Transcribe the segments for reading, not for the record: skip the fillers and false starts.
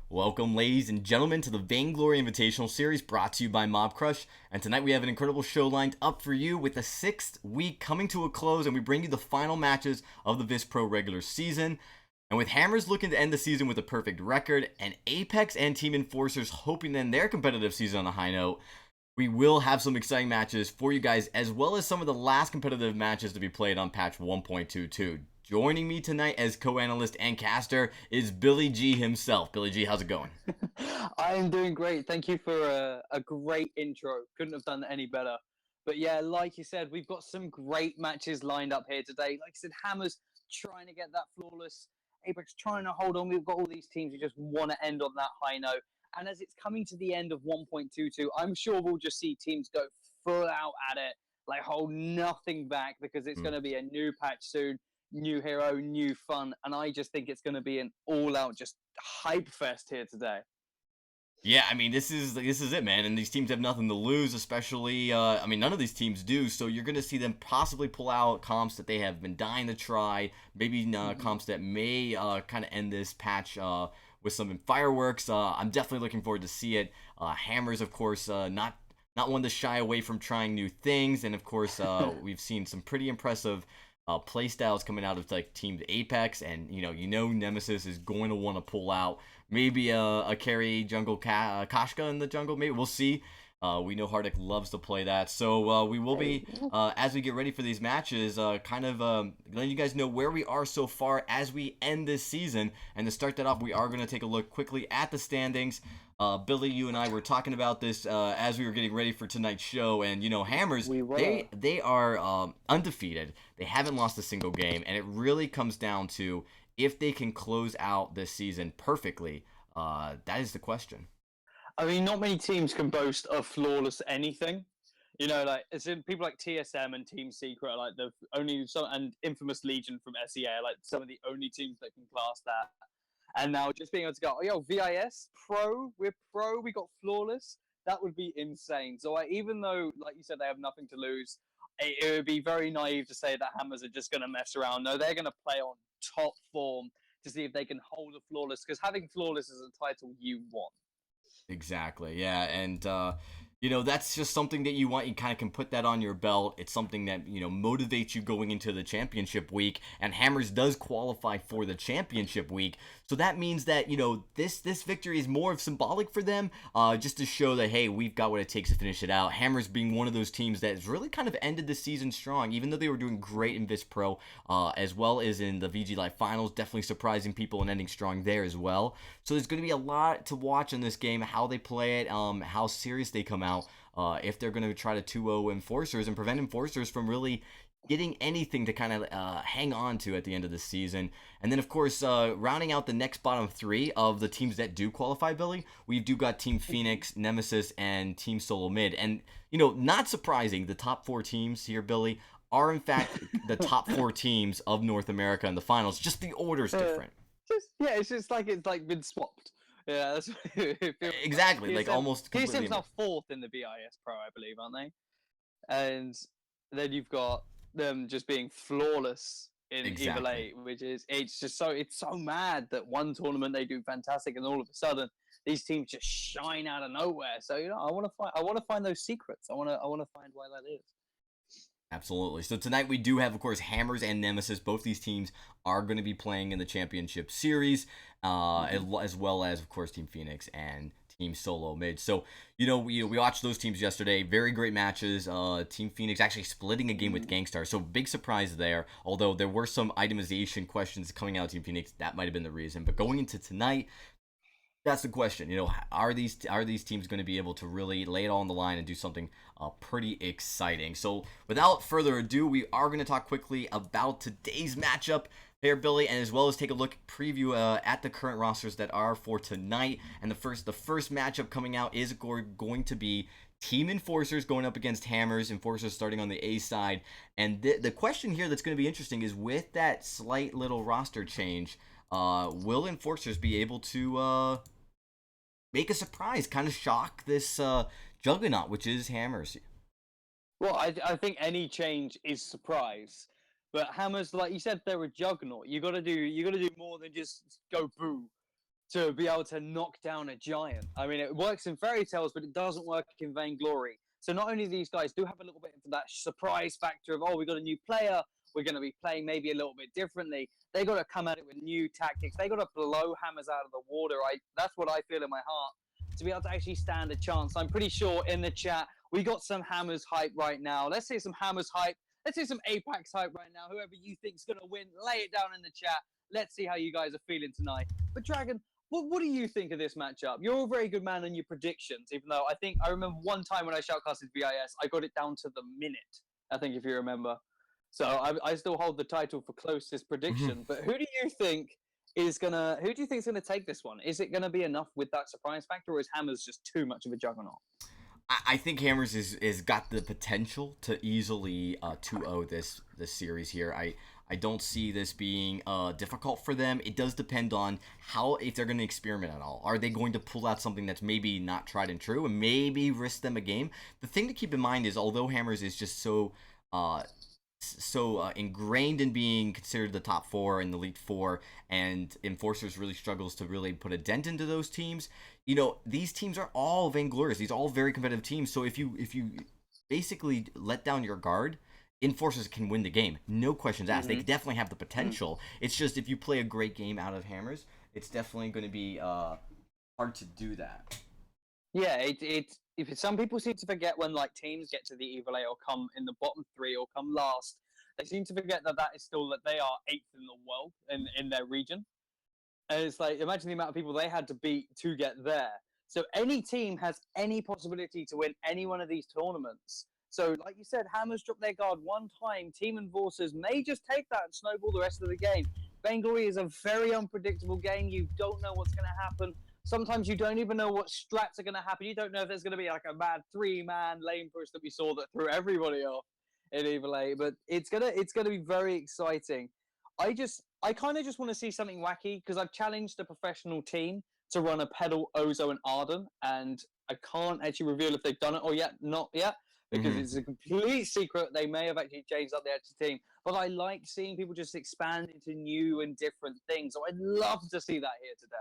Welcome, ladies and gentlemen, to the Vainglory Invitational Series brought to you by Mob Crush. And tonight we have an incredible show lined up for you with the 6th week coming to a close, and we bring you the final matches of the VISPRO regular season. And with Hammers looking to end the season with a perfect record, and Apex and Team Enforcerz hoping to end their competitive season on a high note, we will have some exciting matches for you guys, as well as some of the last competitive matches to be played on patch 1.22. Joining me tonight as co-analyst and caster is Billy G himself. Billy G, how's it going? I am doing great. Thank you for a great intro. Couldn't have done any better. But yeah, like you said, we've got some great matches lined up here today. Like I said, Hammers trying to get that flawless. Apex trying to hold on. We've got all these teams who just want to end on that high note. And as it's coming to the end of 1.22, I'm sure we'll just see teams go full out at it, like hold nothing back, because it's going to be a new patch soon, new hero, new fun. And I just think it's going to be an all-out just hype fest here today. Yeah, I mean, this is it, man. And these teams have nothing to lose, especially, I mean, none of these teams do. So you're going to see them possibly pull out comps that they have been dying to try. Maybe comps that may kind of end this patch with some fireworks. I'm definitely looking forward to see it. Hammers, of course, not one to shy away from trying new things. And, of course, we've seen some pretty impressive play styles coming out of like Team Apex, and Nemesis is going to want to pull out maybe a carry jungle Kashka in the jungle. Maybe we'll see. We know Hardik loves to play that, so we will be as we get ready for these matches, kind of letting you guys know where we are so far as we end this season. And to start that off, we are going to take a look quickly at the standings. Billy, you and I were talking about this as we were getting ready for tonight's show, and Hammers, they are undefeated. They haven't lost a single game, and it really comes down to if they can close out this season perfectly. That is the question. I mean, not many teams can boast a flawless anything. Like it's in people like TSM and Team Secret are like the only and Infamous Legion from SEA are like some of the only teams that can class that. And now just being able to go, oh, yo, VIS pro, we got flawless. That would be insane. So even though, like you said, they have nothing to lose, it would be very naive to say that Hammers are just going to mess around. No, they're going to play on top form to see if they can hold a flawless, because having flawless is a title you want. Exactly, yeah, and that's just something that you want. You kind of can put that on your belt. It's something that motivates you going into the championship week, and Hammers does qualify for the championship week. So that means that this victory is more of symbolic for them, just to show that, hey, we've got what it takes to finish it out. Hammers being one of those teams that has really kind of ended the season strong, even though they were doing great in VISPRO, as well as in the VG Live Finals, definitely surprising people and ending strong there as well. So there's going to be a lot to watch in this game, how they play it, how serious they come out, if they're going to try to 2-0 Enforcerz and prevent Enforcerz from really getting anything to kind of hang on to at the end of the season. And then, of course, rounding out the next bottom three of the teams that do qualify, Billy, we do got Team Phoenix, Nemesis, and Team Solo Mid. And, not surprising, the top 4 teams here, Billy, are in fact the top 4 teams of North America in the finals. Just the order's different. It's just like it's like been swapped. Yeah, that's what it feels exactly. like almost completely. TSM's now 4th in the VIS Pro, I believe, aren't they? And then you've got them just being flawless in Evil 8, which is it's so mad that one tournament they do fantastic, and all of a sudden these teams just shine out of nowhere. So I want to find those secrets. I want to find why that is. Absolutely. So tonight we do have, of course, Hammers and Nemesis. Both these teams are going to be playing in the championship series, as well as, of course, Team Phoenix and Team Solo Mid. So, we watched those teams yesterday. Very great matches. Team Phoenix actually splitting a game with Gangstar. So big surprise there. Although there were some itemization questions coming out of Team Phoenix. That might have been the reason. But going into tonight, that's the question. Are these teams going to be able to really lay it all on the line and do something pretty exciting? So without further ado, we are going to talk quickly about today's matchup here, Billy, and as well as take a look preview at the current rosters that are for tonight. And the first matchup coming out is going to be Team Enforcerz going up against Hammers. Enforcerz starting on the A side. And the question here that's going to be interesting is, with that slight little roster change, will Enforcerz be able to make a surprise, kind of shock this juggernaut, which is Hammers? Well, I think any change is surprise, but Hammers, like you said, they're a juggernaut. You got to do more than just go boo. to be able to knock down a giant. I mean, it works in fairy tales, but it doesn't work in Vainglory. So not only these guys do have a little bit of that surprise factor of, oh, we got a new player, we're going to be playing maybe a little bit differently. They got to come at it with new tactics. They got to blow hammers out of the water. That's what I feel in my heart, to be able to actually stand a chance. I'm pretty sure in the chat we got some hammers hype right now. Let's see some hammers hype. Let's see some Apex hype right now. Whoever you think's going to win, lay it down in the chat. Let's see how you guys are feeling tonight. But Dragon, what do you think of this matchup? You're a very good man on your predictions, even though I remember one time when I shoutcasted VIS, I got it down to the minute, I think, if you remember. So I still hold the title for closest prediction. But who do you think is gonna take this one? Is it gonna be enough with that surprise factor, or is Hammers just too much of a juggernaut? I think Hammers is got the potential to easily 2-0 this series here. I don't see this being difficult for them. It does depend on if they're going to experiment at all. Are they going to pull out something that's maybe not tried and true and maybe risk them a game? The thing to keep in mind is, although Hammers is just so ingrained in being considered the top 4 in the Elite 4, and Enforcerz really struggles to really put a dent into those teams. You know, these teams are all vainglorious. These are all very competitive teams. So if you basically let down your guard, Enforcerz can win the game. No questions asked. They definitely have the potential. It's just if you play a great game out of Hammers, it's definitely going to be hard to do that. Yeah, if some people seem to forget when like teams get to the Evil 8 or come in the bottom 3 or come last, they seem to forget that is still that they are 8th in the world in their region. And it's like, imagine the amount of people they had to beat to get there. So any team has any possibility to win any one of these tournaments. So, like you said, Hammers drop their guard one time. Team Enforcerz may just take that and snowball the rest of the game. Vainglory is a very unpredictable game. You don't know what's going to happen. Sometimes you don't even know what strats are going to happen. You don't know if there's going to be like a mad 3-man lane push that we saw that threw everybody off in Evil 8. But it's gonna be very exciting. I kind of just want to see something wacky, because I've challenged a professional team to run a Pedal, Ozo, and Arden, and I can't actually reveal if they've done it or not yet, because it's a complete secret. They may have actually changed up the actual team, but I like seeing people just expand into new and different things. So I'd love to see that here today.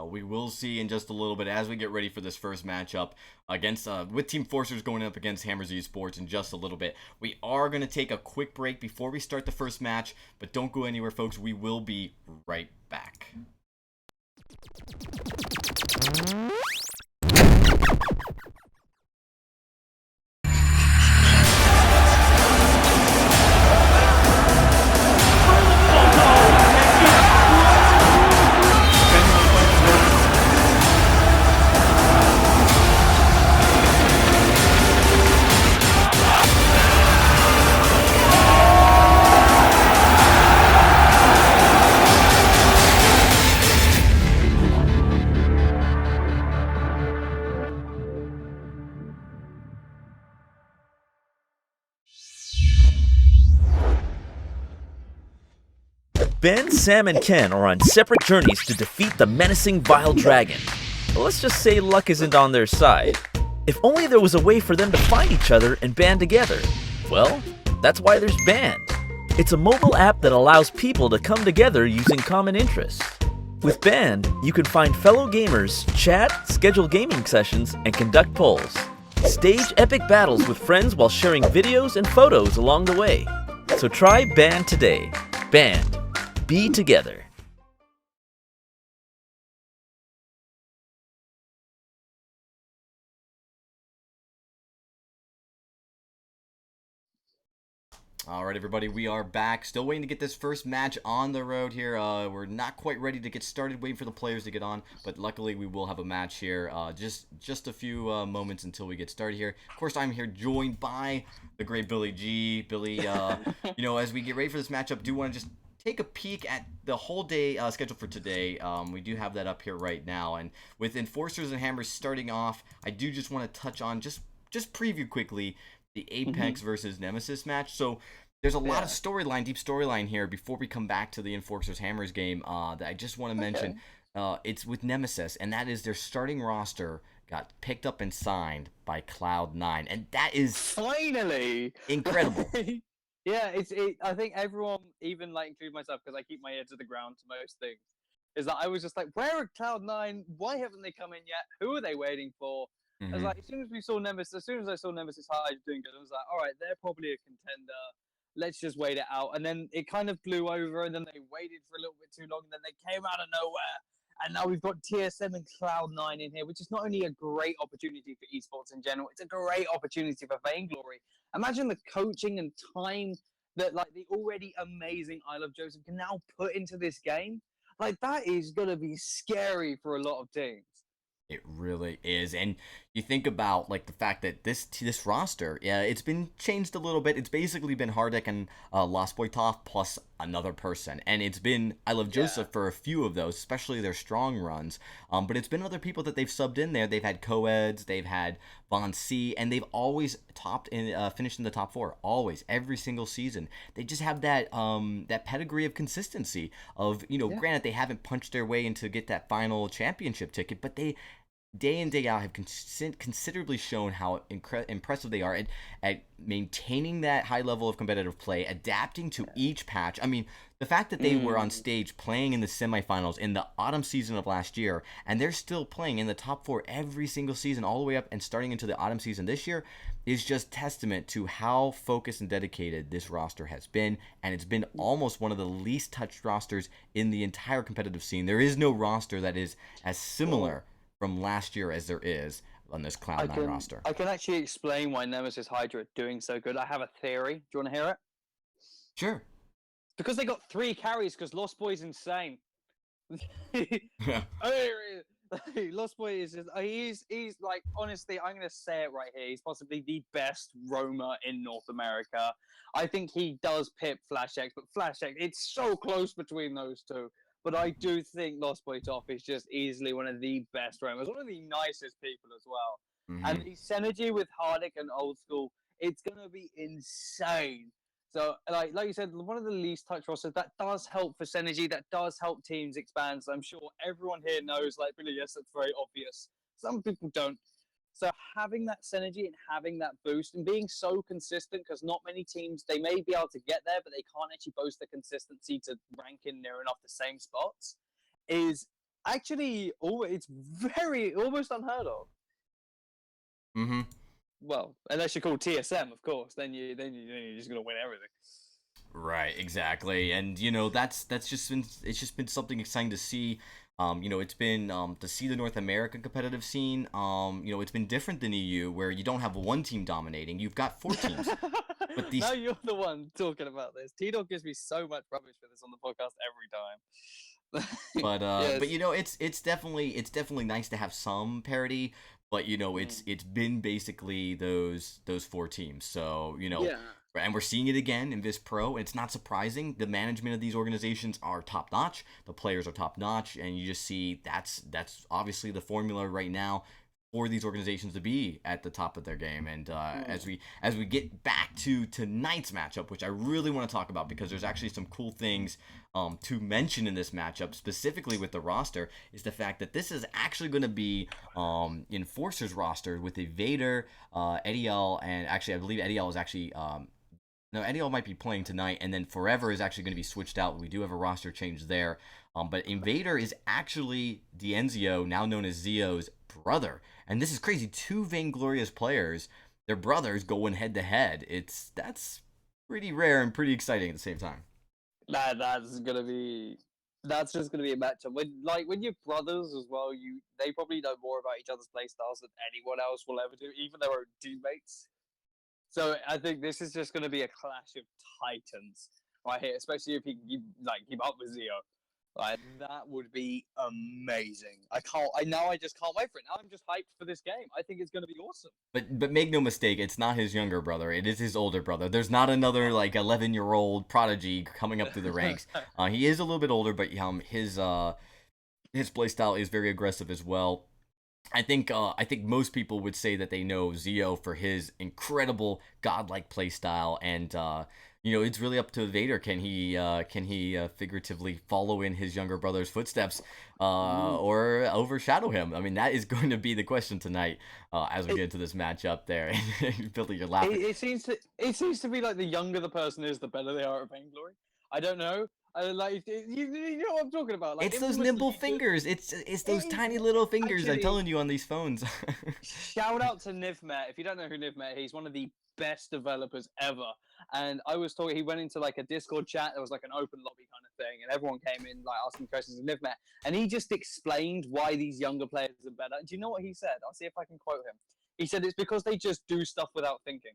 We will see in just a little bit as we get ready for this first matchup against with Team Enforcerz going up against Hammers Esports in just a little bit. We are going to take a quick break before we start the first match, but don't go anywhere, folks. We will be right back. Ben, Sam, and Ken are on separate journeys to defeat the menacing Vile Dragon. But let's just say luck isn't on their side. If only there was a way for them to find each other and band together. Well, that's why there's Band. It's a mobile app that allows people to come together using common interests. With Band, you can find fellow gamers, chat, schedule gaming sessions, and conduct polls. Stage epic battles with friends while sharing videos and photos along the way. So try Band today. Band. Be together. All right, everybody, we are back. Still waiting to get this first match on the road here. We're not quite ready to get started, waiting for the players to get on, but luckily we will have a match here. Just a few moments until we get started here. Of course, I'm here joined by the great Billy G. Billy, you know, as we get ready for this matchup, do want to just take a peek at the whole day schedule for today. We do have that up here right now, and with Enforcerz and Hammers starting off, I do just want to touch on just preview quickly the Apex versus Nemesis match. So there's a lot of storyline, deep storyline here before we come back to the Enforcerz Hammers game that I just want to mention. It's with Nemesis, and that is their starting roster got picked up and signed by Cloud9, and that is finally incredible. Yeah, I think everyone, even like including myself, because I keep my ear to the ground to most things. Is that I was just like, where are Cloud9? Why haven't they come in yet? Who are they waiting for? I was like, as soon as we saw Nemesis, as soon as I saw Nemesis High doing good, I was like, all right, they're probably a contender. Let's just wait it out. And then it kind of blew over, and then they waited for a little bit too long, and then they came out of nowhere. And now we've got TSM and Cloud9 in here, which is not only a great opportunity for esports in general, it's a great opportunity for Vainglory. Imagine the coaching and time that like the already amazing Isle of Joseph can now put into this game. Like that is gonna be scary for a lot of teams. It really is, and you think about like the fact that this roster, yeah, it's been changed a little bit. It's basically been Hardek and Lost Boy Toff plus another person, and it's been I Love Joseph for a few of those, especially their strong runs. But it's been other people that they've subbed in there. They've had Coeds, they've had Von C, and they've always finished in the top 4, always, every single season. They just have that that pedigree of consistency. Of granted they haven't punched their way into get that final championship ticket, but they day in, day out have considerably shown how impressive they are at maintaining that high level of competitive play, adapting to each patch. I mean, the fact that they were on stage playing in the semifinals in the autumn season of last year, and they're still playing in the top 4 every single season, all the way up and starting into the autumn season this year, is just testament to how focused and dedicated this roster has been. And it's been almost one of the least touched rosters in the entire competitive scene. There is no roster that is as similar from last year as there is on this Cloud9 roster. I can actually explain why Nemesis Hydra are doing so good. I have a theory. Do you want to hear it? Sure. Because they got 3 carries, because Lost Boy's insane. Lost Boy is just, he's like, honestly, I'm going to say it right here. He's possibly the best roamer in North America. I think he does pip Flash X, but Flash X, it's so close between those two. But I do think Lost Boy Toff is just easily one of the best roamers, one of the nicest people as well. And the synergy with Hardic and Old School, it's going to be insane. So, like you said, one of the least touch rosters, that does help for synergy, that does help teams expand. So I'm sure everyone here knows, like, really, yes, it's very obvious. Some people don't. So having that synergy and having that boost and being so consistent, because not many teams, they may be able to get there, but they can't actually boast the consistency to rank in near enough the same spots, is actually it's very almost unheard of. Well, unless you're called TSM, of course, then you're just gonna win everything. Right, exactly, and that's just been something exciting to see. It's been to see the North American competitive scene. It's been different than EU, where you don't have one team dominating. You've got 4 teams. But these... Now you're the one talking about this. T-Dog gives me so much rubbish for this on the podcast every time. But yes. It's definitely nice to have some parity. But it's been basically those 4 teams. So and we're seeing it again in VISPRO. It's not surprising. The management of these organizations are top notch. The players are top notch, and you just see that's obviously the formula right now for these organizations to be at the top of their game. And as we get back to tonight's matchup, which I really want to talk about because there's actually some cool things to mention in this matchup, specifically with the roster, is the fact that this is actually going to be Enforcerz roster with Vader, Ediel, and actually I believe Ediel is actually no, Ediel might be playing tonight, and then Forever is actually going to be switched out. We do have a roster change there. But Invader is actually D'Enzio, now known as Zio's brother. And this is crazy. 2 Vainglorious players, their brothers, going head-to-head. That's pretty rare and pretty exciting at the same time. That's just gonna be a matchup. When you're brothers as well, they probably know more about each other's playstyles than anyone else will ever do, even their own teammates. So I think this is just going to be a clash of titans right here, especially if he keep up with Zio. Like, that would be amazing. I just can't wait for it. Now I'm just hyped for this game. I think it's going to be awesome. But make no mistake, it's not his younger brother. It is his older brother. There's not another 11-year-old prodigy coming up through the ranks. He is a little bit older, but his playstyle is very aggressive as well. I think most people would say that they know Zio for his incredible godlike playstyle, and it's really up to Vader. Can he figuratively follow in his younger brother's footsteps, or overshadow him? I mean, that is going to be the question tonight as we get into this matchup. There, Billy, you're laughing. It seems to be like the younger the person is, the better they are at Vainglory. I don't know. Like you know what I'm talking about. Like It's those infamously, nimble you just- fingers. It's those it is tiny little fingers. I'm actually. telling you on these phones. Shout out to Nivmet. If you don't know who Nivmet, he's one of the best developers ever. And I was talking, he went into like a Discord chat. There was like an open lobby kind of thing, and everyone came in like asking questions of Nivmet, and he just explained why these younger players are better. Do you know what he said? I'll see if I can quote him. He said it's because they just do stuff without thinking.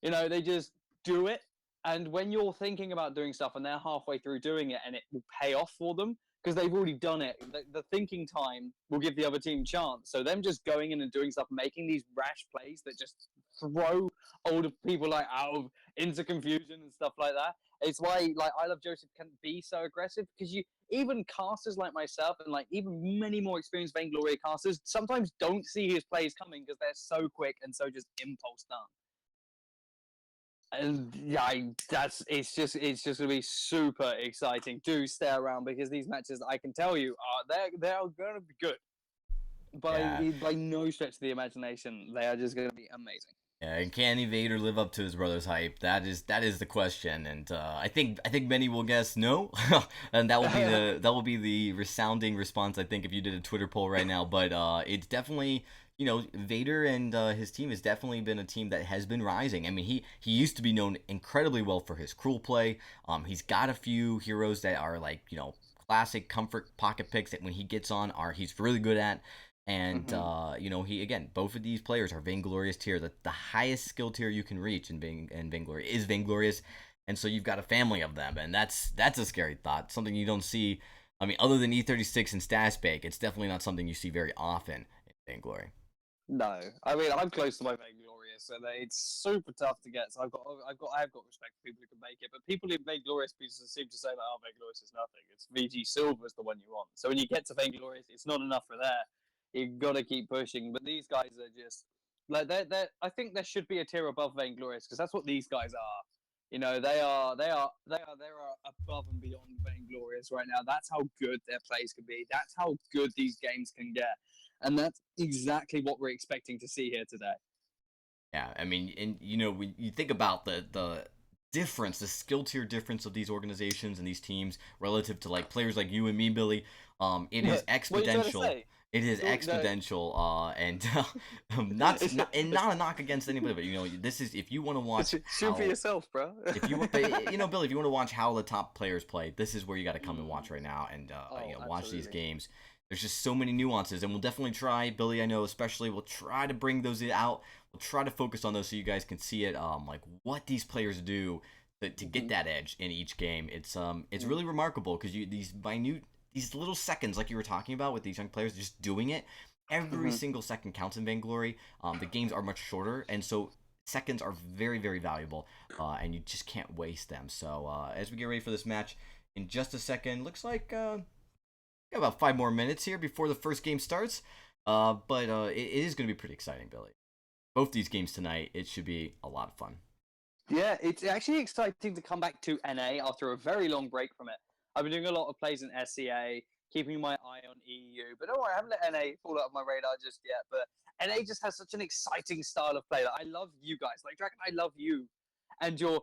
You know, they just do it. And when you're thinking about doing stuff and they're halfway through doing it and it will pay off for them because they've already done it, the thinking time will give the other team a chance. So them just going in and doing stuff, making these rash plays that just throw older people like into confusion and stuff like that. It's why like I Love Joseph can be so aggressive because you even casters like myself and like even many more experienced Vainglory casters sometimes don't see his plays coming because they're so quick and so just impulse done. And yeah, it's just gonna be super exciting. Do stay around because these matches, I can tell you, they're gonna be good. Yeah. By no stretch of the imagination, they are just gonna be amazing. Yeah, and can Vader live up to his brother's hype? That is the question, and I think many will guess no, and that will be the resounding response. I think if you did a Twitter poll right now, but it's definitely, Vader and his team has definitely been a team that has been rising. I mean, he used to be known incredibly well for his cruel play. He's got a few heroes that are like classic comfort pocket picks that when he gets on he's really good at. And he again, both of these players are Vainglorious tier. The highest skill tier you can reach in Vainglory is Vainglorious, and so you've got a family of them, and that's a scary thought. Something you don't see. I mean, other than E36 and Stash Bake, it's definitely not something you see very often in Vainglory. No, I mean I'm close to my Vainglorious, and it's super tough to get. So I've got respect for people who can make it, but people in Vainglorious pieces seem to say that Vainglorious is nothing. It's VG Silver is the one you want. So when you get to Vainglorious, it's not enough for there. You gotta keep pushing. But these guys are just like they're. I think there should be a tier above Vainglorious because that's what these guys are. You know, they are above and beyond Vainglorious right now. That's how good their plays can be. That's how good these games can get, and that's exactly what we're expecting to see here today. Yeah, I mean, and when you think about the difference, the skill tier difference of these organizations and these teams relative to like players like you and me, Billy, it is What are you trying to exponential. say? It is No. exponential, and not a knock against anybody, but this is if you want to watch Shoot for yourself, bro. if you but Billy, if you want to watch how the top players play, this is where you got to come and watch right now, and watch these Absolutely. games. There's just so many nuances, and we'll definitely try, Billy. I know especially we'll try to bring those out. We'll try to focus on those so you guys can see it, like what these players do to get that edge in each game. It's really remarkable because these little seconds, like you were talking about with these young players, just doing it. Every single second counts in Vainglory. The games are much shorter, and so seconds are very, very valuable, and you just can't waste them. So as we get ready for this match in just a second, looks like we got about 5 more minutes here before the first game starts. But it is going to be pretty exciting, Billy. Both these games tonight, it should be a lot of fun. Yeah, it's actually exciting to come back to NA after a very long break from it. I've been doing a lot of plays in SCA, keeping my eye on EU, but don't worry, I haven't let NA fall out of my radar just yet. But NA just has such an exciting style of play that I love you guys. Like Dragon, I love you and your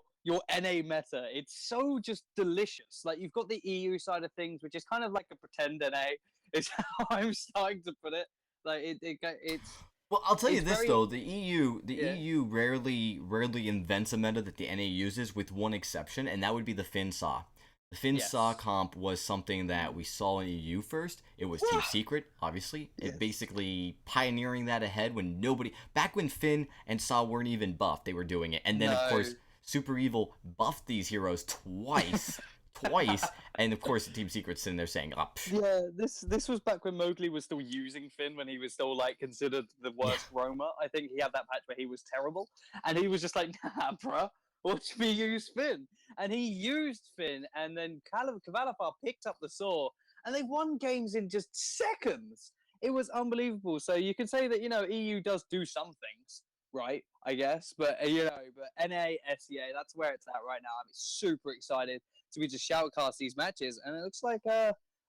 NA meta. It's so just delicious. Like you've got the EU side of things, which is kind of like a pretend NA. Is how I'm starting to put it. Like it's. Well, I'll tell you It's this very though: the yeah. EU rarely invents a meta that the NA uses, with one exception, and that would be the Finn Saw. The Finn Saw Yes. comp was something that we saw in EU first. It was Team Secret, obviously. Yes. It basically pioneering that ahead back when Finn and Saw weren't even buffed, they were doing it. And then, of course, No. Super Evil buffed these heroes twice, and of course, Team Secret's sitting there saying, "Oh, pff." Yeah, this was back when Mowgli was still using Finn when he was still like considered the worst roamer. I think he had that patch where he was terrible, and he was just like, "Nah, bruh, watch me use Finn." And he used Finn, and then Kavalapar picked up the saw, and they won games in just seconds. It was unbelievable. So you can say that EU does do some things right, I guess, but but NA SEA, that's where it's at right now. I'm super excited to be just shoutcast these matches, and it looks like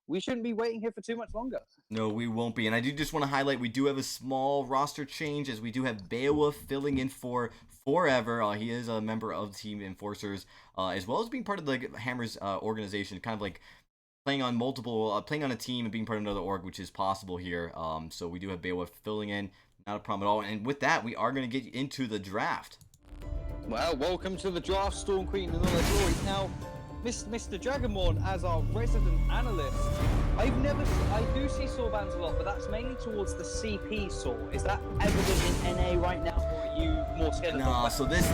we shouldn't be waiting here for too much longer. No, we won't be. And I do just want to highlight, we do have a small roster change, as we do have Beowulf filling in for Forever. He is a member of Team Enforcerz, as well as being part of the Hammers organization, kind of like playing on playing on a team and being part of another org, which is possible here. So we do have Beowulf filling in, not a problem at all. And with that, we are going to get into the draft. Well, welcome to the draft, Storm Queen and all their glory. Now, Mr. Dragonborn, as our resident analyst, I do see saw bans a lot, but that's mainly towards the CP saw. Is that evident in NA right now, or are you more scared of No, so this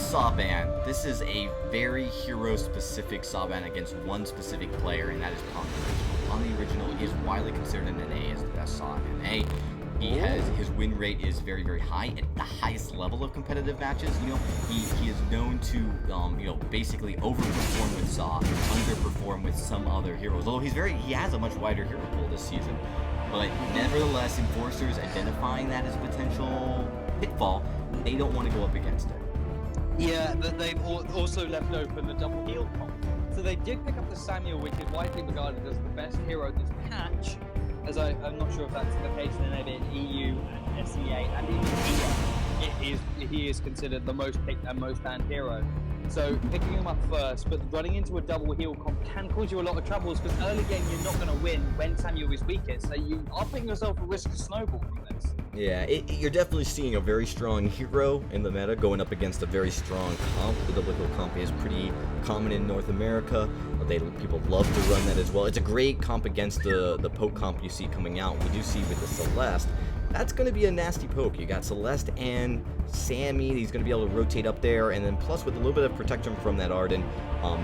saw ban, this is a very hero-specific saw ban against one specific player, and that is Pond the Original. Pond the Original is widely considered in NA as the best saw in NA. His win rate is very, very high at the highest level of competitive matches. You know, he is known to basically overperform with Saw, underperform with some other heroes. Although he has a much wider hero pool this season. But nevertheless, Enforcerz identifying that as a potential pitfall, they don't want to go up against it. Yeah, but they've also left open the double heal comp. So they did pick up the Samuel, which is widely regarded as the best hero this patch. As I'm not sure if that's the case in maybe EU and SEA, and even here, he is considered the most picked and most banned hero. So picking him up first, but running into a double heal comp can cause you a lot of troubles, because early game you're not going to win when Samuel is weakest, so you are putting yourself at risk to snowball from this. Yeah, you're definitely seeing a very strong hero in the meta going up against a very strong comp. The double heal comp is pretty common in North America. People love to run that as well. It's a great comp against the poke comp you see coming out. We do see with the Celeste, that's going to be a nasty poke. You got Celeste and Sammy. He's going to be able to rotate up there, and then plus with a little bit of protection from that Arden,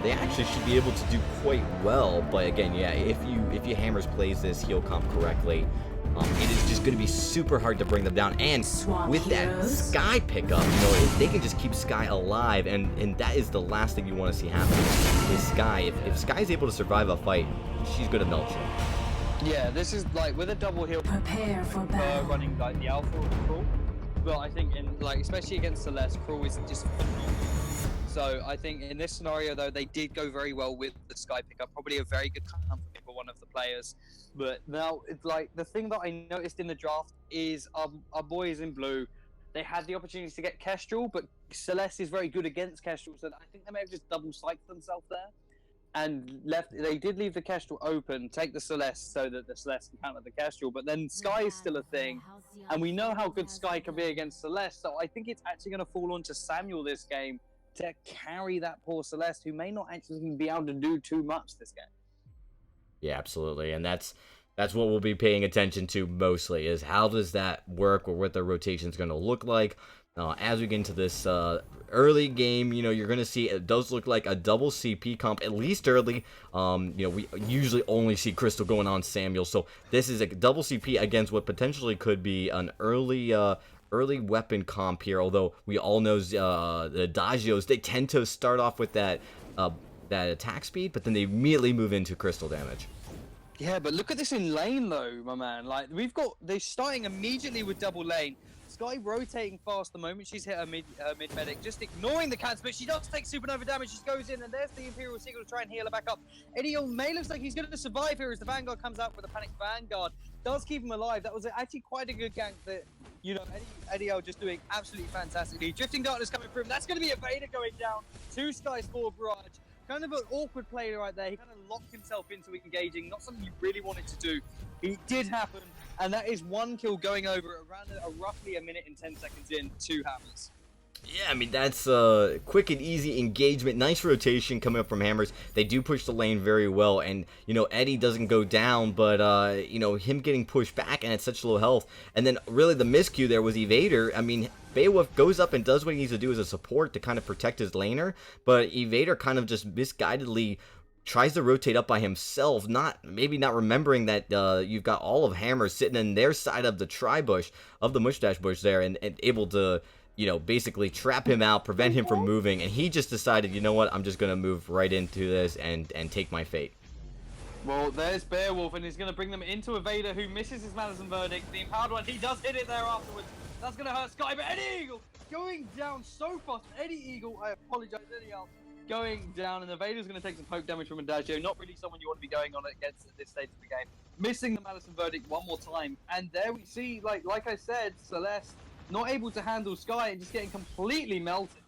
they actually should be able to do quite well. But again, yeah, if you Hammers plays this heal comp correctly, it is just going to be super hard to bring them down. And with that Sky pickup, if they can just keep Sky alive, and that is the last thing you want to see happen is Sky. If Sky's able to survive a fight, she's going to melt you. Yeah, this is like with a double heal. Prepare for battle. Running like the Alpha or the Crawl. But I think especially against Celeste, Crawl is just phenomenal. So I think in this scenario though, they did go very well with the Sky pickup. Probably a very good company for one of the players. But now it's like the thing that I noticed in the draft is our boys in blue, they had the opportunity to get Kestrel, but Celeste is very good against Kestrel, so I think they may have just double psyched themselves there. And they did leave the Kestrel open, take the Celeste so that the Celeste can counter the Kestrel, but then Sky is still a thing, and we know how good Sky can be against Celeste, so I think it's actually going to fall onto Samuel this game to carry that poor Celeste, who may not actually be able to do too much this game. Yeah, absolutely, and that's what we'll be paying attention to mostly, is how does that work, or what the rotation is going to look like. As we get into this early game, you're going to see it does look like a double CP comp, at least early. We usually only see Crystal going on Samuel, so this is a double CP against what potentially could be an early weapon comp here, although we all know the Adagios, they tend to start off with that attack speed, but then they immediately move into crystal damage. Yeah, but look at this in lane though, my man. Like they're starting immediately with double lane. Sky rotating fast the moment she's hit her mid medic, just ignoring the cats, but she does take supernova damage. She goes in, and there's the Imperial Seagull to try and heal her back up. Eddie May looks like he's going to survive here as the Vanguard comes out with a panic Vanguard. Does keep him alive. That was actually quite a good gank that, Eddie just doing absolutely fantastically. Drifting Darkness coming through. That's going to be a Vader going down. 2 Skies, 4 Barrage. Kind of an awkward play right there. He kind of locked himself into engaging. Not something you really wanted to do. It did happen. And that is 1 kill going over around roughly a minute and 10 seconds in, 2 Hammers. Yeah, I mean, that's quick and easy engagement. Nice rotation coming up from Hammers. They do push the lane very well. And, Eddie doesn't go down, but, him getting pushed back and at such low health. And then really the miscue there was Evader. I mean, Beowulf goes up and does what he needs to do as a support to kind of protect his laner. But Evader kind of just misguidedly tries to rotate up by himself, maybe not remembering that you've got all of Hammers sitting in their side of the tri-bush, of the mustache bush there, and able to, basically trap him out, prevent him from moving, and he just decided, you know what, I'm just going to move right into this and take my fate. Well, there's Beowulf, and he's going to bring them into a Vader who misses his Madison Verdict. The empowered one, he does hit it there afterwards. That's going to hurt Sky, but Eddie Eagle going down so fast. Eddie Eagle, I apologize, Eddie else going down, and the Vader's going to take some poke damage from Adagio. Not really someone you want to be going on against at this stage of the game. Missing the Madison Verdict one more time, and there we see, like I said, Celeste not able to handle Sky and just getting completely melted.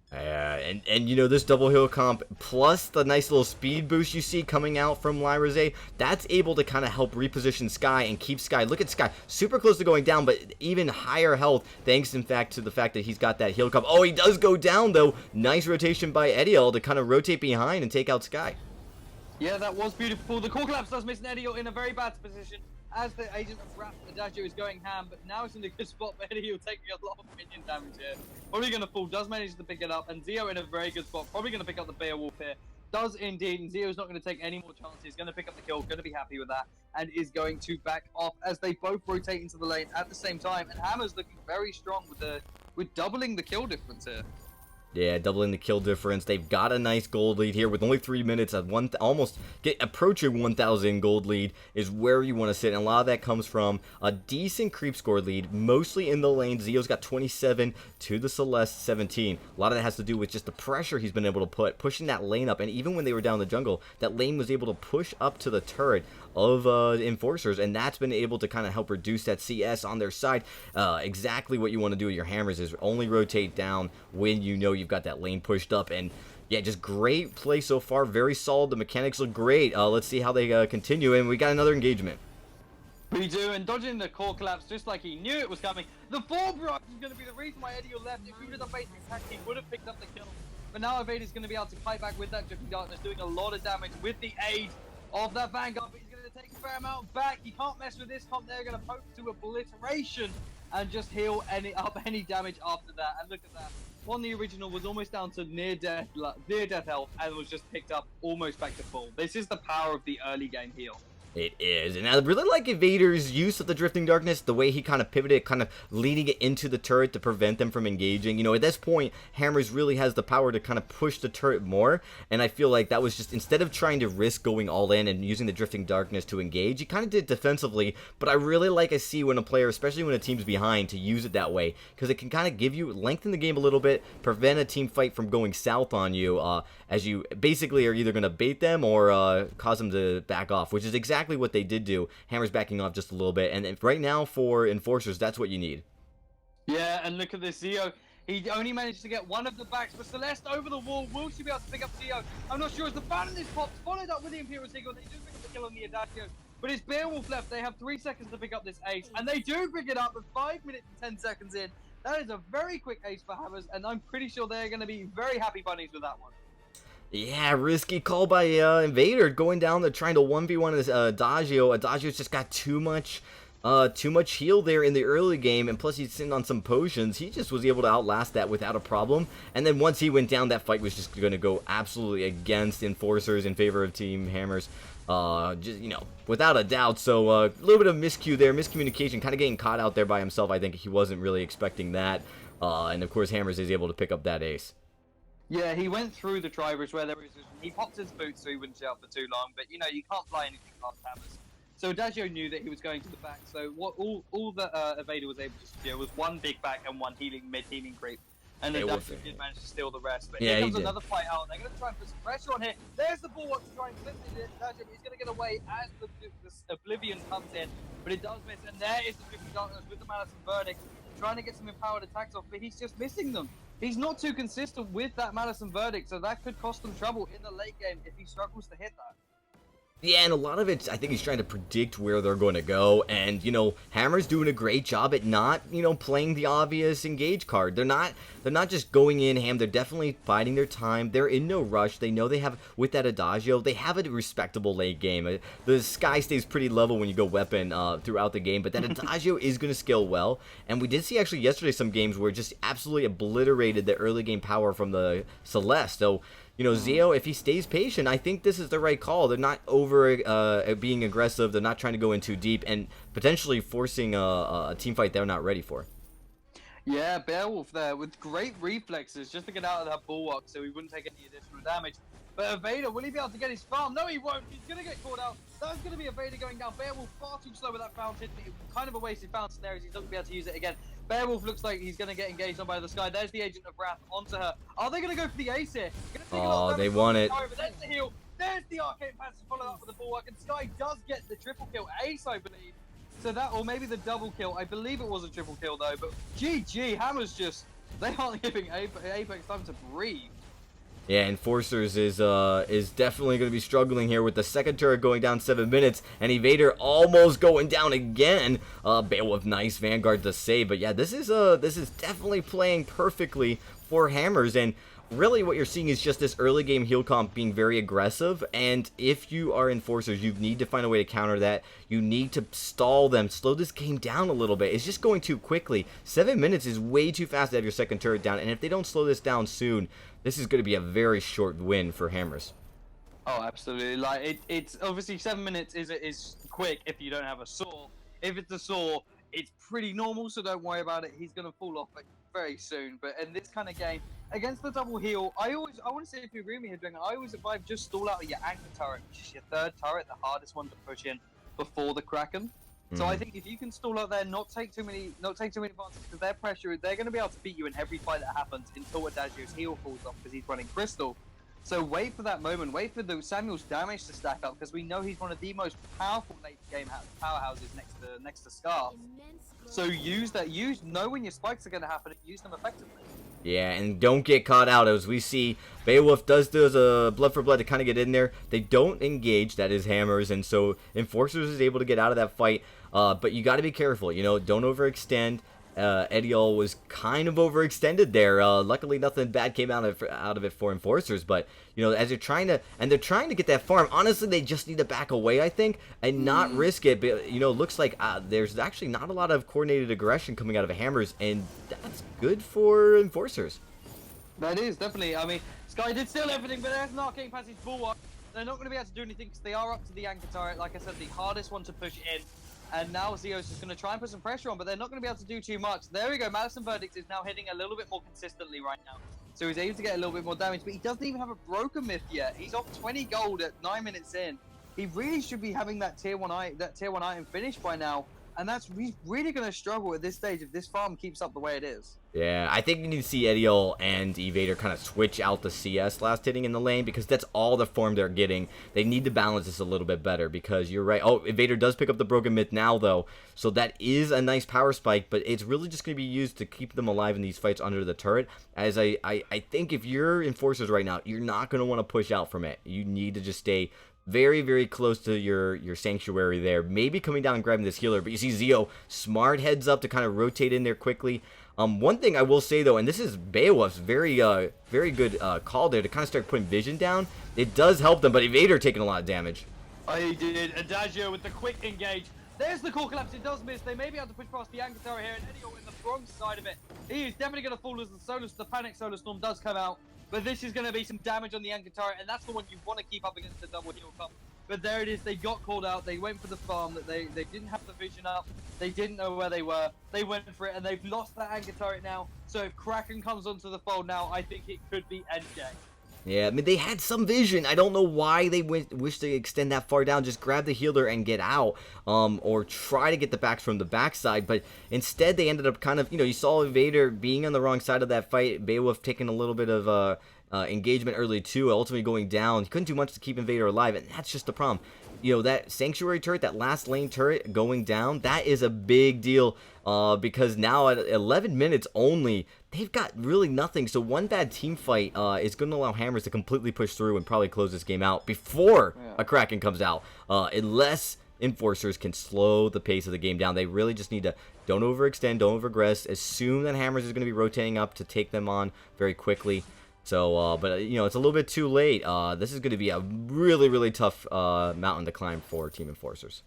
And you know, this double heal comp plus the nice little speed boost you see coming out from Lyraze, that's able to kind of help reposition Sky and keep Sky. Look at Sky, super close to going down, but even higher health thanks in fact to the fact that he's got that heal comp. Oh, he does go down though. Nice rotation by Ediel to kind of rotate behind and take out Sky. Yeah, that was beautiful. The core collapse does miss Ediel in a very bad position as the agent of Wrath Adagio is going ham, but now it's in a good spot for Ediel, taking a lot of minion damage here. Probably going to fall, does manage to pick it up, and Zio in a very good spot, probably going to pick up the Beowulf here. Does indeed, and Zio's not going to take any more chances. He's going to pick up the kill, going to be happy with that, and is going to back off as they both rotate into the lane at the same time, and Hammer's looking very strong with doubling the kill difference here. Yeah, doubling the kill difference. They've got a nice gold lead here with only 3 minutes at approaching 1,000 gold lead is where you want to sit. And a lot of that comes from a decent creep score lead, mostly in the lane. Zio's got 27 to the Celeste 17. A lot of that has to do with just the pressure he's been able to pushing that lane up. And even when they were down the jungle, that lane was able to push up to the turret of Enforcerz, and that's been able to kind of help reduce that CS on their side. Exactly what you want to do with your hammers is only rotate down when you know you've got that lane pushed up. And yeah, just great play so far, very solid. The mechanics look great. Let's see how they continue, and we got another engagement. We do, and dodging the core collapse just like he knew it was coming. The fall brush is going to be the reason why Eddie left. If he would have done basic attack, he would have picked up the kill. But now Evader's going to be able to fight back with that Drifting Darkness, doing a lot of damage with the aid of that Vanguard, but he's going to take a fair amount back. He can't mess with this comp. They're going to poke to obliteration and just heal any damage after that. And look at that. One, the original was almost down to near death health and was just picked up almost back to full. This is the power of the early game heal. It is, and I really like Evader's use of the Drifting Darkness, the way he kind of pivoted, kind of leading it into the turret to prevent them from engaging. You know, at this point, Hammers really has the power to kind of push the turret more, and I feel like that was just, instead of trying to risk going all in and using the Drifting Darkness to engage, he kind of did it defensively, but I really like to see when a player, especially when a team's behind, to use it that way, because it can kind of give you, lengthen the game a little bit, prevent a team fight from going south on you, as you basically are either going to bait them or cause them to back off, which is exactly what they did do. Hammer's backing off just a little bit, and right now for Enforcerz, that's what you need. Yeah, and look at this Zio. He only managed to get one of the backs, but Celeste over the wall. Will she be able to pick up Zio? I'm not sure as the Baron is popped, followed up with the Imperial Seagull. They do pick up the kill on the Adagio, but it's Beowulf left. They have 3 seconds to pick up this ace, and they do pick it up with 5 minutes and 10 seconds in. That is a very quick ace for Hammers, and I'm pretty sure they're going to be very happy bunnies with that one. Yeah, risky call by Invader, going down there trying to 1v1 this Adagio. Adagio's just got too much heal there in the early game, and plus he's sitting on some potions. He just was able to outlast that without a problem. And then once he went down, that fight was just going to go absolutely against Enforcerz in favor of Team Hammers. Just, you know, without a doubt. So a little bit of miscue there, miscommunication, kind of getting caught out there by himself. I think he wasn't really expecting that. And of course, Hammers is able to pick up that ace. Yeah, he went through the Tribers where there was. He popped his boots so he wouldn't shout for too long. But you know, you can't fly anything past Hammers. So Adagio knew that he was going to the back. So what all that Evader was able to secure was one big back and one mid-healing creep. And Adagio did manage to steal the rest. But here comes another fight out. They're going to try and put some pressure on here. There's the bulwark to try and flip it. Adagio is going to get away as the Oblivion comes in. But it does miss. And there is the Drifting Darkness with the Madison Verdict, trying to get some empowered attacks off. But he's just missing them. He's not too consistent with that Madison Verdict, so that could cost them trouble in the late game if he struggles to hit that. Yeah, and a lot of it, I think he's trying to predict where they're going to go, and, you know, Hammer's doing a great job at not, you know, playing the obvious engage card. They're not just going in ham, they're definitely biding their time. They're in no rush. They know they have, with that Adagio, they have a respectable late game. The sky stays pretty level when you go weapon throughout the game, but that Adagio is going to scale well, and we did see actually yesterday some games where it just absolutely obliterated the early game power from the Celeste, so you know, Zio, if he stays patient, I think this is the right call. They're not over being aggressive. They're not trying to go in too deep and potentially forcing a team fight they're not ready for. Yeah, Beowulf there with great reflexes just to get out of that bulwark so he wouldn't take any additional damage. But Evader, will he be able to get his farm? No, he won't. He's going to get caught out. That's going to be Evader going down. Beowulf far too slow with that fountain. Kind of a wasted fountain there as he's not going to be able to use it again. Beowulf looks like he's going to get engaged on by the Sky. There's the Agent of Wrath onto her. Are they going to go for the ace here? Oh, they want it. There's the heal. There's the arcane pass to follow up with the bulwark, and Sky does get the triple kill. Ace, I believe. So that, or maybe the double kill. I believe it was a triple kill though. But GG, Hammer's just, they aren't giving Apex time to breathe. Yeah, Enforcerz is definitely going to be struggling here with the second turret going down 7 minutes, and Evader almost going down again. Beowulf, nice Vanguard to save, but yeah, this is definitely playing perfectly for Hammers, and really what you're seeing is just this early game heal comp being very aggressive, and if you are Enforcerz, you need to find a way to counter that. You need to stall them, slow this game down a little bit. It's just going too quickly. 7 minutes is way too fast to have your second turret down, and if they don't slow this down soon, this is going to be a very short win for Hammers. Oh, absolutely. Like it's obviously 7 minutes is quick if you don't have a saw. If it's a saw, it's pretty normal, so don't worry about it. He's going to fall off very soon. But in this kind of game, against the double heal, I want to say, if you agree with me here, Drinker, I always advise just stall out your anchor turret, which is your third turret, the hardest one to push in before the Kraken. So I think if you can stall out there, not take too many advances, because their pressure, they're going to be able to beat you in every fight that happens until Adagio's heal falls off because he's running Crystal. So wait for that moment, wait for Samuel's damage to stack up, because we know he's one of the most powerful late game powerhouses next to Scar. So know when your spikes are going to happen and use them effectively. Yeah, and don't get caught out, as we see Beowulf does a blood for blood to kind of get in there. They don't engage, that is Hammers, and so Enforcerz is able to get out of that fight. But you got to be careful, don't overextend. Ediol was kind of overextended there. Luckily, nothing bad came out of it for Enforcerz. But as they're trying to get that farm. Honestly, they just need to back away, I think, and not risk it. But looks like there's actually not a lot of coordinated aggression coming out of Hammers, and that's good for Enforcerz. That is definitely. I mean, Sky did steal everything, but there's an arcane passage bulwark. They're not going to be able to do anything because they are up to the anchor turret. Like I said, the hardest one to push in. And now Zeo's just going to try and put some pressure on, but they're not going to be able to do too much. There we go. Madison Verdict is now hitting a little bit more consistently right now. So he's able to get a little bit more damage, but he doesn't even have a broken myth yet. He's off 20 gold at 9 minutes in. He really should be having that tier 1 item finished by now. And he's really going to struggle at this stage if this farm keeps up the way it is. Yeah, I think you need to see Ediol and Evader kind of switch out the CS last hitting in the lane, because that's all the form they're getting. They need to balance this a little bit better, because you're right. Oh, Evader does pick up the broken myth now, though, so that is a nice power spike, but it's really just going to be used to keep them alive in these fights under the turret. As I think if you're Enforcerz right now, you're not going to want to push out from it. You need to just stay very, very close to your sanctuary there. Maybe coming down and grabbing this healer, but you see Zeo smart heads up to kind of rotate in there quickly. One thing I will say though, and this is Beowulf's very good call there to kind of start putting vision down. It does help them, but Evader taking a lot of damage. Oh, he did. Adagio with the quick engage. There's the core collapse. It does miss. They may be able to push past the anchor tower here, and Ediol in the wrong side of it. He is definitely going to fall as the panic solar storm does come out. But this is going to be some damage on the anchor turret, and that's the one you want to keep up against the double heal comp. But there it is. They got called out. They went for the farm. That they didn't have the vision up. They didn't know where they were. They went for it, and they've lost that anchor turret now. So if Kraken comes onto the fold now, I think it could be end game. Yeah, I mean, they had some vision. I don't know why they wish to extend that far down. Just grab the healer and get out, or try to get the backs from the backside. But instead, they ended up kind of, you saw Evader being on the wrong side of that fight. Beowulf taking a little bit of engagement early too, ultimately going down. He couldn't do much to keep Evader alive, and that's just the problem. That sanctuary turret, that last lane turret going down, that is a big deal, because now at 11 minutes only, they've got really nothing. So one bad team fight is going to allow Hammers to completely push through and probably close this game out before a Kraken comes out, unless Enforcerz can slow the pace of the game down. They really just need to don't overextend, don't overaggress. Assume that Hammers is going to be rotating up to take them on very quickly. So, but it's a little bit too late. This is going to be a really, really tough mountain to climb for Team Enforcerz.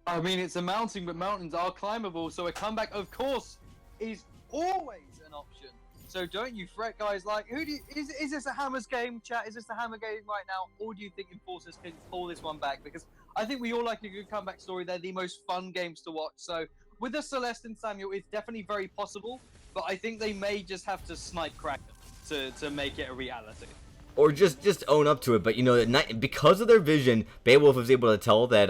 I mean, it's a mountain, but mountains are climbable. So a comeback, of course, is always an option. So don't you fret, guys. Like, is this a Hammers game, chat? Is this a Hammer game right now, or do you think Enforcerz can pull this one back? Because I think we all like a good comeback story. They're the most fun games to watch. So with the Celeste and Samuel, it's definitely very possible. But I think they may just have to snipe Kraken to make it a reality. or just own up to it. But you know, because of their vision, Beowulf was able to tell that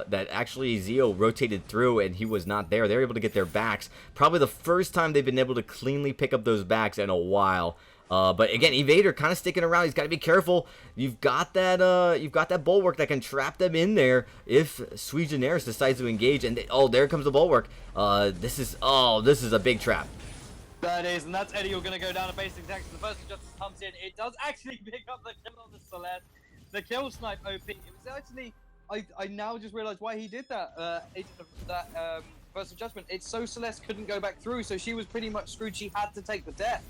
that actually Zio rotated through and he was not there. They were able to get their backs. Probably the first time they've been able to cleanly pick up those backs in a while. But again, Evader kind of sticking around. He's got to be careful. You've got that bulwark that can trap them in there if Suigeneris decides to engage. And there comes the bulwark. This is a big trap. That is, and that's Eddie. You're going to go down a basic attack. So the first adjustment comes in. It does actually pick up the kill on the Celeste. The kill snipe OP. It was actually, I now just realized why he did that. First adjustment. It's so Celeste couldn't go back through, so she was pretty much screwed. She had to take the death.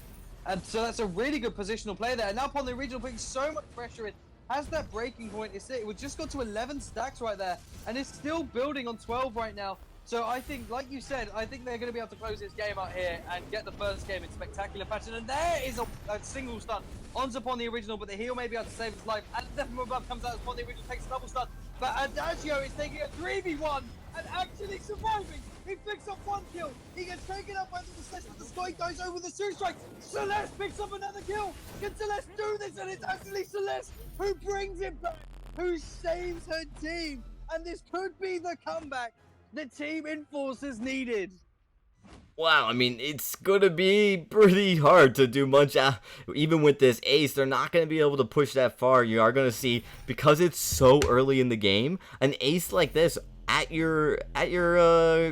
And so that's a really good positional play there. And now upon the original, putting so much pressure in, has that breaking point. It just got to 11 stacks right there, and it's still building on 12 right now. So I think, like you said, I think they're going to be able to close this game out here and get the first game in spectacular fashion. And there is a single stun onto upon the original, but the heal may be able to save his life. And then from above comes out upon the original, takes a double stun. But Adagio is taking a 3v1 and actually surviving. He picks up 1 kill. He gets taken up by the Celeste, but the sky goes over the Sue Strike. Celeste picks up another kill. Can Celeste do this? And it's actually Celeste who brings it back, who saves her team. And this could be the comeback the team Enforcerz needed. Wow, I mean, it's going to be pretty hard to do much. Even with this ace, they're not going to be able to push that far. You are going to see, because it's so early in the game, an ace like this at your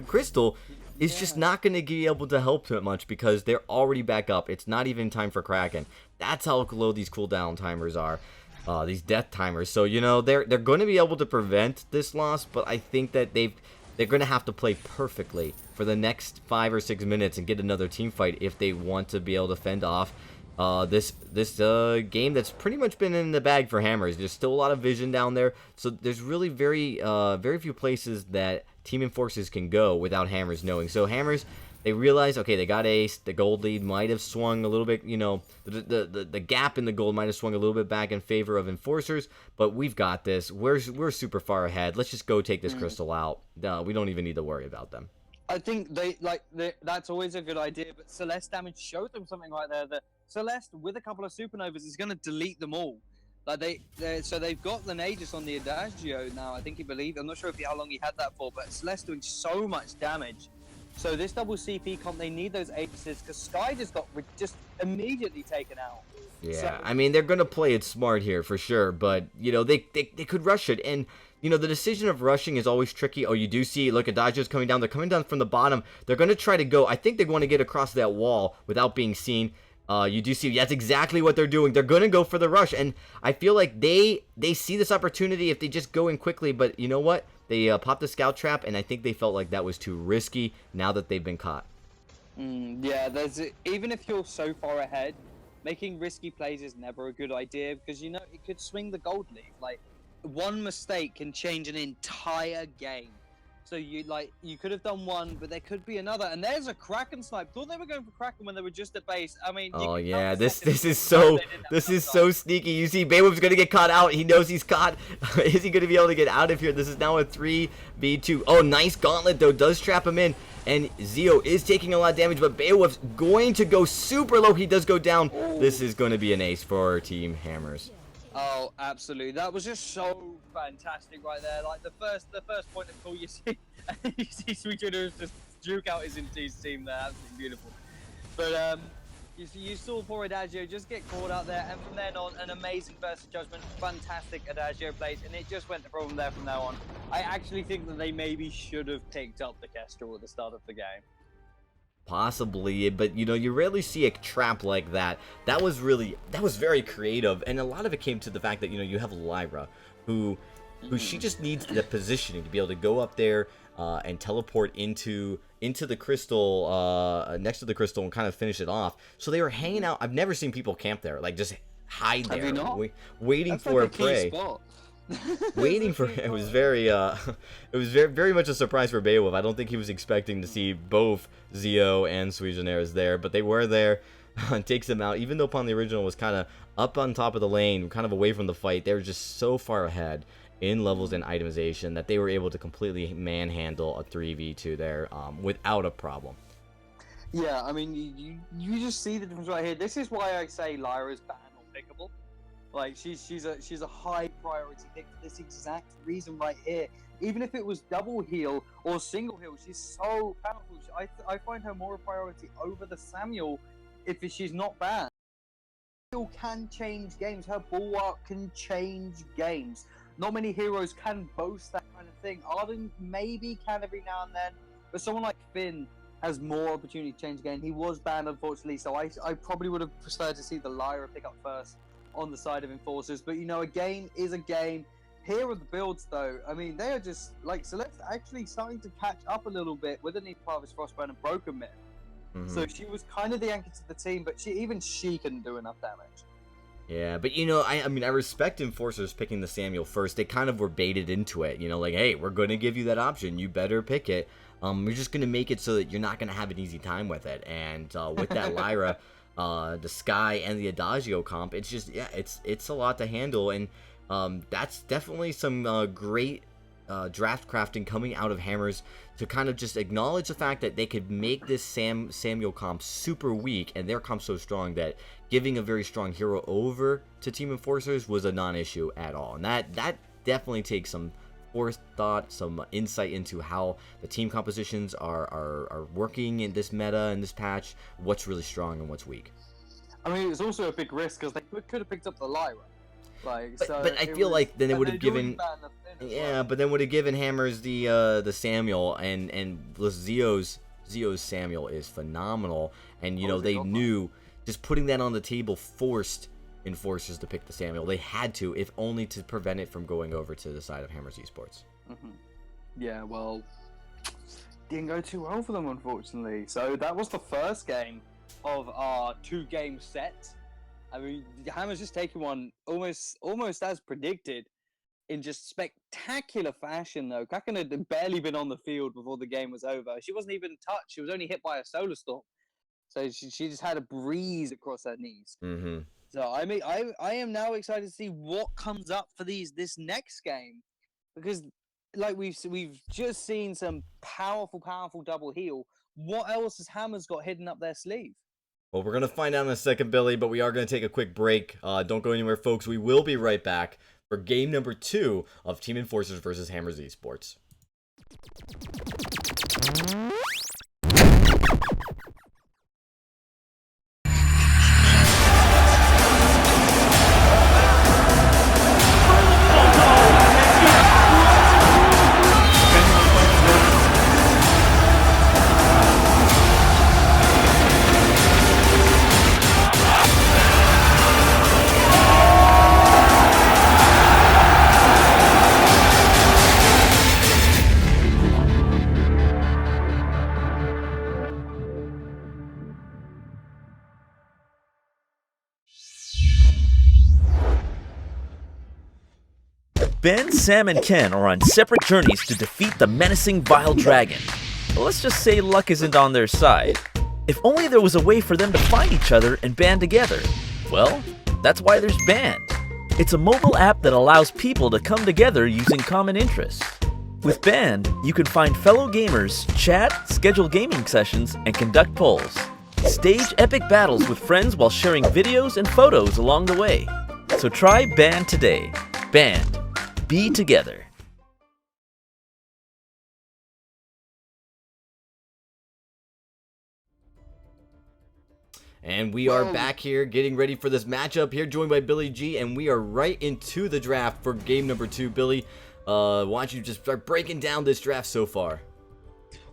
crystal is just not going to be able to help too much because they're already back up. It's not even time for Kraken. That's how low these cooldown timers are. These death timers. So, you know, they're going to be able to prevent this loss, but I think that they're going to have to play perfectly for the next 5 or 6 minutes and get another team fight if they want to be able to fend off this game that's pretty much been in the bag for Hammers. There's still a lot of vision down there, so there's really very few places that Team Enforcerz can go without Hammers knowing. So Hammers, they realize, okay, they got ace. The gold lead might have swung a little bit, you know, the gap in the gold might have swung a little bit back in favor of Enforcerz, but we've got this. We're super far ahead. Let's just go take this crystal out. We don't even need to worry about them. I think that's always a good idea, but Celeste damage showed them something right there. That Celeste, with a couple of supernovas, is going to delete them all. Like so they've got the Aegis on the Adagio now. I think he believed. I'm not sure how long he had that for, but Celeste doing so much damage. So this double CP comp, they need those aces because Sky just got immediately taken out. Yeah, so, I mean, they're going to play it smart here for sure, but, you know, they could rush it. And, you know, the decision of rushing is always tricky. Oh, you do see, look, Adagio's coming down. They're coming down from the bottom. They're going to try to go. I think they want to get across that wall without being seen. You do see, that's exactly what they're doing. They're going to go for the rush, and I feel like they see this opportunity if they just go in quickly, but you know what? They popped the scout trap, and I think they felt like that was too risky now that they've been caught. Yeah, even if you're so far ahead, making risky plays is never a good idea because, you know, it could swing the gold lead. Like, one mistake can change an entire game. So you could have done one, but there could be another. And there's a Kraken snipe. Thought they were going for Kraken when they were just at base. I mean, oh yeah, this is so sneaky. You see, Beowulf's gonna get caught out. He knows he's caught. Is he gonna be able to get out of here? This is now a 3v2. Oh, nice gauntlet though. Does trap him in, and Zio is taking a lot of damage, but Beowulf's going to go super low. He does go down. This is going to be an ace for Team Hammers. Oh, absolutely. That was just so fantastic right there. Like the first point of call, you see Sweet Juniors just juke out his team there. Absolutely beautiful. But you saw poor Adagio just get caught out there, and from then on, an amazing burst of judgment. Fantastic Adagio plays, and it just went from there from now on. I actually think that they maybe should have picked up the Kestrel at the start of the game. Possibly, but you know, you rarely see a trap like that. That was very creative, and a lot of it came to the fact that, you know, you have Lyra, who she just needs the positioning to be able to go up there and teleport into the crystal, next to the crystal, and kind of finish it off. So they were hanging out. I've never seen people camp there, like just hide there, waiting That's for like a prey. Waiting for it was very much a surprise for Beowulf. I don't think he was expecting to see both Zio and Suigeneris there, but they were there. Takes them out, even though upon the original was kind of up on top of the lane, kind of away from the fight. They were just so far ahead in levels and itemization that they were able to completely manhandle a 3v2 there without a problem. Yeah, I mean, you just see the difference right here. This is why I say Lyra's ban or pickable. Like she's a high priority pick for this exact reason right here. Even if it was double heal or single heal, she's so powerful. I find her more a priority over the Samuel if she's not banned. Samuel can change games. Her bulwark can change games. Not many heroes can boast that kind of thing. Arden maybe can every now and then, but someone like Finn has more opportunity to change the game. He was banned, unfortunately, so I probably would have preferred to see the Lyra pick up first on the side of Enforcers. But, you know, a game is a game. Here are the builds, though. I mean, they are just, like, Celeste actually starting to catch up a little bit with Anita Parvis, Frostburn, and Broken Myth. So she was kind of the anchor to the team, but even she couldn't do enough damage. Yeah, but you know, I mean, I respect Enforcers picking the Samuel first. They kind of were baited into it, you know, like, hey, we're going to give you that option. You better pick it. We're just going to make it so that you're not going to have an easy time with it. And with that Lyra, the Sky, and the Adagio comp, it's just, yeah, it's a lot to handle. And that's definitely some great draft crafting coming out of Hammers to kind of just acknowledge the fact that they could make this Samuel comp super weak and their comp so strong that giving a very strong hero over to Team Enforcers was a non-issue at all. And that definitely takes some forethought, some insight into how the team compositions are working in this meta, in this patch, what's really strong and what's weak. I mean, it's also a big risk because they could have picked up the Lyra. But I feel like then it would have given, but then would have given Hammers the Samuel, and Zio's Samuel is phenomenal, and you know they knew just putting that on the table forced Enforcers to pick the Samuel. They had to, if only to prevent it from going over to the side of Hammers Esports. Yeah, well, didn't go too well for them, unfortunately. So that was the first game of our 2-game set. I mean, Hammer's just taken one almost as predicted in just spectacular fashion, though. Kraken had barely been on the field before the game was over. She wasn't even touched. She was only hit by a solar storm. So she just had a breeze across her knees. So, I mean, I am now excited to see what comes up for this next game. Because, like, we've just seen some powerful double heal. What else has Hammers got hidden up their sleeve? Well, we're going to find out in a second, Billy, but we are going to take a quick break. Don't go anywhere, folks. We will be right back for game number 2 of Team Enforcers versus Hammers Esports. Ben, Sam, and Ken are on separate journeys to defeat the menacing Vile Dragon. But let's just say luck isn't on their side. If only there was a way for them to find each other and band together. Well, that's why there's Band. It's a mobile app that allows people to come together using common interests. With Band, you can find fellow gamers, chat, schedule gaming sessions, and conduct polls. Stage epic battles with friends while sharing videos and photos along the way. So try Band today. Band. Be together. And we are back here getting ready for this matchup here, joined by Billy G, and we are right into the draft for game number 2. Billy, why don't you just start breaking down this draft so far?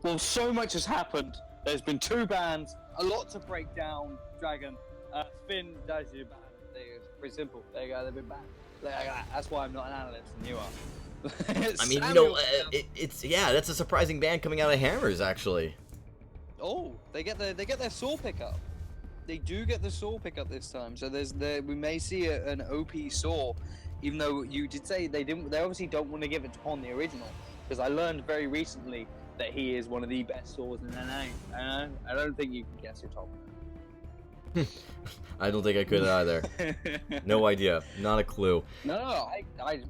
Well, so much has happened. There's been 2 bans, a lot to break down. Dragon, Finn, does you ban. It's pretty simple. There you go, they've been banned. That's why I'm not an analyst and you are. I mean, you know, that's a surprising ban coming out of Hammers, actually. Oh, they get their saw pickup. They do get the saw pickup this time. So we may see an OP saw, even though you did say they didn't. They obviously don't want to give it to Pon the original, because I learned very recently that he is one of the best saws in NA. I don't think you can guess your top. I don't think I could either. No idea. Not a clue. No, I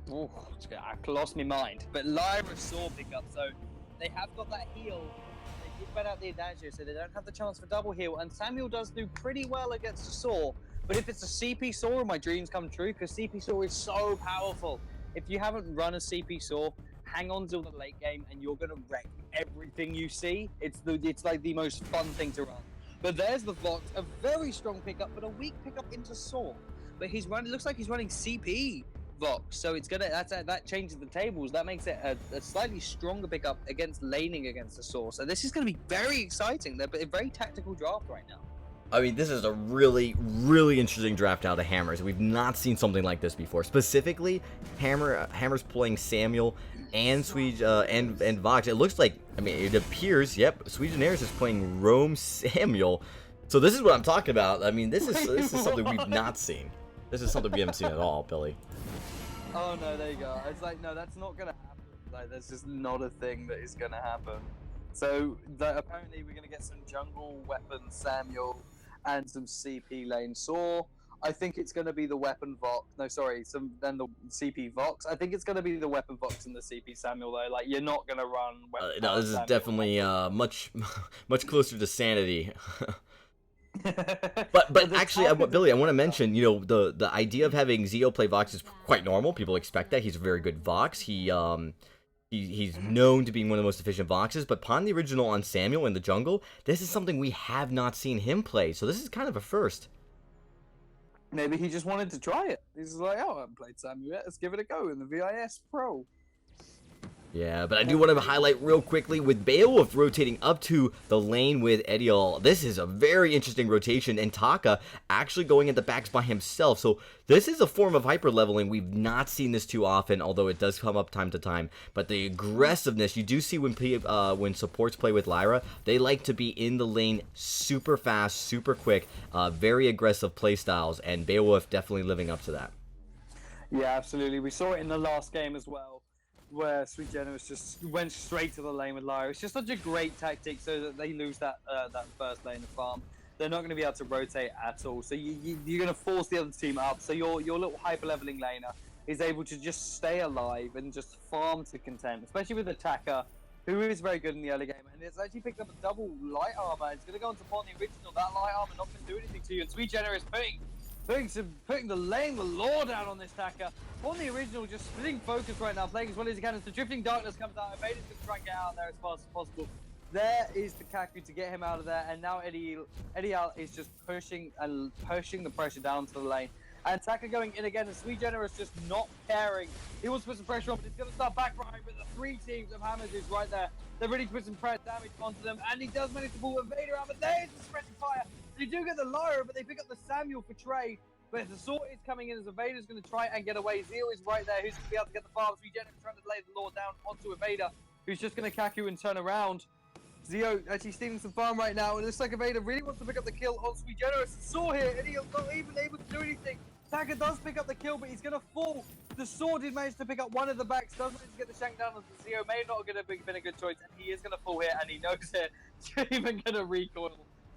lost my mind. But Lyra saw pickup, so they have got that heal. They did bet out the Adagio, so they don't have the chance for double heal. And Samuel does do pretty well against the saw, But if it's a CP Saw, my dreams come true, because CP Saw is so powerful. If you haven't run a CP Saw, hang on till the late game, and you're gonna wreck everything you see. It's like the most fun thing to run. But there's the Vox, a very strong pickup, but a weak pickup into Saw. But he's running. Looks like he's running CP Vox, so it's gonna that changes the tables. That makes it a slightly stronger pickup against laning against the Saw. So this is gonna be very exciting. They're a very tactical draft right now. I mean, this is a really, really interesting draft out of Hammers. We've not seen something like this before. Specifically, Hammers playing Samuel and and Vox. It looks like, I mean, it appears, yep, Sweetenaires is playing Roam Samuel. So this is what I'm talking about. I mean, this is something we've not seen. This is something we haven't seen at all, Billy. Oh no, there you go. It's like, no, that's not gonna happen. Like, that's just not a thing that is gonna happen. So apparently we're gonna get some jungle weapon Samuel and some CP lane Saw. I think it's going to be the weapon Vox. No, sorry, then the CP Vox. I think it's going to be the weapon Vox and the CP Samuel though. Like, you're not going to run weapon no, this is Samuel. definitely much closer to sanity. but actually, Billy, I want to mention, you know, the idea of having Zeo play Vox is quite normal. People expect that. He's a very good Vox. He's known to be one of the most efficient Voxes, but upon the original on Samuel in the jungle, this is something we have not seen him play, so this is kind of a first. Maybe he just wanted to try it. He's like, oh, I haven't played Samuel yet, let's give it a go in the VISPRO. Yeah, but I do want to highlight real quickly with Beowulf rotating up to the lane with Edial. This is a very interesting rotation, and Taka actually going at the backs by himself. So this is a form of hyper leveling. We've not seen this too often, although it does come up time to time. But the aggressiveness you do see when supports play with Lyra, they like to be in the lane super fast, super quick, very aggressive play styles, and Beowulf definitely living up to that. Yeah, absolutely. We saw it in the last game as well, where Sweet Generous just went straight to the lane with Lyra. It's just such a great tactic so that they lose that first lane of farm. They're not going to be able to rotate at all. So you're going to force the other team up. So your little hyper-leveling laner is able to just stay alive and just farm to content, especially with Attacker, who is very good in the early game. And it's actually picked up a double light armor. It's going to go on to pawn the original. That light armor not going to do anything to you. And Sweet Generous putting the lane, the law down on this Taka. On the original, just splitting focus right now, playing as well as he can. As the Drifting Darkness comes out, Vader's going to try and get out there as fast as possible. There is the Kaku to get him out of there, and now Eddie is just pushing the pressure down to the lane. And Taka going in again, and Sweet Generous just not caring. He wants to put some pressure on, but he's going to start backfiring, but the three teams of Hammers is right there. They're ready to put some damage onto them, and he does manage to pull Vader out, but there's the suppressing fire. They do get the Lyra, but they pick up the Samuel for trade. But the Sword is coming in as Evader's going to try and get away. Zeo is right there, who's going to be able to get the farm. Sweet Generous trying to lay the law down onto Evader, who's just going to Kaku and turn around. Zeo actually stealing some farm right now, and it looks like Evader really wants to pick up the kill on Sweet Generous. Saw here, and he's not even able to do anything. Taka does pick up the kill, but he's going to fall. The Sword did manage to pick up one of the backs, does manage to get the shank down on the Zeo. May not have been a good choice, and he is going to fall here, and he knows it. He's even going to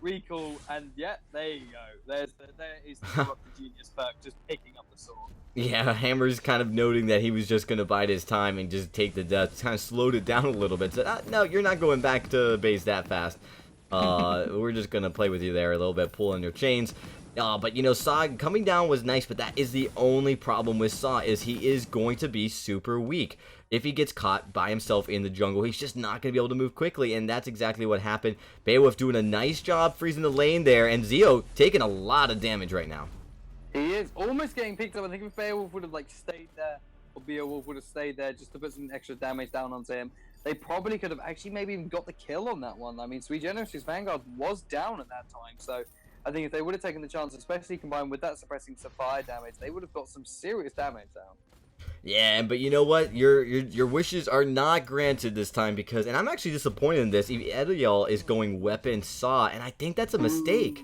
recall, and yeah, there you go. There is the genius perk, just picking up the sword. Yeah, Hammer's kind of noting that he was just going to bide his time and just take the death, kind of slowed it down a little bit. Said, no, you're not going back to base that fast. We're just going to play with you there a little bit, pulling your chains. But, you know, Saw coming down was nice, but that is the only problem with Saw, is he is going to be super weak. If he gets caught by himself in the jungle, he's just not going to be able to move quickly, and that's exactly what happened. Beowulf doing a nice job freezing the lane there, and Zeo taking a lot of damage right now. He is almost getting picked up. I think if Beowulf would have, like, stayed there, or Beowulf would have stayed there just to put some extra damage down onto him, they probably could have actually maybe even got the kill on that one. I mean, Sweet Generous's Vanguard was down at that time, so I think if they would have taken the chance, especially combined with that suppressing fire damage, they would have got some serious damage down. Yeah, but you know what? Your wishes are not granted this time, because, and I'm actually disappointed in this, Edial is going weapon Saw, and I think that's a mistake.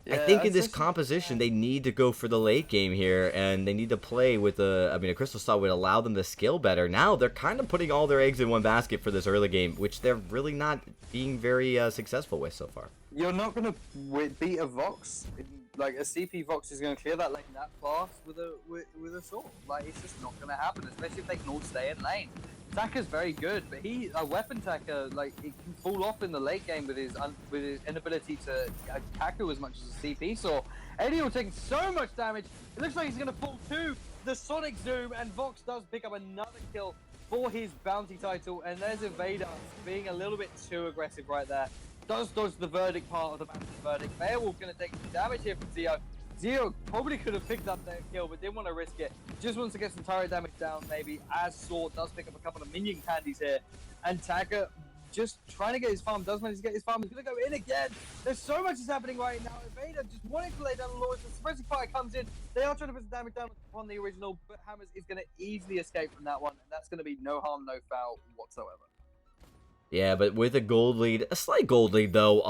Yeah, I think in this composition, they need to go for the late game here, and they need to play with a Crystal Saw would allow them to scale better. Now, they're kind of putting all their eggs in one basket for this early game, which they're really not being very successful with so far. You're not going to beat a Vox. Like, a CP Vox is going to clear that lane that fast with a sword. Like, it's just not going to happen, especially if they can all stay in lane. Taka's very good, but a weapon Taka, like, it can fall off in the late game with his inability to tackle as much as a CP saw. Eddie taking so much damage. It looks like he's gonna fall to the Sonic Zoom, and Vox does pick up another kill for his bounty title. And there's Evader being a little bit too aggressive right there. Does dodge the verdict part of the bounty verdict. Beowulf gonna take some damage here from Zio. Zio probably could have picked up that kill, but didn't want to risk it. Just wants to get some turret damage down, maybe, as Sword does pick up a couple of minion candies here. And Taka just trying to get his farm, does manage to get his farm. He's going to go in again. There's so much is happening right now. Evader just wanting to lay down the launch. The suppressing fire comes in. They are trying to put some damage down on the original, but Hammers is going to easily escape from that one. And that's going to be no harm, no foul whatsoever. Yeah, but with a gold lead, a slight gold lead though,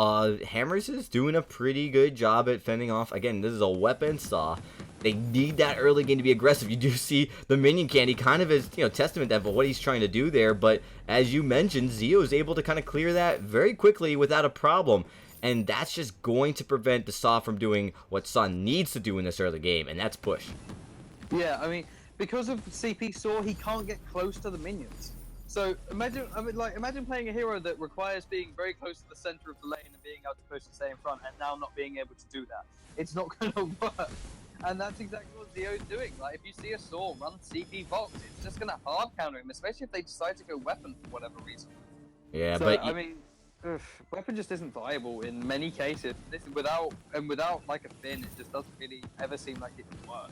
Hammers is doing a pretty good job at fending off. Again, this is a weapon saw. They need that early game to be aggressive. You do see the minion candy kind of as, testament to what he's trying to do there. But as you mentioned, Zio is able to kind of clear that very quickly without a problem. And that's just going to prevent the Saw from doing what Saw needs to do in this early game, and that's push. Yeah, I mean, because of CP Saw, he can't get close to the minions. So imagine playing a hero that requires being very close to the center of the lane and being able to push and stay in front, and now not being able to do that. It's not going to work. And that's exactly what Zio's doing. Like, if you see a Saw run CP Vox, it's just going to hard counter him, especially if they decide to go weapon for whatever reason. Yeah, so, but I mean, weapon just isn't viable in many cases. Without like a Finn, it just doesn't really ever seem like it can work.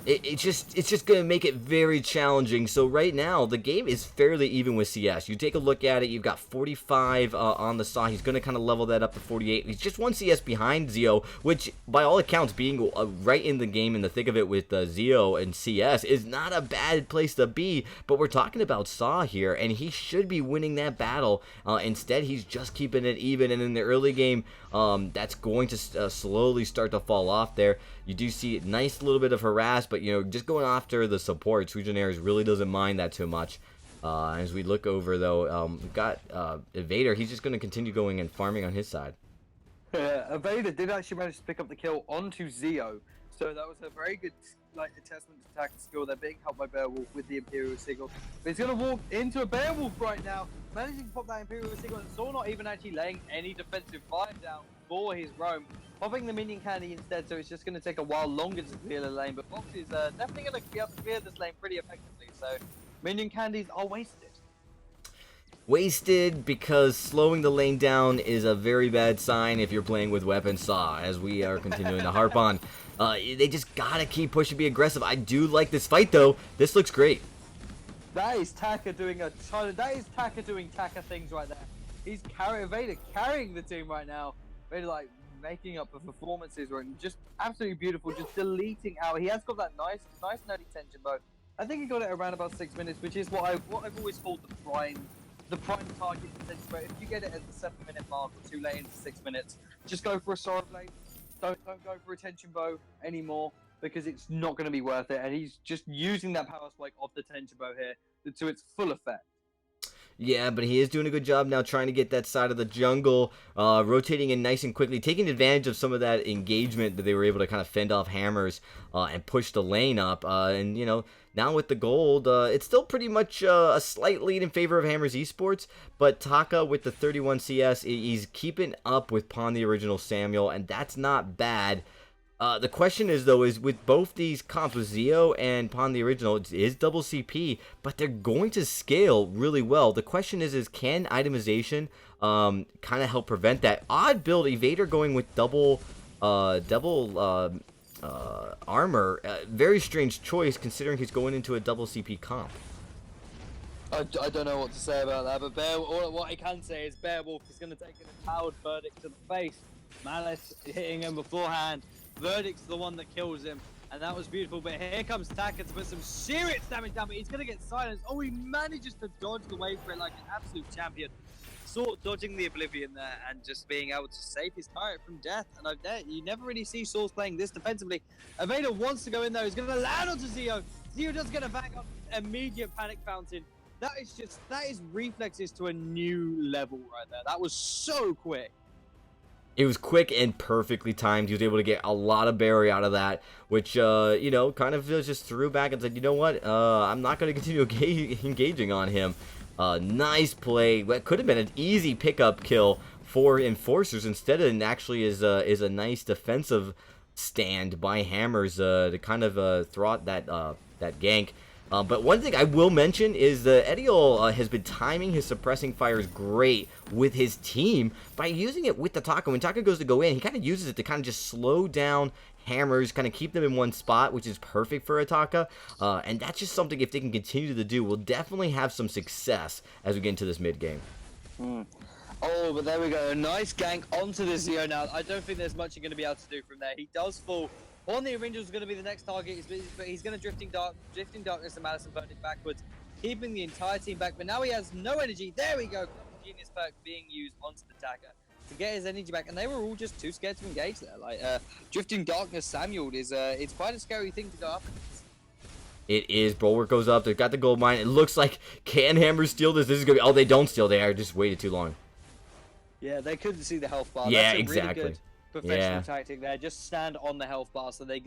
It's just going to make it very challenging. So right now, the game is fairly even with CS. You take a look at it, you've got 45 on the Saw. He's going to kind of level that up to 48. He's just one CS behind Zio, which by all accounts, being right in the game, in the thick of it with Zio and CS, is not a bad place to be. But we're talking about Saw here, and he should be winning that battle. Instead, he's just keeping it even, and in the early game, that's going to slowly start to fall off there. You do see a nice little bit of harass, but just going after the supports, Legionnaires really doesn't mind that too much. As we look over though, we've got Evader. He's just going to continue going and farming on his side. Evader did actually manage to pick up the kill onto Zio, so that was a very good testament to tactical skill. They're being helped by Beowulf with the Imperial Signal. But he's going to walk into a Beowulf right now, managing to pop that Imperial Signal, and Saw not even actually laying any defensive fire down for his roam. Popping the minion candy instead, so it's just going to take a while longer to clear the lane. But Fox is definitely going to be able to clear this lane pretty effectively. So minion candies are wasted. Wasted because slowing the lane down is a very bad sign if you're playing with Weapon Saw, as we are continuing to harp on. They just got to keep pushing, be aggressive. I do like this fight, though. This looks great. That is Taka doing Taka doing Taka things right there. He's Vader carrying the team right now. Vader making up for performances were just absolutely beautiful, just deleting out. He has got that nice nerdy tension bow. I think he got it around about 6 minutes, which is what I've always called the prime target for tension bow. If you get it at the 7-minute mark or too late into 6 minutes, just go for a Sorrow Blade. Don't go for a tension bow anymore, because it's not going to be worth it. And he's just using that power spike of the tension bow here to its full effect. Yeah, but he is doing a good job now trying to get that side of the jungle, rotating in nice and quickly, taking advantage of some of that engagement that they were able to kind of fend off Hammers and push the lane up. And, now with the gold, it's still pretty much a slight lead in favor of Hammers Esports, but Taka with the 31 CS, he's keeping up with Pawn the Original Samuel, and that's not bad. The question is, though, is with both these comps, with Zio and Pawn the Original, it is double CP, but they're going to scale really well. The question is can itemization kind of help prevent that? Odd build, Evader going with double armor. Very strange choice, considering he's going into a double CP comp. I don't know what to say about that, but what I can say is Beowulf is going to take an empowered verdict to the face. Malice hitting him beforehand. Verdict's the one that kills him, and that was beautiful. But here comes Taka to put some serious damage down, but he's going to get silenced. Oh, he manages to dodge the way for it like an absolute champion. Sort of dodging the Oblivion there and just being able to save his turret from death. And you never really see Swords playing this defensively. Evader wants to go in there. He's going to land onto Zio. Zio does get a back up. Immediate panic fountain. That is reflexes to a new level right there. That was so quick. It was quick and perfectly timed. He was able to get a lot of berry out of that, which, you know, kind of just threw back and said, you know what, I'm not going to continue engaging on him. Nice play. That could have been an easy pickup kill for Enforcerz. Instead, it actually is a nice defensive stand by Hammers to kind of throw out that gank. But one thing I will mention is that Ediol has been timing his suppressing fires great with his team by using it with the Taka. When Taka goes to go in, he kind of uses it to kind of just slow down Hammers, kind of keep them in one spot, which is perfect for Ataka. And that's just something, if they can continue to do, will definitely have some success as we get into this mid game. Oh, but there we go. A nice gank onto the Zeo now. I don't think there's much you're going to be able to do from there. He does fall. On the Original is going to be the next target, but he's going to Drifting Darkness and Madison burning backwards, keeping the entire team back. But now he has no energy. There we go. Genius perk being used onto the Dagger to get his energy back, and they were all just too scared to engage there. Like Drifting Darkness Samuel is it's quite a scary thing to go up against. It is. Bulwark goes up. They've got the gold mine. It looks like, can Hammers steal this? This is going to be... Oh, they don't steal. They are just waited too long. Yeah, they couldn't see the health bar. Yeah, That's a exactly. Really good professional tactic there. Just stand on the health bar so they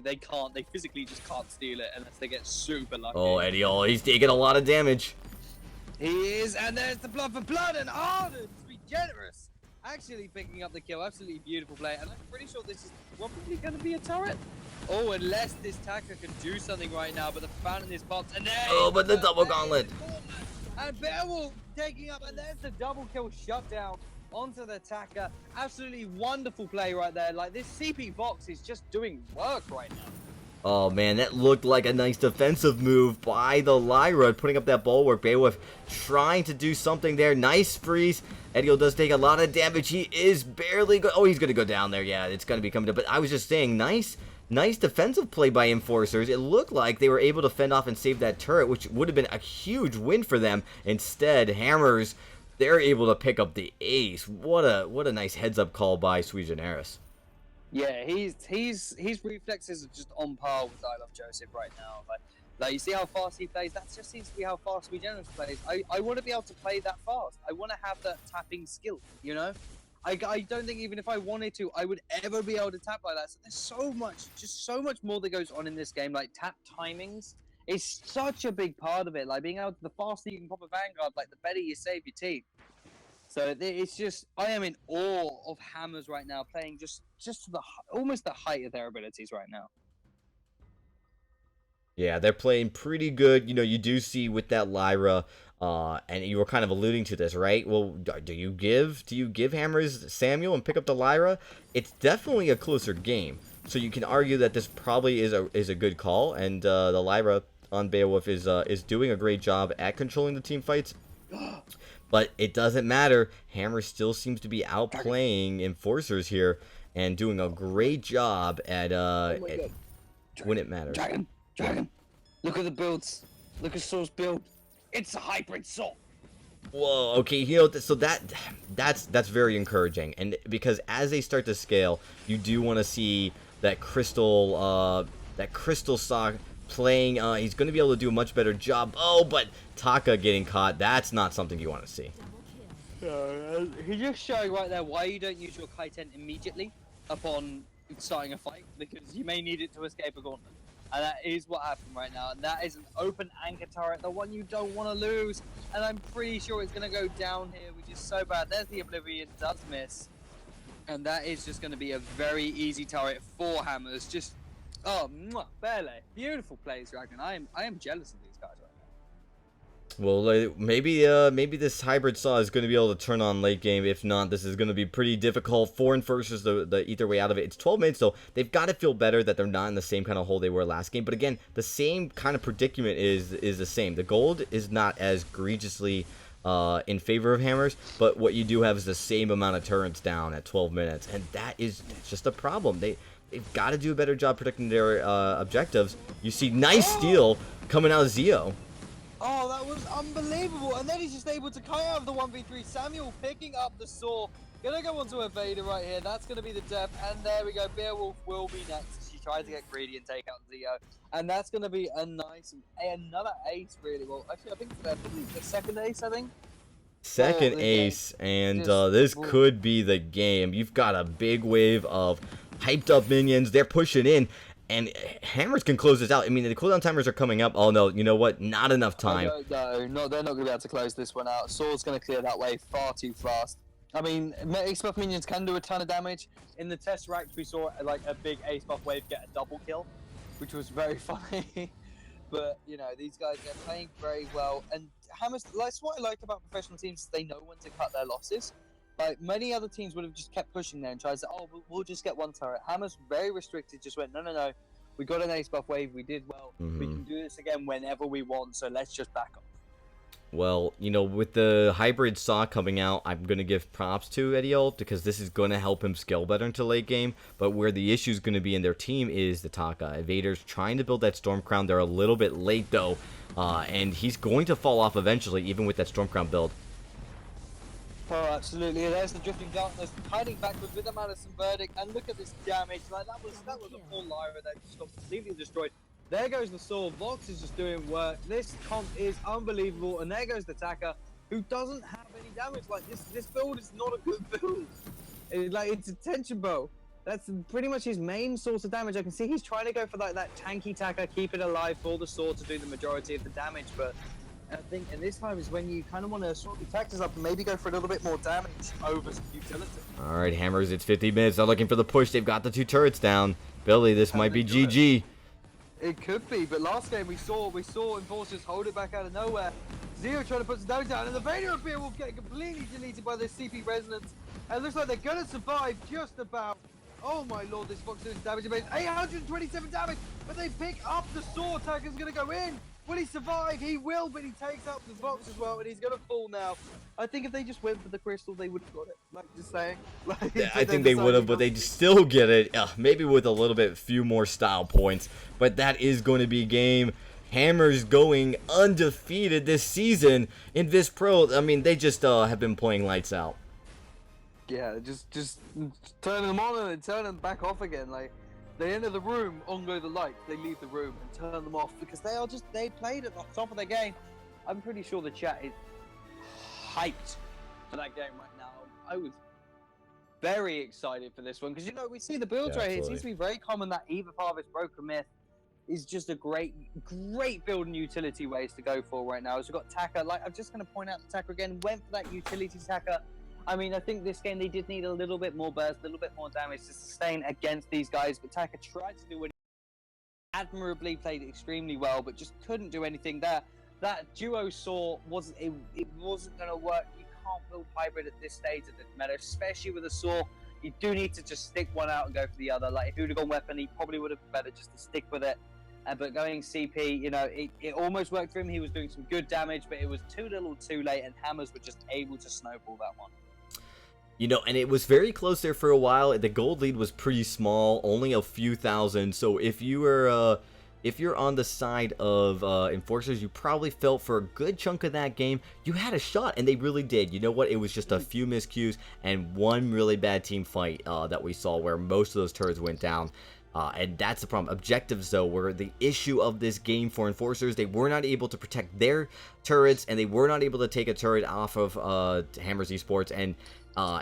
physically just can't steal it unless they get super lucky. Oh, Ediol, he's taking a lot of damage. He is, and there's the blood for blood, and Arden, to be generous, actually picking up the kill. Absolutely beautiful play, and I'm pretty sure this is probably going to be a turret. Oh, unless this Taka can do something right now, but the fountain is popped, and there. Oh, but the double gauntlet. And Beowulf taking up, and there's the double kill shutdown onto the Taka. Absolutely wonderful play right there. Like, this CP Vox is just doing work right now. Oh man, that looked like a nice defensive move by the Lyra, putting up that bulwark. Beowulf trying to do something there. Nice freeze. Ediol does take a lot of damage. He is barely oh, he's gonna go down there. Yeah, it's gonna be coming down. But I was just saying, nice defensive play by Enforcerz. It looked like they were able to fend off and save that turret, which would have been a huge win for them. Instead, Hammers, they're able to pick up the ace. What a nice heads-up call by Sui Generis. Yeah, his reflexes are just on par with I Love Joseph right now. Like you see how fast he plays. That just seems to be how fast Sui Generis plays. I want to be able to play that fast. I want to have that tapping skill. You know, I don't think even if I wanted to, I would ever be able to tap like that. So there's so much more that goes on in this game. Like tap timings is such a big part of it. Like being able to, the faster you can pop a Vanguard, like the better you save your team. So it's just, I am in awe of Hammers right now, playing just to the almost the height of their abilities right now. Yeah, they're playing pretty good. You know, you do see with that Lyra, and you were kind of alluding to this, right? Well, do you give Hammers Samuel and pick up the Lyra? It's definitely a closer game. So you can argue that this probably is a good call, and the Lyra on Beowulf is doing a great job at controlling the team fights. But it doesn't matter. Hammer still seems to be outplaying Enforcerz here and doing a great job at when it matters. Dragon. Look at the builds. Look at Soul's build. It's a hybrid Soul. Whoa. Okay. You know, so that's very encouraging, and because as they start to scale, you do want to see that crystal Saw playing. He's going to be able to do a much better job. Oh, but Taka getting caught, that's not something you want to see. He's just showing right there why you don't use your Kaiten immediately upon starting a fight, because you may need it to escape a gauntlet. And that is what happened right now. And that is an open anchor turret, the one you don't want to lose. And I'm pretty sure it's going to go down here, which is so bad. There's the Oblivion, does miss. And that is just going to be a very easy turret for Hammers. Just, oh, barely. Beautiful plays, Dragon. I am jealous of these guys right now. Well, maybe this hybrid Saw is going to be able to turn on late game. If not, this is going to be pretty difficult for Enforcerz the either way out of it. It's 12 minutes, so they've got to feel better that they're not in the same kind of hole they were last game. But again, the same kind of predicament is the same. The gold is not as egregiously in favor of Hammers, but what you do have is the same amount of turrets down at 12 minutes, and that's just a problem. They've got to do a better job protecting their objectives. You see nice steal coming out of Zeo. Oh, that was unbelievable. And then he's just able to kite out of the 1v3. Samuel picking up the saw. Gonna go onto a Vader right here. That's gonna be the death. And there we go. Beowulf will be next. She tried to get greedy and take out Zeo. And that's gonna be a nice, another ace, really. Well, actually, I think it's the second ace, I think. Second the ace, and Just- this could be the game. You've got a big wave of hyped up minions. They're pushing in, and Hammers can close this out. I mean, the cooldown timers are coming up. Oh no, you know what? Not enough time. No, they're not going to be able to close this one out. Sword's going to clear that wave far too fast. I mean, ace buff minions can do a ton of damage. In the test racks, we saw like a big ace buff wave get a double kill, which was very funny. But you know, these guys are playing very well, and Hammers. That's what I like about professional teams. Is they know when to cut their losses. Like many other teams would have just kept pushing there and tried to say, oh, we'll just get one turret. Hammers very restricted. Just went, no. We got an ace buff wave. We did well. We can do this again whenever we want. So let's just back up. Well, you know, with the hybrid saw coming out, I'm going to give props to Eddie because this is going to help him scale better into late game. But where the issue is going to be in their team is the Taka. Evaders trying to build that Storm Crown. They're a little bit late, though. And he's going to fall off eventually, even with that Storm Crown build. Oh, absolutely. There's the Drifting Darkness hiding backwards with the Madison Verdict. And look at this damage. Like that was a full Lyra that just got completely destroyed. There goes the sword. Vox is just doing work. This comp is unbelievable. And there goes the Taka, who doesn't have any damage. Like this build is not a good build. It's a tension bow. That's pretty much his main source of damage. I can see he's trying to go for like that tanky Taka, keep it alive for the sword to do the majority of the damage. But I think in this time is when you kind of want to sort your tactics up and maybe go for a little bit more damage over some utility. All right, Hammers, it's 50 minutes. They're looking for the push. They've got the 2 turrets down. Billy, this might be GG. It could be, but last game we saw Enforcerz hold it back out of nowhere. Zero trying to put some damage down, and the Vader appear will get completely deleted by this CP resonance. And it looks like they're gonna survive just about. Oh my lord, this Fox is damage. 827 damage, but they pick up the sword. Taka's gonna go in. Will he survive? He will, but he takes out the Fox as well, and he's gonna fall now. I think if they just went for the crystal, they would have got it. Like, just saying. Like, Yeah, I think they would have, but they just still get it. Maybe with a little bit few more style points. But that is going to be game. Hammers going undefeated this season in VISPRO. I mean, they just have been playing lights out. Yeah, just turning them on and then turn them back off again. Like, they enter the room, on go the lights, they leave the room and turn them off because they played at the top of their game. I'm pretty sure the chat is hyped for that game right now. I was very excited for this one because, you know, we see the builds right here. It seems to be very common that Eve of Harvest, Broken Myth is just a great build and utility ways to go for right now. So we've got Taka. Like, I'm just going to point out the Taka again, went for that utility Taka. I mean, I think this game they did need a little bit more burst, a little bit more damage to sustain against these guys, but Taka tried to do what he admirably, played extremely well, but just couldn't do anything there. That duo saw it wasn't going to work. You can't build hybrid at this stage of the meta, especially with a saw. You do need to just stick one out and go for the other. Like, if he would have gone weapon, he probably would have been better just to stick with it. But going CP, you know, it almost worked for him. He was doing some good damage, but it was too little too late, and Hammers were just able to snowball that one. You know, and it was very close there for a while. The gold lead was pretty small, only a few thousand. So if you were, if you're on the side of Enforcerz, you probably felt for a good chunk of that game you had a shot, and they really did. You know what? It was just a few miscues and one really bad team fight that we saw where most of those turrets went down. And that's the problem. Objectives, though, were the issue of this game for Enforcerz. They were not able to protect their turrets, and they were not able to take a turret off of Hammers Esports. And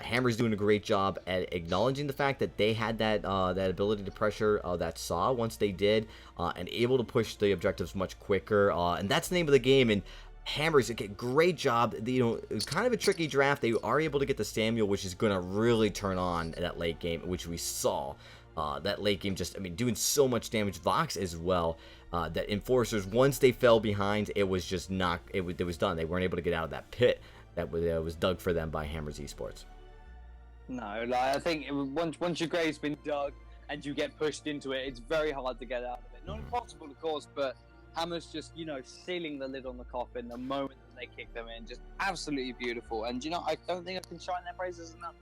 Hammer's doing a great job at acknowledging the fact that they had that that ability to pressure that saw once they did, and able to push the objectives much quicker. And that's the name of the game. And Hammers, great job. You know, it was kind of a tricky draft. They are able to get the Samuel, which is going to really turn on that late game, which we saw. That late game just, I mean, doing so much damage. Vox as well. That Enforcerz, once they fell behind, it was just not, it was done. They weren't able to get out of that pit that was dug for them by Hammers Esports. No, like, I think once your grave's been dug and you get pushed into it, it's very hard to get out of it. Not impossible, of course, but Hammers just, you know, sealing the lid on the coffin the moment that they kick them in. Just absolutely beautiful. And, you know, I don't think I can shine their praises enough.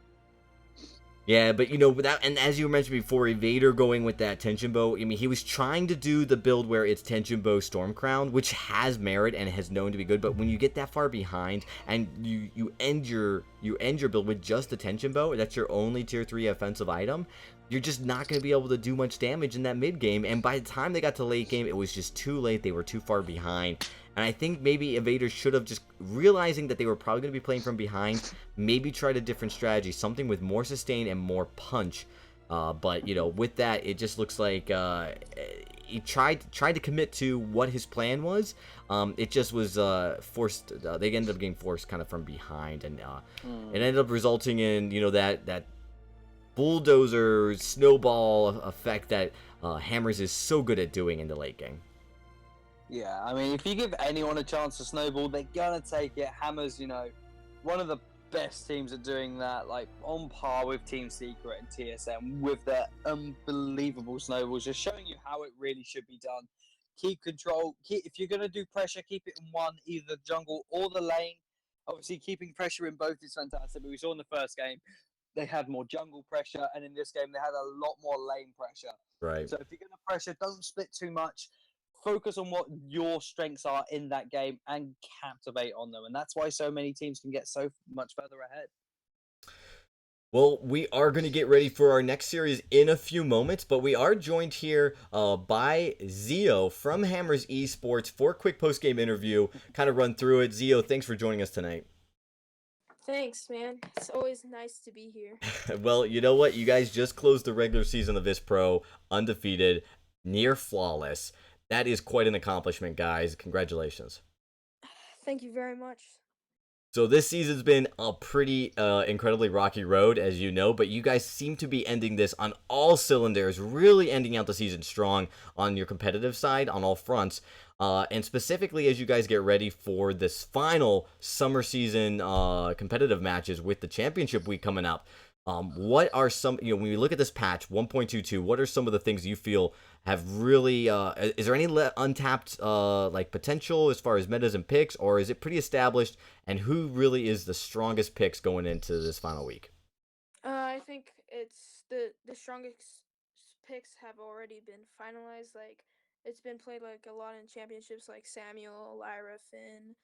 Yeah, but you know, that, and as you mentioned before, Evader going with that tension bow. I mean, he was trying to do the build where it's tension bow storm crown, which has merit and has known to be good. But when you get that far behind and you end your build with just the tension bow, that's your only tier 3 offensive item. you're just not going to be able to do much damage in that mid game. And by the time they got to late game, it was just too late. They were too far behind. And I think maybe Invaders should have, just realizing that they were probably going to be playing from behind, maybe tried a different strategy, something with more sustain and more punch. But, you know, with that, it just looks like he tried to commit to what his plan was. It just was forced. They ended up getting forced kind of from behind, and it ended up resulting in, you know, that bulldozer snowball effect that Hammers is so good at doing in the late game. Yeah, I mean, if you give anyone a chance to snowball, they're gonna take it. Hammers, you know, one of the best teams at doing that, like on par with Team Secret and TSM with their unbelievable snowballs, just showing you how it really should be done. Keep control. If you're gonna do pressure, keep it in one, either the jungle or the lane. Obviously, keeping pressure in both is fantastic, but we saw in the first game they had more jungle pressure, and in this game they had a lot more lane pressure. Right. So if you're gonna pressure, don't split too much. Focus on what your strengths are in that game and captivate on them. And that's why so many teams can get so much further ahead. Well, we are going to get ready for our next series in a few moments, but we are joined here by Zio from Hammers Esports for a quick post-game interview, kind of run through it. Zio, thanks for joining us tonight. Thanks, man. It's always nice to be here. Well, you know what? You guys just closed the regular season of VISPRO undefeated, near flawless. That is quite an accomplishment, guys. Congratulations. Thank you very much. So this season's been a pretty incredibly rocky road, as you know, but you guys seem to be ending this on all cylinders, really ending out the season strong on your competitive side, on all fronts. And specifically as you guys get ready for this final summer season competitive matches with the championship week coming up, what are some, you know, when you look at this patch 1.22, what are some of the things you feel have really, is there any untapped like potential as far as metas and picks, or is it pretty established, and who really is the strongest picks going into this final week? I think it's the strongest picks have already been finalized. Like, it's been played like a lot in championships, like Samuel, Lyra, Finn,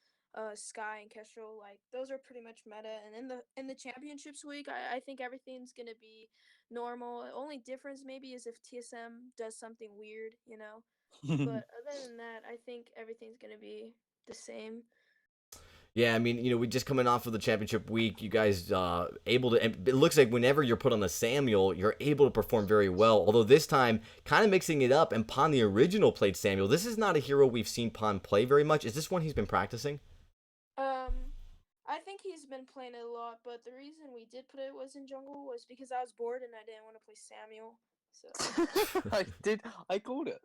Sky, and Kestrel. Like, those are pretty much meta. And in the championships week, I think everything's gonna be normal. The only difference maybe is if TSM does something weird, you know. But other than that, I think everything's gonna be the same. Yeah, I mean, you know, we just coming off of the championship week, you guys able to, and it looks like whenever you're put on the Samuel, you're able to perform very well. Although this time, kind of mixing it up, and Pon the original played Samuel. This is not a hero we've seen Pon play very much. Is this one he's been practicing? I think he's been playing it a lot, but the reason we did put it was in jungle was because I was bored and I didn't want to play Samuel. So I called it.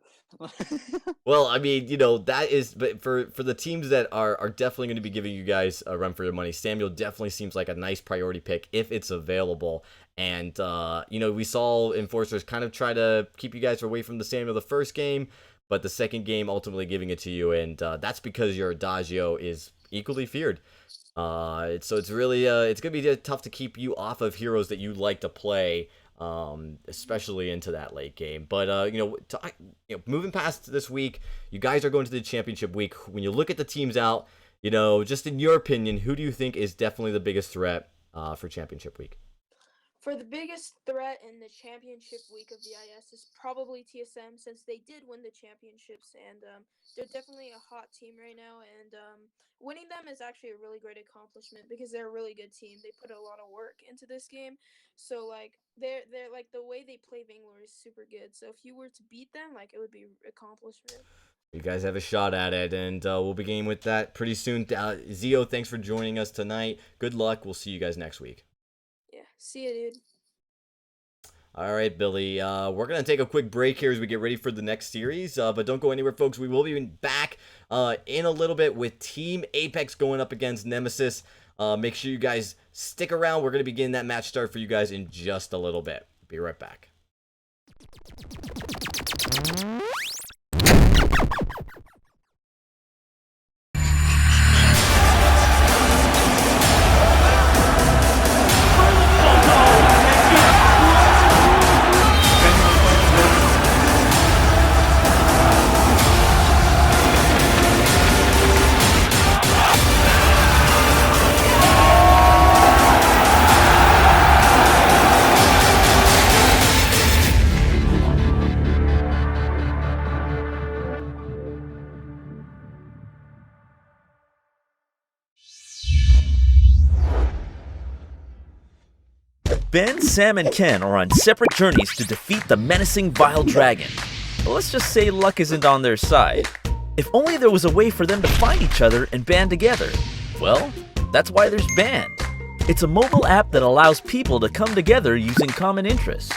Well, I mean, you know, that is, but for the teams that are definitely going to be giving you guys a run for your money, Samuel definitely seems like a nice priority pick if it's available. And, you know, we saw Enforcerz kind of try to keep you guys away from the Samuel the first game, but the second game ultimately giving it to you, and that's because your Adagio is equally feared. So it's really, it's going to be tough to keep you off of heroes that you like to play, especially into that late game. But, you know, moving past this week, you guys are going to the championship week. When you look at the teams out, you know, just in your opinion, who do you think is definitely the biggest threat for championship week? for the biggest threat in the championship week of VIS is probably TSM, since they did win the championships, and they're definitely a hot team right now, and winning them is actually a really great accomplishment because they're a really good team. They put a lot of work into this game, so like they're like the way they play Vainglory is super good. So if you were to beat them, like it would be an accomplishment. You guys have a shot at it, and we'll begin with that pretty soon. Zio, thanks for joining us tonight. Good luck. We'll see you guys next week. Yeah, see ya, dude. All right, Billy. We're going to take a quick break here as we get ready for the next series. But don't go anywhere, folks. We will be back in a little bit with Team Apex going up against Nemesis. Make sure you guys stick around. We're going to begin that match start for you guys in just a little bit. Be right back. Ben, Sam, and Ken are on separate journeys to defeat the menacing Vile Dragon. But let's just say luck isn't on their side. If only there was a way for them to find each other and band together. Well, that's why there's Band. It's a mobile app that allows people to come together using common interests.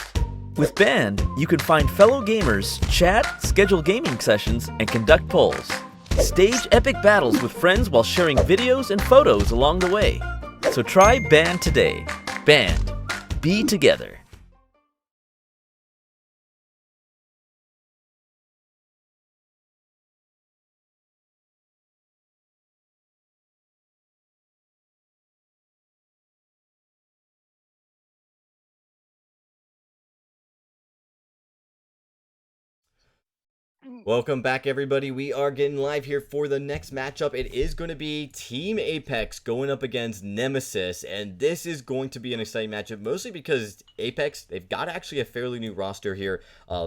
With Band, you can find fellow gamers, chat, schedule gaming sessions, and conduct polls. Stage epic battles with friends while sharing videos and photos along the way. So try Band today. Band. Be together. Welcome back, everybody. We are getting live here for the next matchup. It is going to be Team Apex going up against Nemesis, and this is going to be an exciting matchup, mostly because Apex, they've got actually a fairly new roster here.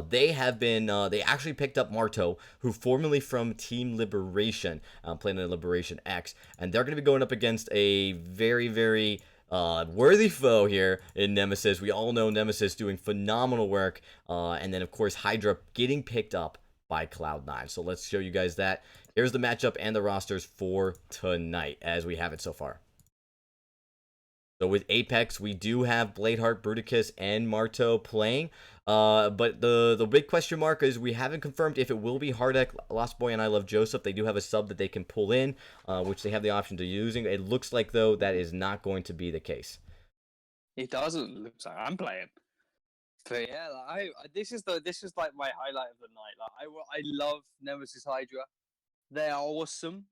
They actually picked up Marto, who formerly from Team Liberation, playing in Liberation X, and they're going to be going up against a very, very worthy foe here in Nemesis. We all know Nemesis doing phenomenal work, and then, of course, Hydra getting picked up by Cloud9. So let's show you guys that. Here's the matchup and the rosters for tonight as we have it so far. So with Apex, we do have Bladeheart, Bruticus, and Marto playing. But the big question mark is we haven't confirmed if it will be Hardek, Lost Boy, and I Love Joseph. They do have a sub that they can pull in, which they have the option to using. It looks like, though, that is not going to be the case. It doesn't look like I'm playing. But yeah, this is like my highlight of the night. I love Nemesis Hydra. They are awesome.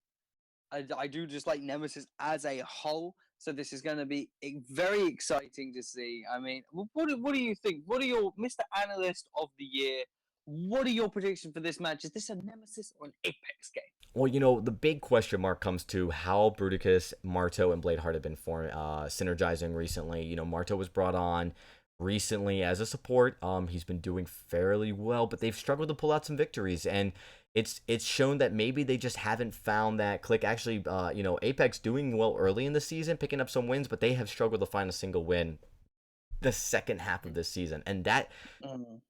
I do just like Nemesis as a whole. So this is going to be very exciting to see. I mean, what do you think? What are your Mr. Analyst of the Year? What are your predictions for this match? Is this a Nemesis or an Apex game? Well, you know, the big question mark comes to how Bruticus, Marto, and Bladeheart have been synergizing recently. You know, Marto was brought on recently as a support. He's been doing fairly well, but they've struggled to pull out some victories, and it's shown that maybe they just haven't found that click. Actually, you know, Apex doing well early in the season, picking up some wins, but they have struggled to find a single win the second half of this season, and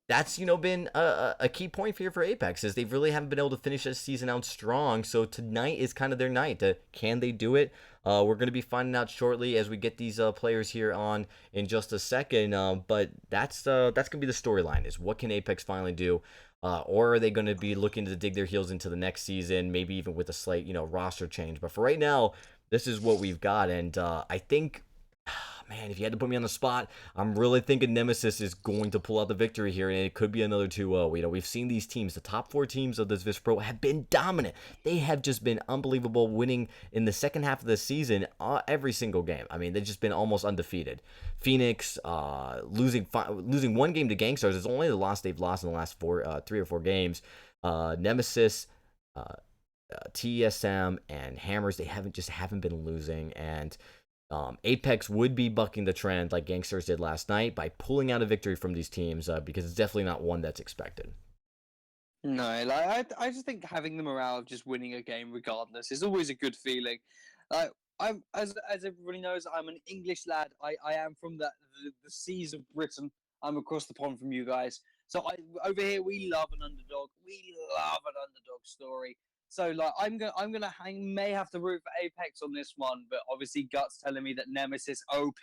that's you know been a key point here for Apex, is they really haven't been able to finish this season out strong. So tonight is kind of their night. Can they do it? We're going to be finding out shortly as we get these players here on in just a second. But that's going to be the storyline, is what can Apex finally do? Or are they going to be looking to dig their heels into the next season, maybe even with a slight, you know, roster change? But for right now, this is what we've got. And I think, man, if you had to put me on the spot, I'm really thinking Nemesis is going to pull out the victory here, and it could be another 2-0. You know, we've seen these teams, the top 4 teams of this VISPRO, have been dominant. They have just been unbelievable, winning in the second half of the season every single game. I mean, they've just been almost undefeated. Phoenix losing one game to Gangsters is only the loss they've lost in the last 3 or 4 games. Nemesis, TSM, and Hammers, they haven't been losing, and Apex would be bucking the trend like Gangsters did last night by pulling out a victory from these teams, because it's definitely not one that's expected. No, like I just think having the morale of just winning a game regardless is always a good feeling. Like I'm as everybody knows, I'm an English lad. I am from the seas of Britain. I'm across the pond from you guys. So over here we love an underdog. We love an underdog story. So like may have to root for Apex on this one, but obviously guts telling me that Nemesis OP,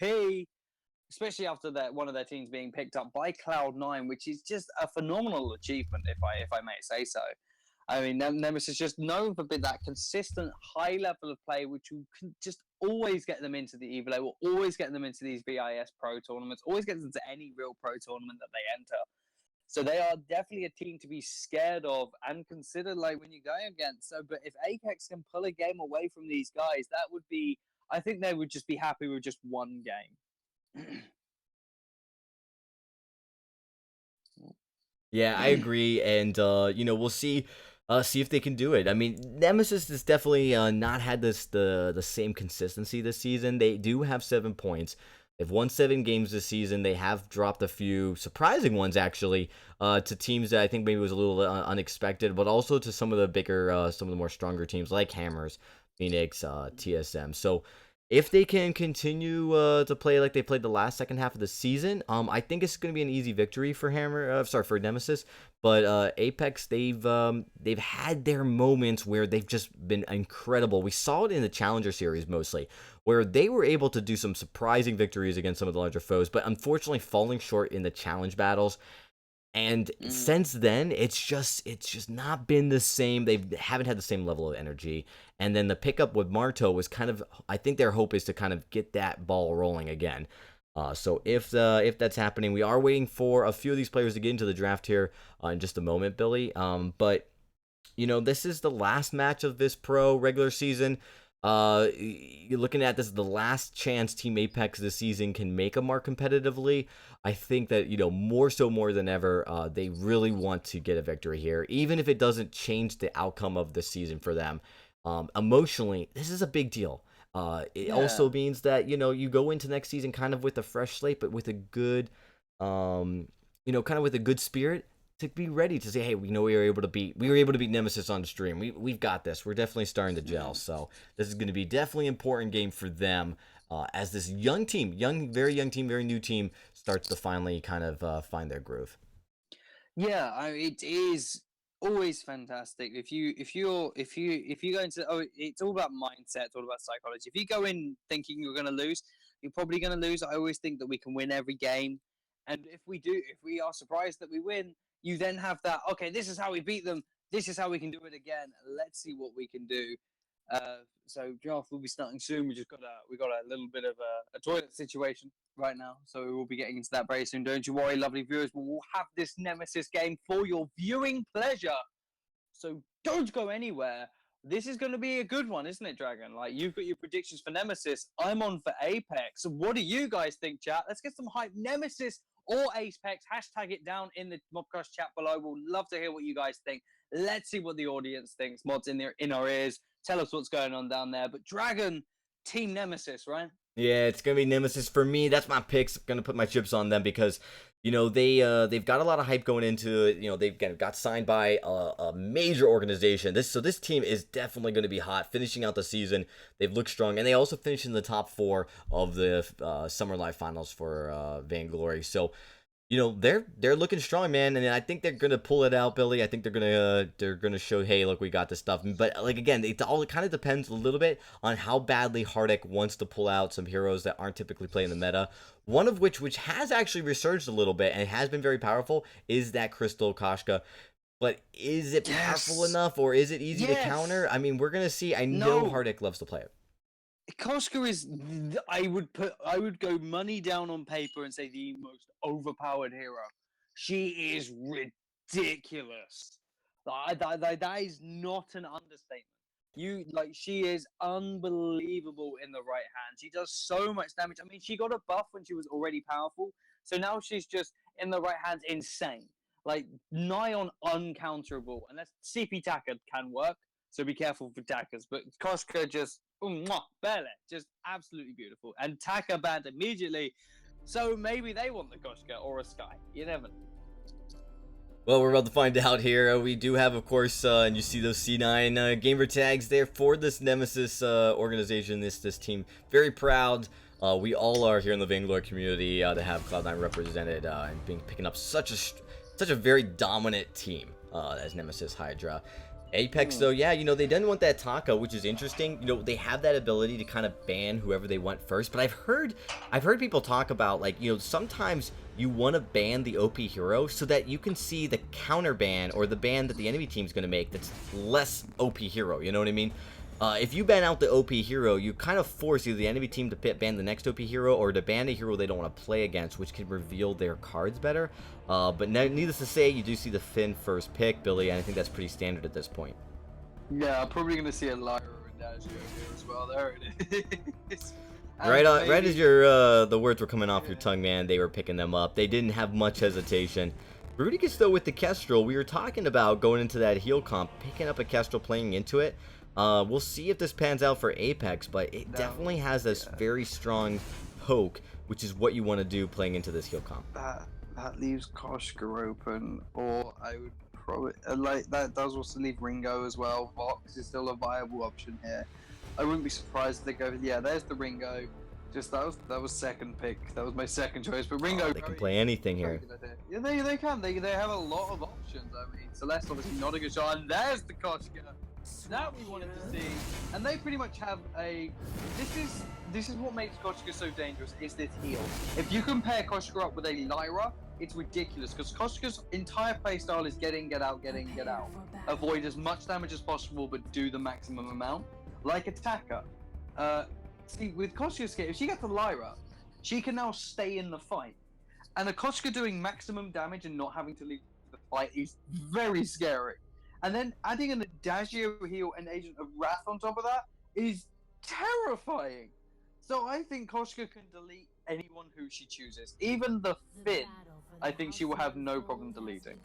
especially after one of their teams being picked up by Cloud9, which is just a phenomenal achievement, if I may say so. I mean, Nemesis is just known for that consistent high level of play, which will just always get them into the EVO, will always get them into these VIS Pro tournaments, always get them into any real pro tournament that they enter. So they are definitely a team to be scared of and consider, like, when you're going against. So, but if Apex can pull a game away from these guys, that would be, I think they would just be happy with just one game. Yeah, I agree, and you know, we'll see if they can do it. I mean, Nemesis has definitely not had the same consistency this season. They do have 7 points. They've won 7 games this season. They have dropped a few surprising ones, actually, to teams that I think maybe was a little unexpected, but also to some of the bigger, some of the more stronger teams like Hammers, Phoenix, TSM. So if they can continue to play like they played the last second half of the season, I think it's going to be an easy victory for for Nemesis. But Apex, they've had their moments where they've just been incredible. We saw it in the Challenger series mostly, where they were able to do some surprising victories against some of the larger foes, but unfortunately falling short in the challenge battles. And since then, it's just not been the same. They haven't had the same level of energy. And then the pickup with Marto was kind of, I think their hope is to kind of get that ball rolling again. So if that's happening, we are waiting for a few of these players to get into the draft here in just a moment, Billy. But this is the last match of VISPRO regular season. You're looking at this is the last chance Team Apex this season can make a mark competitively. I think that more than ever, they really want to get a victory here, even if it doesn't change the outcome of the season for them. Emotionally, this is a big deal. It also means that you go into next season kind of with a fresh slate, but with a good, kind of with a good spirit to be ready to say, hey, we were able to beat Nemesis on the stream. We've got this. We're definitely starting to gel. So this is going to be definitely an important game for them as this young team, very young team, very new team starts to finally kind of find their groove. Yeah, it is always fantastic if you go into it's all about mindset, it's all about psychology. If you go in thinking you're going to lose, you're probably going to lose. I always think that we can win every game, and if we are surprised that we win, you then have that, okay, this is how we beat them, this is how we can do it again, let's see what we can do. So draft will be starting soon. We got a little bit of a toilet situation right now, so we will be getting into that very soon. Don't you worry, lovely viewers. We'll have this Nemesis game for your viewing pleasure. So don't go anywhere. This is going to be a good one, isn't it, Dragon? Like, you've got your predictions for Nemesis. I'm on for Apex. What do you guys think, chat? Let's get some hype. Nemesis or Apex? Hashtag it down in the Mobcast chat below. We'll love to hear what you guys think. Let's see what the audience thinks. Mods in our ears. Tell us what's going on down there. But Dragon, Team Nemesis, right? Yeah, it's gonna be Nemesis for me. That's my picks. Gonna put my chips on them because they've got a lot of hype going into it. They've got signed by a major organization. This team is definitely going to be hot. Finishing out the season, they've looked strong, and they also finished in the top 4 of the Summer Live Finals for Vainglory. So they're looking strong, man, and I think they're gonna pull it out, Billy. I think they're gonna show, hey, look, we got this stuff. But like again, it kind of depends a little bit on how badly Hardek wants to pull out some heroes that aren't typically playing the meta. One of which has actually resurged a little bit and has been very powerful is that Crystal Koshka. But is it powerful enough, or is it easy to counter? I mean, we're gonna see. I know Hardek loves to play it. Koshka is, I would go money down on paper and say the most overpowered hero. She is ridiculous. That is not an understatement. She is unbelievable in the right hand. She does so much damage. I mean, she got a buff when she was already powerful, so now she's just in the right hands insane. Like, nigh on uncounterable. Unless CP Taka can work, so be careful for Takas. But Koshka just, barely, just absolutely beautiful. And Taka banned immediately, so maybe they want the Koshka or a Sky. You never know. Well, we're about to find out here. We do have, of course, and you see those C9 gamer tags there for this Nemesis organization, this team. Very proud. We all are here in the Vainglory community to have Cloud9 represented and picking up such a very dominant team as Nemesis Hydra. Apex, though, yeah, they didn't want that Taka, which is interesting. They have that ability to kind of ban whoever they want first, but I've heard people talk about, like, sometimes you want to ban the OP hero so that you can see the counter ban or the ban that the enemy team's going to make that's less OP hero, you know what I mean? If you ban out the OP hero, you kind of force either the enemy team to ban the next OP hero or to ban a hero they don't want to play against, which can reveal their cards better. But needless to say, you do see the Finn first pick, Billy, and I think that's pretty standard at this point. Yeah, I'm probably going to see a Lyra and Dazio here as well. There it is. Right as the words were coming off your tongue, man, they were picking them up. They didn't have much hesitation. Rudy gets though with the Kestrel. We were talking about going into that heal comp, picking up a Kestrel, playing into it. We'll see if this pans out for Apex, but it definitely has this very strong poke, which is what you want to do playing into this heal comp. That leaves Koshka open, or I would probably that does also leave Ringo as well. Vox is still a viable option here. I wouldn't be surprised if they go. Yeah, there's the Ringo. Just that was second pick. That was my second choice. But Ringo, They can play anything here. Yeah, they can. They have a lot of options. I mean, Celeste obviously not a good shot, and there's the Koshka that we wanted to see. And they pretty much have a. This is what makes Koshka so dangerous. Is this heal? If you compare Koshka up with a Lyra, it's ridiculous because Koshka's entire playstyle is get in, get out, get in, get out. Avoid as much damage as possible, but do the maximum amount. Like attacker. See, with Koshka's kit, if she gets a Lyra, she can now stay in the fight. And a Koshka doing maximum damage and not having to leave the fight is very scary. And then adding an Adagio heal and Agent of Wrath on top of that is terrifying. So I think Koshka can delete anyone who she chooses. Even the Finn, I think she will have no problem deleting.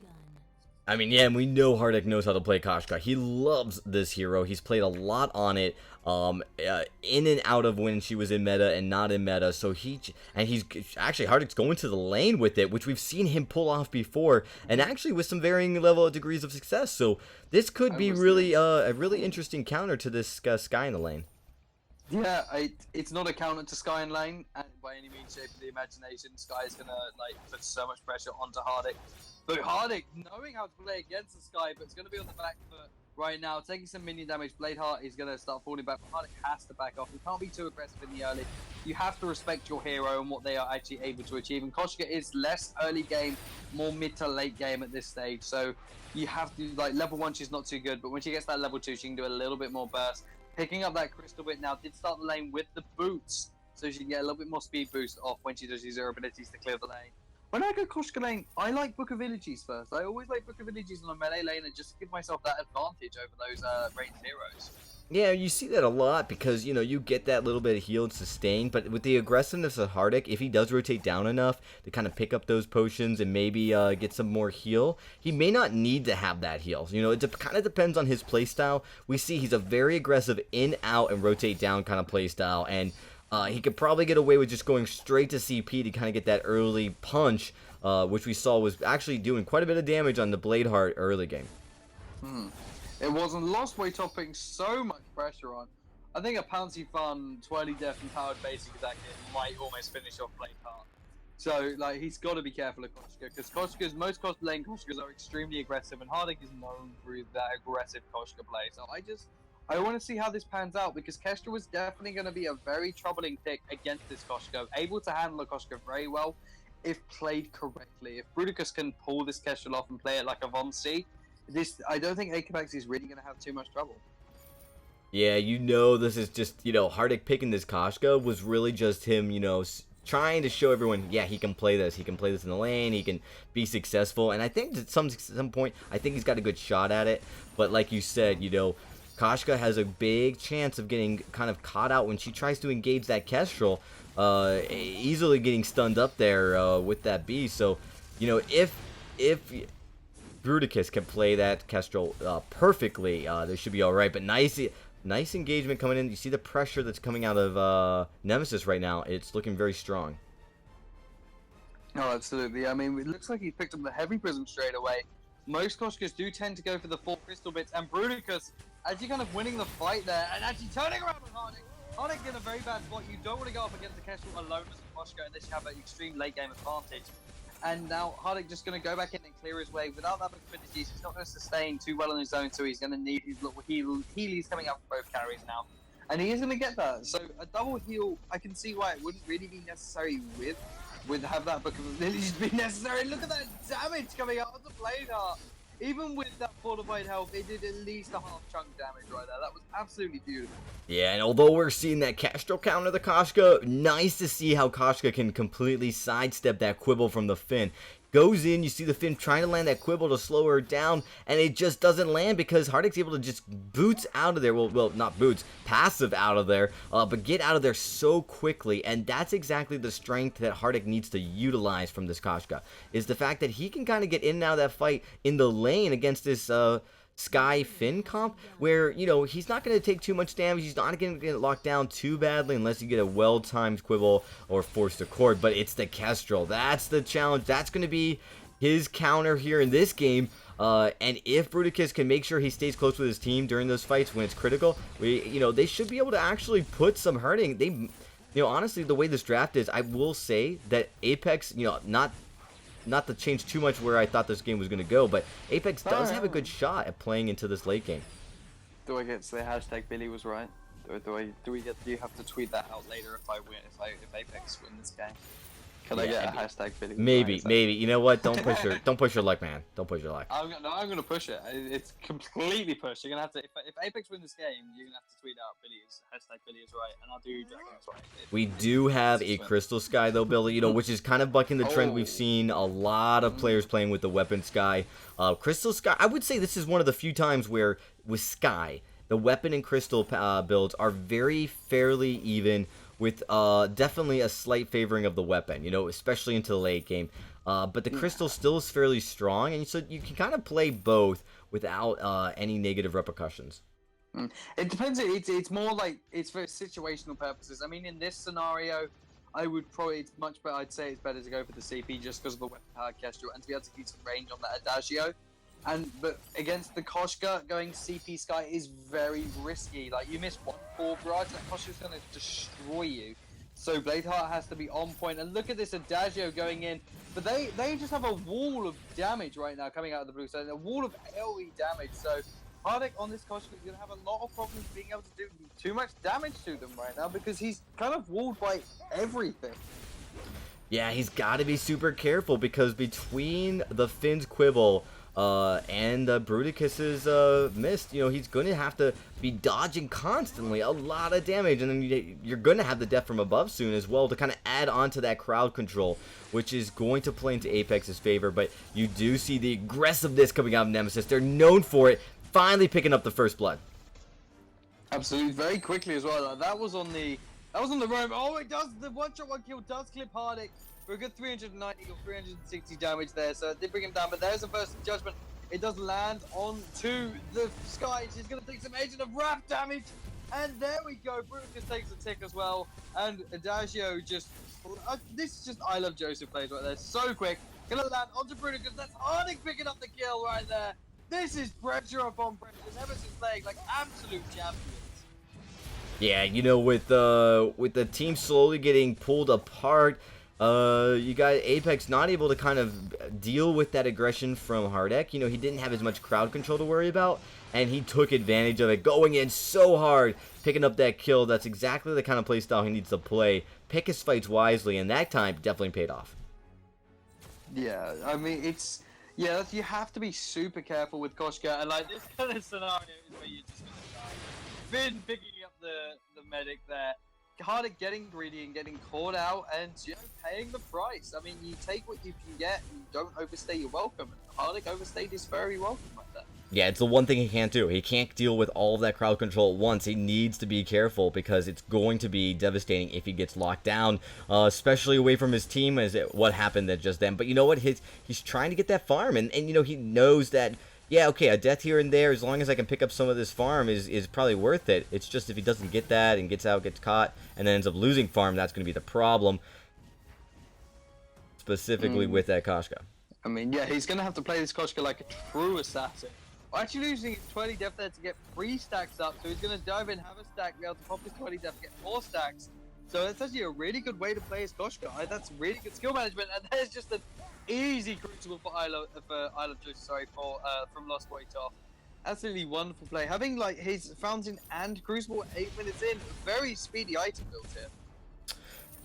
I mean, yeah, and we know Hardik knows how to play Koshka. He loves this hero. He's played a lot on it, in and out of when she was in meta and not in meta. So he's actually Hardik's going to the lane with it, which we've seen him pull off before, and actually with some varying level of degrees of success. So this could be really a really interesting counter to this Skye in the lane. Yeah, it's not a counter to Skye in lane, and by any means, shape of the imagination, Skye is gonna put so much pressure onto Hardik. But Hardik, knowing how to play against the Skye, but it's going to be on the back foot right now, taking some minion damage. Bladeheart is going to start falling back, but Hardik has to back off. You can't be too aggressive in the early. You have to respect your hero and what they are actually able to achieve. And Koshka is less early game, more mid to late game at this stage. So you have to, level 1 she's not too good, but when she gets that level 2, she can do a little bit more burst. Picking up that crystal bit now, did start the lane with the boots, so she can get a little bit more speed boost off when she does use her abilities to clear the lane. When I go Koshka lane, I like Book of Villages first. I always like Book of Villages on a melee lane and just give myself that advantage over those ranged heroes. Yeah, you see that a lot because, you get that little bit of heal and sustain, but with the aggressiveness of Hardik, if he does rotate down enough to kind of pick up those potions and maybe get some more heal, he may not need to have that heal. It kind of depends on his playstyle. We see he's a very aggressive in, out, and rotate down kind of playstyle, and he could probably get away with just going straight to CP to kind of get that early punch, which we saw was actually doing quite a bit of damage on the Bladeheart early game. It wasn't lost by topping so much pressure on. I think a Pouncy Fun, Twirly Death, and Powered Basic attack might almost finish off Bladeheart. So, he's got to be careful of Koshka, because most lane Koshkas are extremely aggressive, and Hardik is known for that aggressive Koshka play. So I want to see how this pans out, because Kestra was definitely going to be a very troubling pick against this Koshka, able to handle the Koshka very well if played correctly. If Bruticus can pull this Kestra off and play it like a Vomc, I don't think Akabax is really going to have too much trouble. Yeah, this is just, Hardik picking this Koshka was really just him, trying to show everyone, yeah, he can play this. He can play this in the lane. He can be successful. And I think at some point, I think he's got a good shot at it. But like you said, Koshka has a big chance of getting kind of caught out when she tries to engage that Kestrel, easily getting stunned up there with that B. So, if Bruticus can play that Kestrel perfectly, they should be all right. But nice engagement coming in. You see the pressure that's coming out of Nemesis right now. It's looking very strong. Oh, absolutely. I mean, it looks like he picked up the Heavy Prism straight away. Most Koshkas do tend to go for the 4 crystal bits, and Bruticus actually kind of winning the fight there, and actually turning around with Hardik. Hardik in a very bad spot. You don't want to go up against the Kestrel alone as a Koshka unless you have an extreme late game advantage. And now Hardik just going to go back in and clear his way. Without that abilities, he's not going to sustain too well on his own, so he's going to need his little healies coming up for both carries now. And he is going to get that. So a double heal, I can see why it wouldn't really be necessary with have that Book of Lilies be necessary. Look at that damage coming out of the Bladeheart. Even with that fortified health, it did at least a half chunk damage right there. That was absolutely beautiful. Yeah, and although we're seeing that Kestrel counter the Koshka, nice to see how Koshka can completely sidestep that Quibble from the Finn. Goes in, you see the Finn trying to land that Quibble to slow her down, and it just doesn't land because Hardik's able to just boots out of there. Well, not boots, passive out of there, but get out of there so quickly, and that's exactly the strength that Hardik needs to utilize from this Koshka, is the fact that he can kind of get in and out of that fight in the lane against this Skye Finn comp, where, he's not going to take too much damage. He's not going to get locked down too badly unless you get a well-timed Quibble or force the cord. But it's the Kestrel. That's the challenge. That's going to be his counter here in this game. And if Bruticus can make sure he stays close with his team during those fights when it's critical, they should be able to actually put some hurting. Honestly, the way this draft is, I will say that Apex, not to change too much where I thought this game was going to go, but Apex does have a good shot at playing into this late game. Do I get to say hashtag Billy was right? Do you have to tweet that out later if I win, if Apex win this game? Can I get a hashtag Billy? Maybe. You know what? Don't push your luck, man. Don't push your luck. I'm gonna push it. It's completely pushed. You're gonna have to. If Apex win this game, you're gonna have to tweet out hashtag Billy is right, and I'll do Dragon's right. We do have a Crystal Sky though, Billy. Which is kind of bucking the trend. We've seen a lot of players playing with the Weapon Sky. Crystal Sky. I would say this is one of the few times where with Sky, the Weapon and Crystal builds are very fairly even, with definitely a slight favoring of the Weapon, especially into the late game. But the Crystal still is fairly strong, and so you can kind of play both without any negative repercussions. It depends. It's more like it's for situational purposes. I mean, in this scenario, it's much better. I'd say it's better to go for the CP just because of the weapon power Kestrel and to be able to keep some range on that Adagio. But against the Koshka, going CP Sky is very risky. Like, you miss one full barrage, that Koshka's going to destroy you. So Bladeheart has to be on point. And look at this Adagio going in. But they just have a wall of damage right now coming out of the blue side. A wall of AoE damage. So Hardik on this Koshka is going to have a lot of problems being able to do too much damage to them right now because he's kind of walled by everything. Yeah, he's got to be super careful because between the Finn's Quibble and Bruticus's mist, he's going to have to be dodging constantly, a lot of damage, and then you're going to have the death from above soon as well to kind of add on to that crowd control, which is going to play into Apex's favor. But you do see the aggressiveness coming out of Nemesis. They're known for it, finally picking up the first blood. Absolutely, very quickly as well. That was on the roam. Oh, it does. The one-shot one kill does clip Hardik for a good 390 or 360 damage there, so it did bring him down. But there's a burst of judgment. It does land onto the Sky. She's going to take some Agent of Wrath damage, and there we go. Bruticus takes a tick as well, and Adagio just. This is just I Love Joseph plays right there. So quick. Going to land onto Bruticus. That's Hardik picking up the kill right there. This is pressure upon pressure. Nemesis playing like absolute champions. Yeah, with the team slowly getting pulled apart, you got Apex not able to kind of deal with that aggression from Hardik. He didn't have as much crowd control to worry about, and he took advantage of it, going in so hard, picking up that kill. That's exactly the kind of playstyle he needs to play. Pick his fights wisely, and that time definitely paid off. Yeah, I mean, you have to be super careful with Koshka, and like this kind of scenario is where you're just gonna die. Finn picking up the medic there. Hardik getting greedy and getting caught out and paying the price. I mean, you take what you can get and you don't overstay your welcome. And Hardik overstayed his very welcome like that. Yeah, it's the one thing he can't do. He can't deal with all of that crowd control at once. He needs to be careful because it's going to be devastating if he gets locked down, especially away from his team, as what happened just then. But you know what? He's trying to get that farm, and he knows that. Yeah, okay, a death here and there, as long as I can pick up some of this farm, is probably worth it. It's just if he doesn't get that and gets out, gets caught, and then ends up losing farm, that's going to be the problem. Specifically with that Koshka. I mean, yeah, he's going to have to play this Koshka like a true assassin. Actually losing 20 death there to get 3 stacks up, so he's going to dive in, have a stack, be able to pop his 20 death, get 4 stacks. So that's actually a really good way to play his Koshka. That's really good skill management, and there's just an easy crucible for I Love Joseph, from Lost Waytoff. Absolutely wonderful play. Having like his fountain and crucible 8 minutes in, very speedy item build here.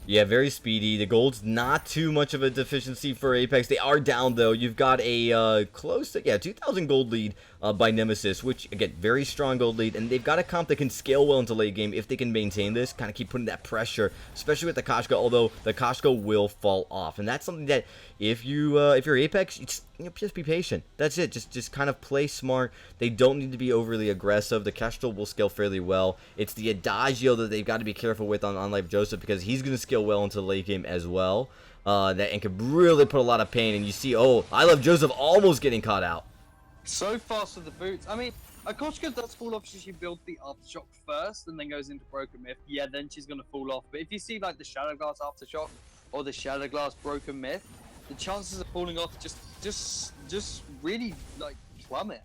Yeah, very speedy. The gold's not too much of a deficiency for Apex. They are down, though. You've got a close to, 2,000 gold lead by Nemesis, which, again, very strong gold lead. And they've got a comp that can scale well into late game if they can maintain this, kind of keep putting that pressure, especially with the Koshka, although the Koshka will fall off. And that's something that if you're Apex, just be patient. That's it. Just kind of play smart. They don't need to be overly aggressive. The Kestrel will scale fairly well. It's the Adagio that they've got to be careful with on Life Joseph because he's going to scale well into the late game as well. And could really put a lot of pain. And you see, I Love Joseph almost getting caught out. So fast with the boots. I mean, Koshka does fall off if she builds the Aftershock first and then goes into Broken Myth. Yeah, then she's going to fall off. But if you see like the Shadow Glass Aftershock or the Shadow Glass Broken Myth, the chances of falling off just really like plummet.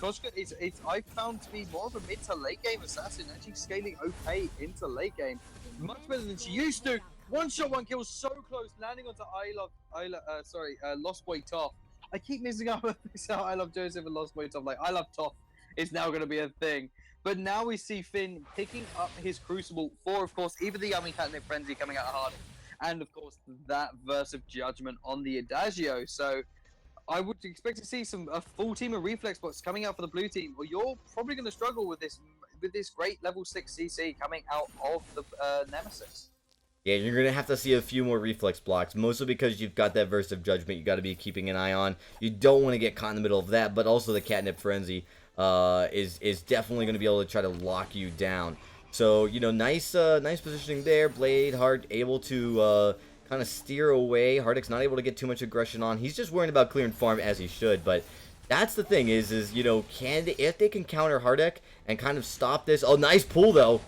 Koshka is I found to be more of a mid to late game assassin, actually scaling okay into late game, much better than she used to. One shot, one kill, so close, landing onto Lost Boy Toff. I keep missing out I love Joseph and Lost Boy Toff. Like I love Toff is now going to be a thing. But now we see Finn picking up his Crucible for, of course, either the Yummy Catnip Frenzy coming out hard, and of course that Verse of Judgment on the Adagio. So I would expect to see a full team of Reflex bots coming out for the blue team, or you're probably going to struggle with this great level 6 CC coming out of the Nemesis. Yeah, you're going to have to see a few more reflex blocks, mostly because you've got that Verse of Judgment you got to be keeping an eye on. You don't want to get caught in the middle of that, but also the Catnip Frenzy is definitely going to be able to try to lock you down. So, you know, nice positioning there. Blade, Heart able to kind of steer away. Hardek's not able to get too much aggression on. He's just worrying about clearing farm as he should, but that's the thing is you know, if they can counter Hardek and kind of stop this. Oh, nice pull though.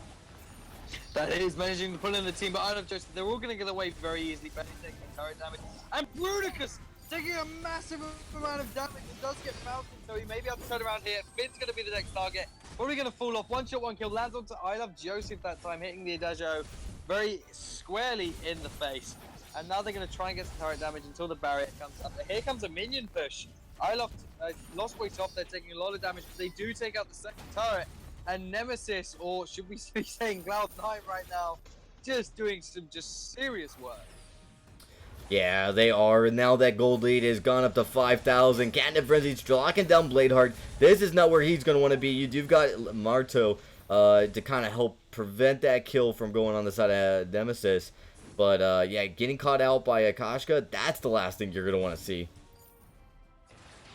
That is managing to pull in the team, but I don't just they're all going to get away very easily. Benny taking turret damage, and Bruticus taking a massive amount of damage. It does get Falcon, so he may be able to turn around here. Finn's going to be the next target. Probably going to fall off. One shot, one kill. Lands onto I Love Joseph that time, hitting the Adagio very squarely in the face. And now they're going to try and get some turret damage until the barrier comes up. Here comes a minion push. I Love Lost Boy Top. They're taking a lot of damage, but they do take out the second turret. And Nemesis, or should we be saying Cloud9 right now, just doing some serious work. Yeah, they are, and now that gold lead has gone up to 5,000. Catnip Frenzy's locking down Bladeheart. This is not where he's going to want to be. You've got Marto to kind of help prevent that kill from going on the side of Nemesis. But, yeah, getting caught out by Akashka, that's the last thing you're going to want to see.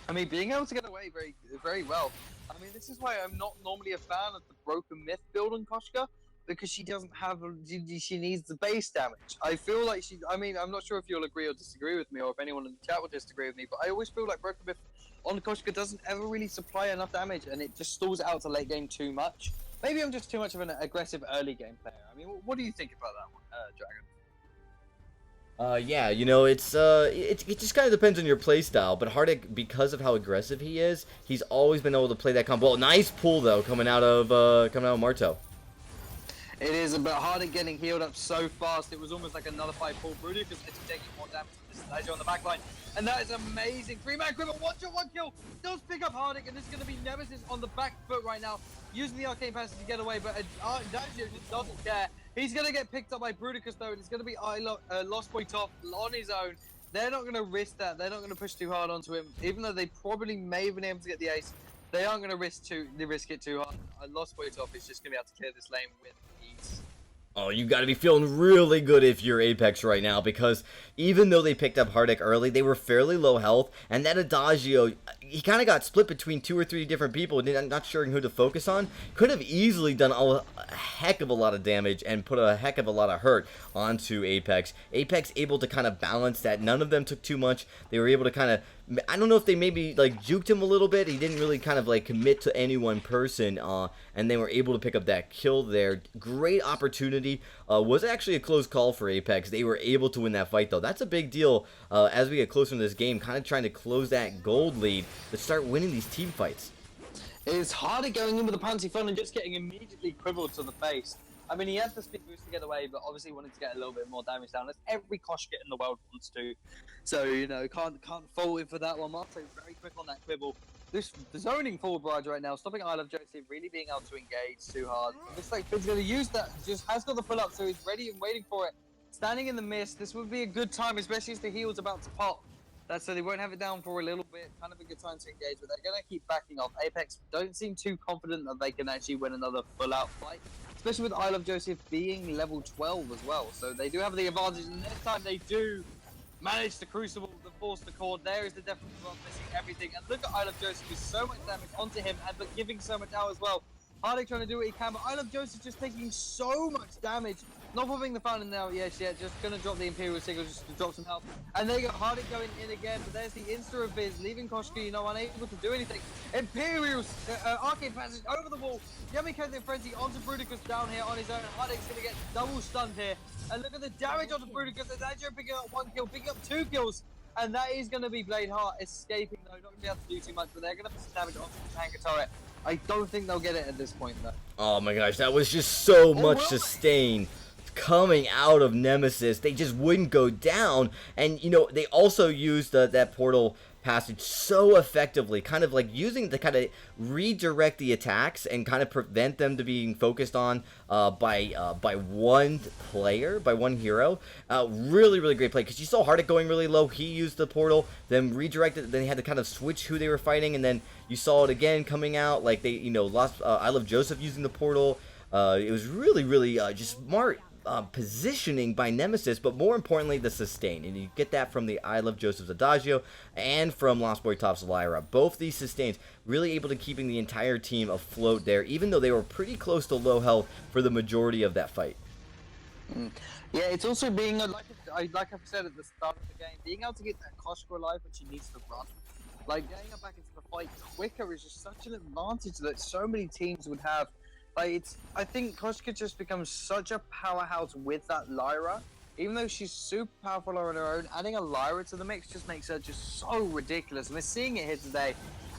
I mean, being able to get away very well. I mean, this is why I'm not normally a fan of the Broken Myth build on Koshka, because she doesn't have, she needs the base damage. I feel like I mean, I'm not sure if you'll agree or disagree with me, or if anyone in the chat will disagree with me, but I always feel like Broken Myth on Koshka doesn't ever really supply enough damage, and it just stalls out to late game too much. Maybe I'm just too much of an aggressive early game player. I mean, what do you think about that one, Dragon? Yeah, you know, it just kind of depends on your playstyle, but Hardek, because of how aggressive he is, he's always been able to play that combo. Nice pull though, coming out of Marto. It is about Hardek getting healed up so fast. It was almost like another 5-pull. Bruticus is taking more damage than this Elijah on the backline, and that is amazing. 3-man Quiver, one shot, one kill. Does pick up Hardek, and this is going to be Nemesis on the back foot right now, using the arcane passage to get away, but Adagio just doesn't care. He's going to get picked up by Bruticus though, and it's going to be Lost Boy Top on his own. They're not going to risk that. They're not going to push too hard onto him, even though they probably may have been able to get the ace. They aren't going to risk it too hard. Lost Boy Top is just going to be able to clear this lane with ease. Oh, you got to be feeling really good if you're Apex right now, because even though they picked up Hardek early, they were fairly low health, and that Adagio, he kind of got split between 2 or 3 different people, and not sure who to focus on. Could have easily done a heck of a lot of damage and put a heck of a lot of hurt onto Apex. Apex able to kind of balance that. None of them took too much. They were able to kind of, I don't know if they maybe like juked him a little bit. He didn't really kind of like commit to any one person, and they were able to pick up that kill there. Great opportunity. Was actually a close call for Apex. They were able to win that fight though. That's a big deal as we get closer in this game, kind of trying to close that gold lead to start winning these team fights. It's harder going in with a Pansy Fun and just getting immediately quivered to the face. I mean, he had the speed boost to get away, but obviously wanted to get a little bit more damage down, as every Koshka in the world wants to. So, you know, can't fault him for that one. Marto very quick on that quibble. The zoning forward barrage right now, stopping I Love Joseph really being able to engage too hard. Looks like Finn's going to use that, just has got the pull up, so he's ready and waiting for it. Standing in the mist, this would be a good time, especially as the heal's about to pop. That's so they won't have it down for a little bit, kind of a good time to engage, but they're going to keep backing off. Apex don't seem too confident that they can actually win another full-out fight, especially with I Love Joseph being level 12 as well. So they do have the advantage, and this time they do manage to Crucible, the force the cord. There is the definitive one, missing everything. And look at I Love Joseph with so much damage onto him, but giving so much out as well. Hardik trying to do what he can, but I Love Joseph just taking so much damage. Not popping the fountain now, yes, yeah, just gonna drop the Imperial Signal just to drop some health. And there you go, Hardik going in again, but there's the Insta of Viz, leaving Koshka, unable to do anything. Imperial Arcade Passage over the wall. Yummy Captain Frenzy onto Bruticus down here on his own. Hardik's gonna get double stunned here. And look at the damage onto Bruticus. There's Adjo picking up 1 kill, picking up 2 kills. And that is going to be Bladeheart escaping, though. Not going to be able to do too much, but they're going to put some damage onto the tanker turret. I don't think they'll get it at this point, though. Oh my gosh, that was just so much sustain coming out of Nemesis. They just wouldn't go down. And, you know, they also used that portal passage so effectively, kind of like using to kind of redirect the attacks and kind of prevent them to being focused on by one player, by one hero. Really, really great play, because you saw Hardik going really low. He used the portal, then redirected, then they had to kind of switch who they were fighting, and then you saw it again coming out, like they, you know, lost I Love Joseph using the portal. It was really, really just smart positioning by Nemesis, but more importantly, the sustain. And you get that from the I Love Joseph's Adagio and from Lost Boy Top's Lyra. Both these sustains really able to keeping the entire team afloat there, even though they were pretty close to low health for the majority of that fight. Yeah, it's also being, like I've said at the start of the game, being able to get that Koshka alive when she needs to run. Like, getting her back into the fight quicker is just such an advantage that so many teams would have. Like, I think Koshka just becomes such a powerhouse with that Lyra. Even though she's super powerful on her own, adding a Lyra to the mix just makes her just so ridiculous. And we're seeing it here today.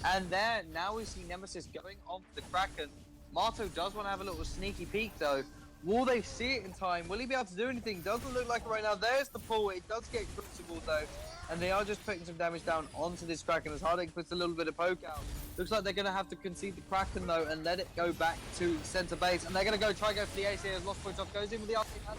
And there, now we see Nemesis going on for the Kraken. Marto does want to have a little sneaky peek, though. Will they see it in time? Will he be able to do anything? Doesn't look like it right now. There's the pull. It does get crucible, though. And they are just putting some damage down onto this Kraken as Hardik puts a little bit of poke out. Looks like they're going to have to concede the Kraken, though, and let it go back to center base. And they're going to go try go for the ace here as Lost Boy Top goes in with the arcade pass.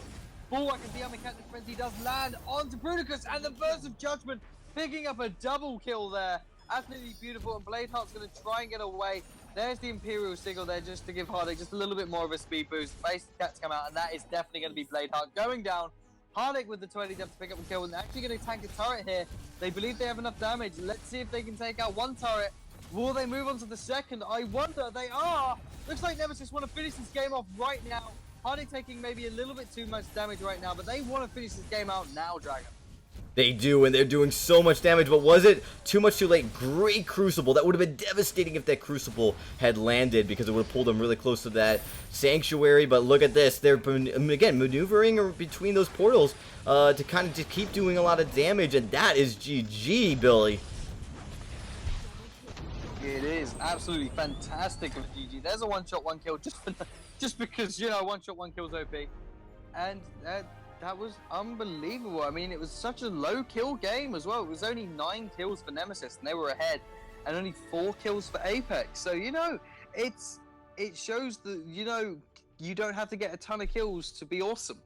Bulwark and the Mechanic Frenzy does land onto Bruticus, and the Verse of Judgment picking up a double kill there. Absolutely beautiful, and Bladeheart's going to try and get away. There's the Imperial Signal there just to give Hardik just a little bit more of a speed boost. Base cats come out, and that is definitely going to be Bladeheart going down. Hardik with the 20 depth to pick up a kill, and they're actually going to tank a turret here. They believe they have enough damage. Let's see if they can take out one turret. Will they move on to the second? I wonder. They are. Looks like Nemesis want to finish this game off right now. Hardik taking maybe a little bit too much damage right now, but they want to finish this game out now, Dragon. They do, and they're doing so much damage, but was it too much too late? Great Crucible. That would have been devastating if that Crucible had landed, because it would have pulled them really close to that Sanctuary. But look at this. They're, again, maneuvering between those portals to kind of just keep doing a lot of damage, and that is GG, Billy. It is absolutely fantastic of GG. There's a one-shot, one-kill just because, you know, one-shot, one-kill's OP. And that was unbelievable. I mean, it was such a low kill game as well. It was only 9 kills for Nemesis, and they were ahead, and only 4 kills for Apex. So, you know, it shows that, you know, you don't have to get a ton of kills to be awesome.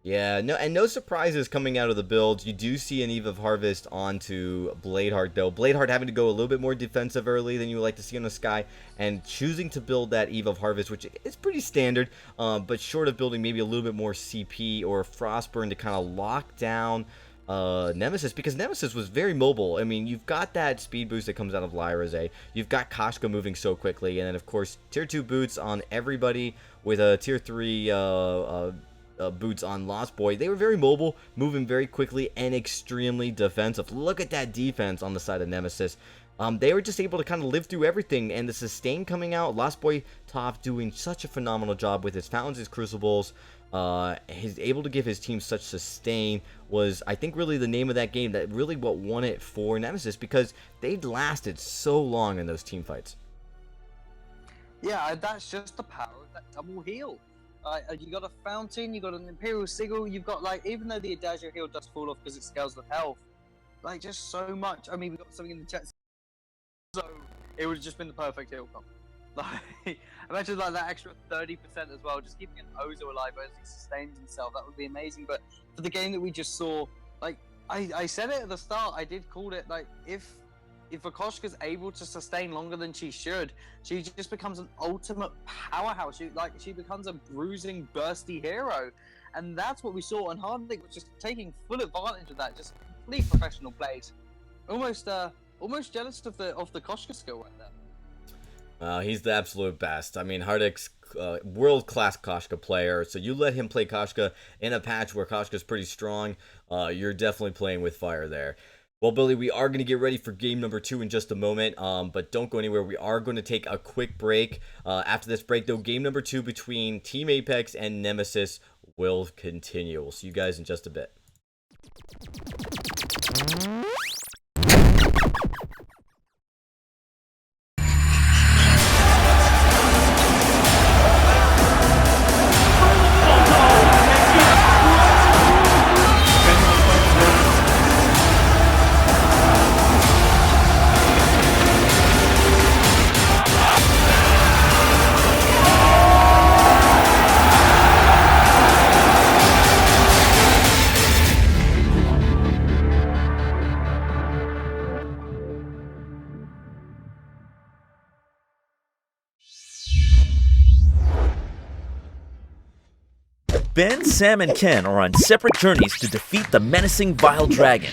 Yeah, no surprises coming out of the builds. You do see an Eve of Harvest onto Bladeheart, though. Bladeheart having to go a little bit more defensive early than you would like to see on the Sky, and choosing to build that Eve of Harvest, which is pretty standard, but short of building maybe a little bit more CP or Frostburn to kind of lock down Nemesis, because Nemesis was very mobile. I mean, you've got that speed boost that comes out of Lyra's A. You've got Koshka moving so quickly, and then, of course, tier 2 boots on everybody with a tier 3 boots on Lost Boy. They were very mobile, moving very quickly, and extremely defensive. Look at that defense on the side of Nemesis. They were just able to kind of live through everything, and the sustain coming out. Lost Boy Top doing such a phenomenal job with his fountains, his crucibles. He's able to give his team such sustain was, I think, really the name of that game. That really what won it for Nemesis, because they'd lasted so long in those team fights. Yeah, that's just the power of that double heal. You got a fountain, you got an Imperial Sigil, you've got, like, even though the Adagio heal does fall off because it scales with health, like, just so much. I mean, we got something in the chat, so it would have just been the perfect heal comp. Like, imagine like that extra 30% as well, just keeping an Ozo alive as he sustains himself. That would be amazing. But for the game that we just saw, like, I said it at the start, I did call it, like, if Koshka's able to sustain longer than she should, she just becomes an ultimate powerhouse. She becomes a bruising, bursty hero, and that's what we saw. And Hardik was just taking full advantage of that, just complete professional plays. Almost jealous of the Koshka skill right there. He's the absolute best. I mean, Hardik's world-class Koshka player, so you let him play Koshka in a patch where Koshka's pretty strong, you're definitely playing with fire there. Well, Billy, we are going to get ready for game number 2 in just a moment, but don't go anywhere. We are going to take a quick break. After this break, though, game number 2 between Team Apex and Nemesis will continue. We'll see you guys in just a bit. Ben, Sam, and Ken are on separate journeys to defeat the menacing Vile Dragon.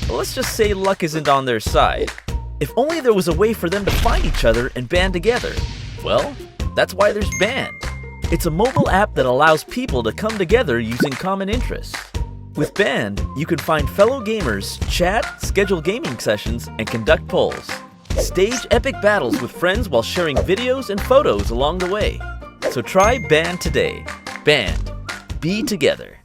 But let's just say luck isn't on their side. If only there was a way for them to find each other and band together. Well, that's why there's Band. It's a mobile app that allows people to come together using common interests. With Band, you can find fellow gamers, chat, schedule gaming sessions, and conduct polls. Stage epic battles with friends while sharing videos and photos along the way. So try Band today. Band. Be together.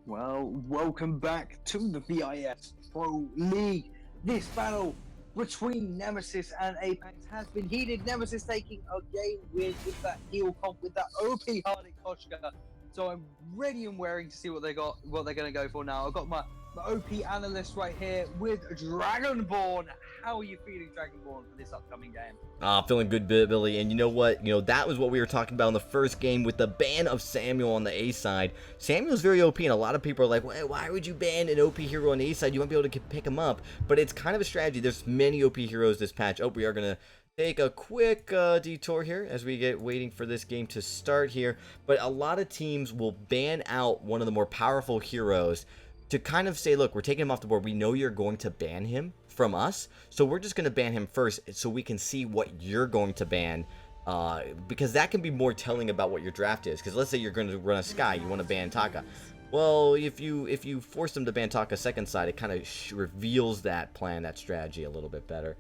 Well, welcome back to the VISPRO League. This battle between Nemesis and Apex has been heated. Nemesis taking a game win with that heal comp, with that OP Hardik Koshka. So I'm ready and wearing to see what they're going to go for now. I've got my OP analyst right here with Dragonborn. How are you feeling, Dragonborn, for this upcoming game? Feeling good, Billy. And you know what? That was what we were talking about in the first game with the ban of Samuel on the A side. Samuel's very OP, and a lot of people are like, why would you ban an OP hero on the A side? You won't be able to pick him up. But it's kind of a strategy. There's many OP heroes this patch. Oh, we are going to take a quick detour here as we get waiting for this game to start here. But a lot of teams will ban out one of the more powerful heroes to kind of say, look, we're taking him off the board. We know you're going to ban him from us, so we're just going to ban him first so we can see what you're going to ban, because that can be more telling about what your draft is. Because let's say you're going to run a Sky, you want to ban Taka. Well, if you force them to ban Taka second side, it kind of reveals that plan, that strategy a little bit better.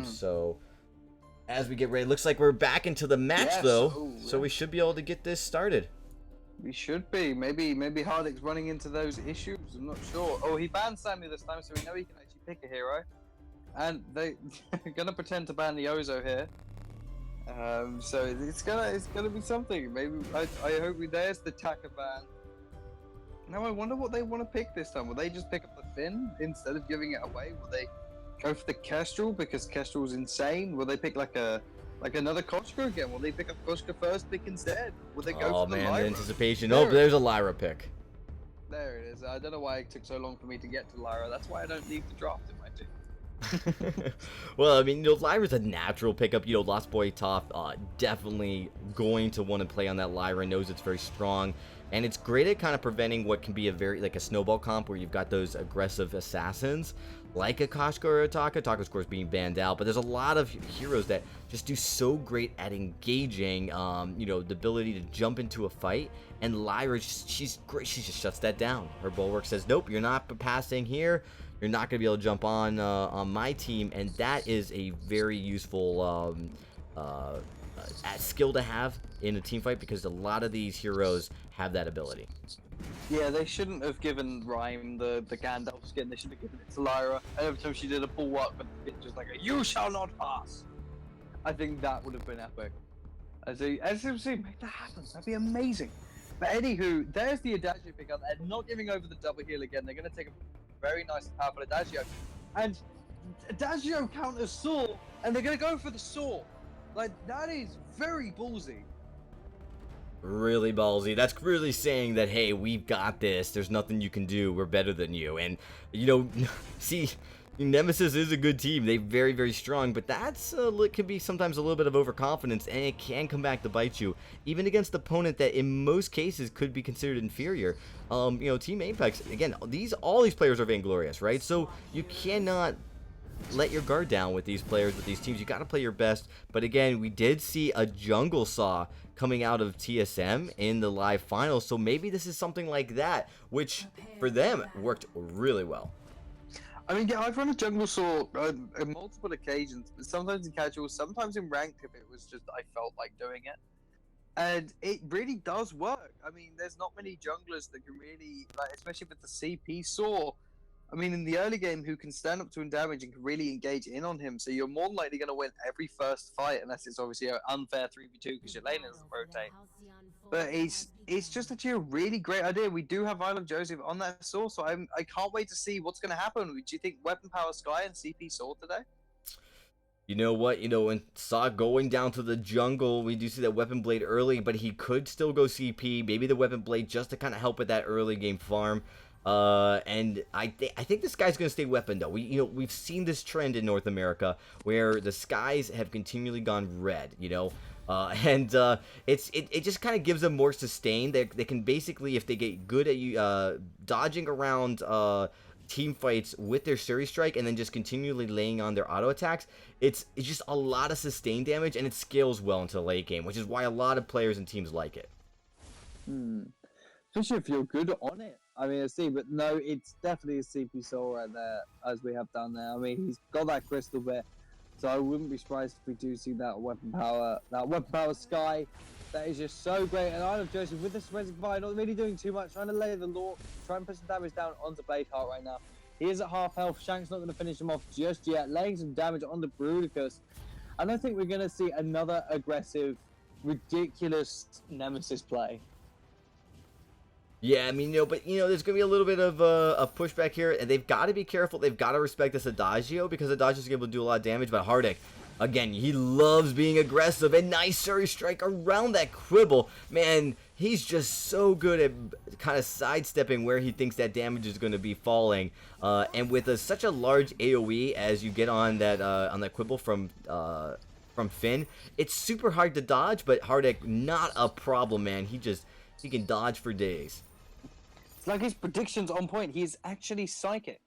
So as we get ready, looks like we're back into the match, though, so we should be able to get this started. We should be. Maybe Hardik's running into those issues. I'm not sure. Oh, he banned Sammy this time, so we know he can actually pick a hero. And they're gonna pretend to ban the Ozo here. So it's gonna be something. Maybe I hope there's the Taka ban. Now I wonder what they want to pick this time. Will they just pick up the Finn instead of giving it away? Will they go for the Kestrel because Kestrel's insane? Will they pick like another Koshka again? Will they pick up Koshka first pick instead? Will they go for the Lyra? The anticipation. Oh, there's a Lyra pick. There it is. I don't know why it took so long for me to get to Lyra. That's why I don't leave the draft in my team. Well, I mean, Lyra's a natural pickup. Lost Boy Toph definitely going to want to play on that Lyra. Knows it's very strong. And it's great at kind of preventing what can be a snowball comp where you've got those aggressive assassins like a Koshka or a Taka. Taka's, of course, being banned out, but there's a lot of heroes that just do so great at engaging, the ability to jump into a fight. And Lyra, she's great. She just shuts that down. Her bulwark says, nope, you're not passing here. You're not going to be able to jump on my team. And that is a very useful skill to have in a team fight, because a lot of these heroes have that ability. Yeah, they shouldn't have given Rhyme the Gandalf skin. They should have given it to Lyra. And every time she did a bulwark, but it's just like you shall not pass. I think that would have been epic. As you see, make that happen. That'd be amazing. But anywho, there's the Adagio pickup. They're not giving over the double heal again. They're going to take a very nice and powerful Adagio. And Adagio counters Saw, and they're going to go for the Saw. Like, that is very ballsy. Really ballsy. That's really saying that, hey, we've got this. There's nothing you can do. We're better than you. And, see, Nemesis is a good team. They're very, very strong, but that's can be sometimes a little bit of overconfidence, and it can come back to bite you, even against the opponent that in most cases could be considered inferior. You know, Team Apex, again, all these players are vainglorious, right? So you cannot let your guard down with these players, with these teams. You got to play your best. But again, we did see a jungle saw coming out of TSM in the live finals, so maybe this is something like that, which for them worked really well. I mean, yeah, I've run a jungle saw on multiple occasions, but sometimes in casual, sometimes in ranked if it was just I felt like doing it. And it really does work. I mean, there's not many junglers that can really, like, especially with the CP saw. I mean, in the early game, who can stand up to him damage and can really engage in on him. So you're more than likely going to win every first fight, unless it's obviously an unfair 3v2 because your lane doesn't rotate. But it's just actually a really great idea. We do have I Love Joseph on that saw, so I can't wait to see what's going to happen. Do you think Weapon Power Sky and CP saw today? You know what? You know, when Saw going down to the jungle, we do see that Weapon Blade early, but he could still go CP. Maybe the Weapon Blade just to kind of help with that early game farm. And I think this guy's gonna stay weapon though. We've seen this trend in North America where the skies have continually gone red. It just kind of gives them more sustain. They can basically, if they get good at dodging around team fights with their Surrey Strike and then just continually laying on their auto attacks, it's just a lot of sustain damage, and it scales well into the late game, which is why a lot of players and teams like it. Especially if you're good on it. I mean, I see, but no, it's definitely a CP soul right there, as we have down there. I mean, he's got that crystal bit, so I wouldn't be surprised if we do see that weapon power Sky. That is just so great. And I Love Joseph with the Forensic Fire, not really doing too much, trying to lay the law, trying to put some damage down onto Bladeheart right now. He is at half health. Shank's not going to finish him off just yet, laying some damage on the Bruticus. I don't think we're going to see another aggressive, ridiculous Nemesis play. Yeah, I mean, but there's going to be a little bit of a pushback here, and they've got to be careful. They've got to respect this Adagio, because Adagio's able to do a lot of damage, but Hardik, again, he loves being aggressive, and nice Surrey Strike around that Quibble. Man, he's just so good at kind of sidestepping where he thinks that damage is going to be falling, and with such a large AoE as you get on that Quibble from Finn, it's super hard to dodge, but Hardik, not a problem, man. He can dodge for days. It's like his prediction's on point. He's actually psychic.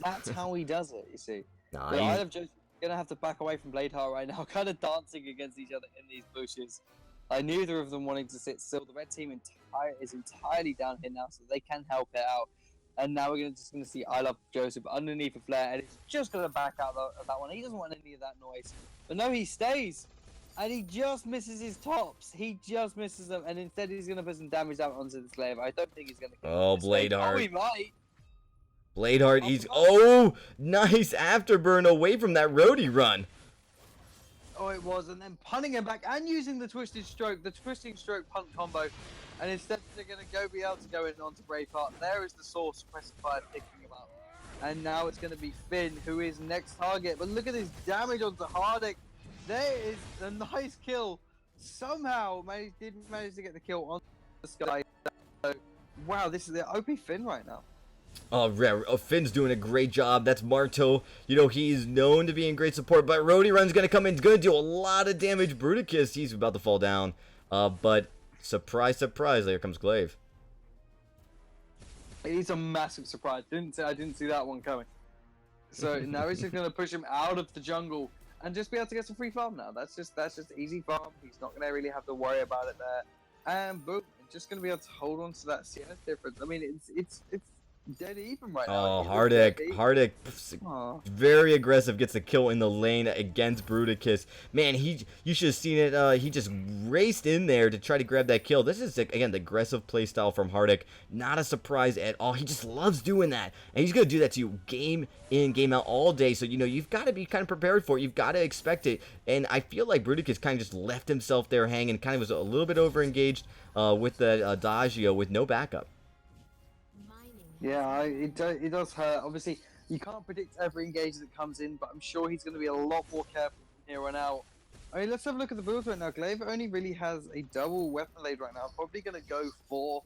That's how he does it, you see. Nah, But I Love Joseph gonna have to back away from Bladeheart right now, kind of dancing against each other in these bushes. Neither of them wanting to sit still. The red team is entirely down here now, so they can help it out. And now we're just gonna see I Love Joseph underneath a flare, and he's just gonna back out of that one. He doesn't want any of that noise, but no, he stays. And he just misses his tops. He just misses them, and instead he's going to put some damage out onto the slave. I don't think he's going to kill him. Oh, Bladeheart. Oh, he might. Bladeheart, he's... nice afterburn away from that roadie run. Oh, it was. And then punting him back and using the twisting stroke punt combo. And instead they're going to be able to go in onto Braveheart. There is the source specified picking him up. And now it's going to be Finn, who is next target. But look at this damage onto Hardik. There is a nice kill. Somehow didn't manage to get the kill on the Sky. So, wow, this is the OP Finn right now. Oh, Finn's doing a great job. That's Marto. He's known to be in great support, but Roadie Run's going to come in. He's going to do a lot of damage. Bruticus, he's about to fall down. But surprise, surprise, there comes Glaive. It's a massive surprise. I didn't see that one coming. So now he's just going to push him out of the jungle and just be able to get some free farm now. That's just easy farm. He's not going to really have to worry about it there. And boom, just going to be able to hold on to that CS difference. I mean, it's dead even right now. Oh, Hardik, very aggressive, gets the kill in the lane against Bruticus. Man, you should have seen it. He just raced in there to try to grab that kill. This is, again, the aggressive playstyle from Hardik. Not a surprise at all. He just loves doing that. And he's going to do that to you game in, game out all day. So, you've got to be kind of prepared for it. You've got to expect it. And I feel like Bruticus kind of just left himself there hanging, kind of was a little bit over-engaged with the Adagio with no backup. Yeah, it does hurt. Obviously, you can't predict every engage that comes in, but I'm sure he's going to be a lot more careful from here on out. I mean, let's have a look at the builds right now. Glaive only really has a double weapon blade right now. Probably going to go for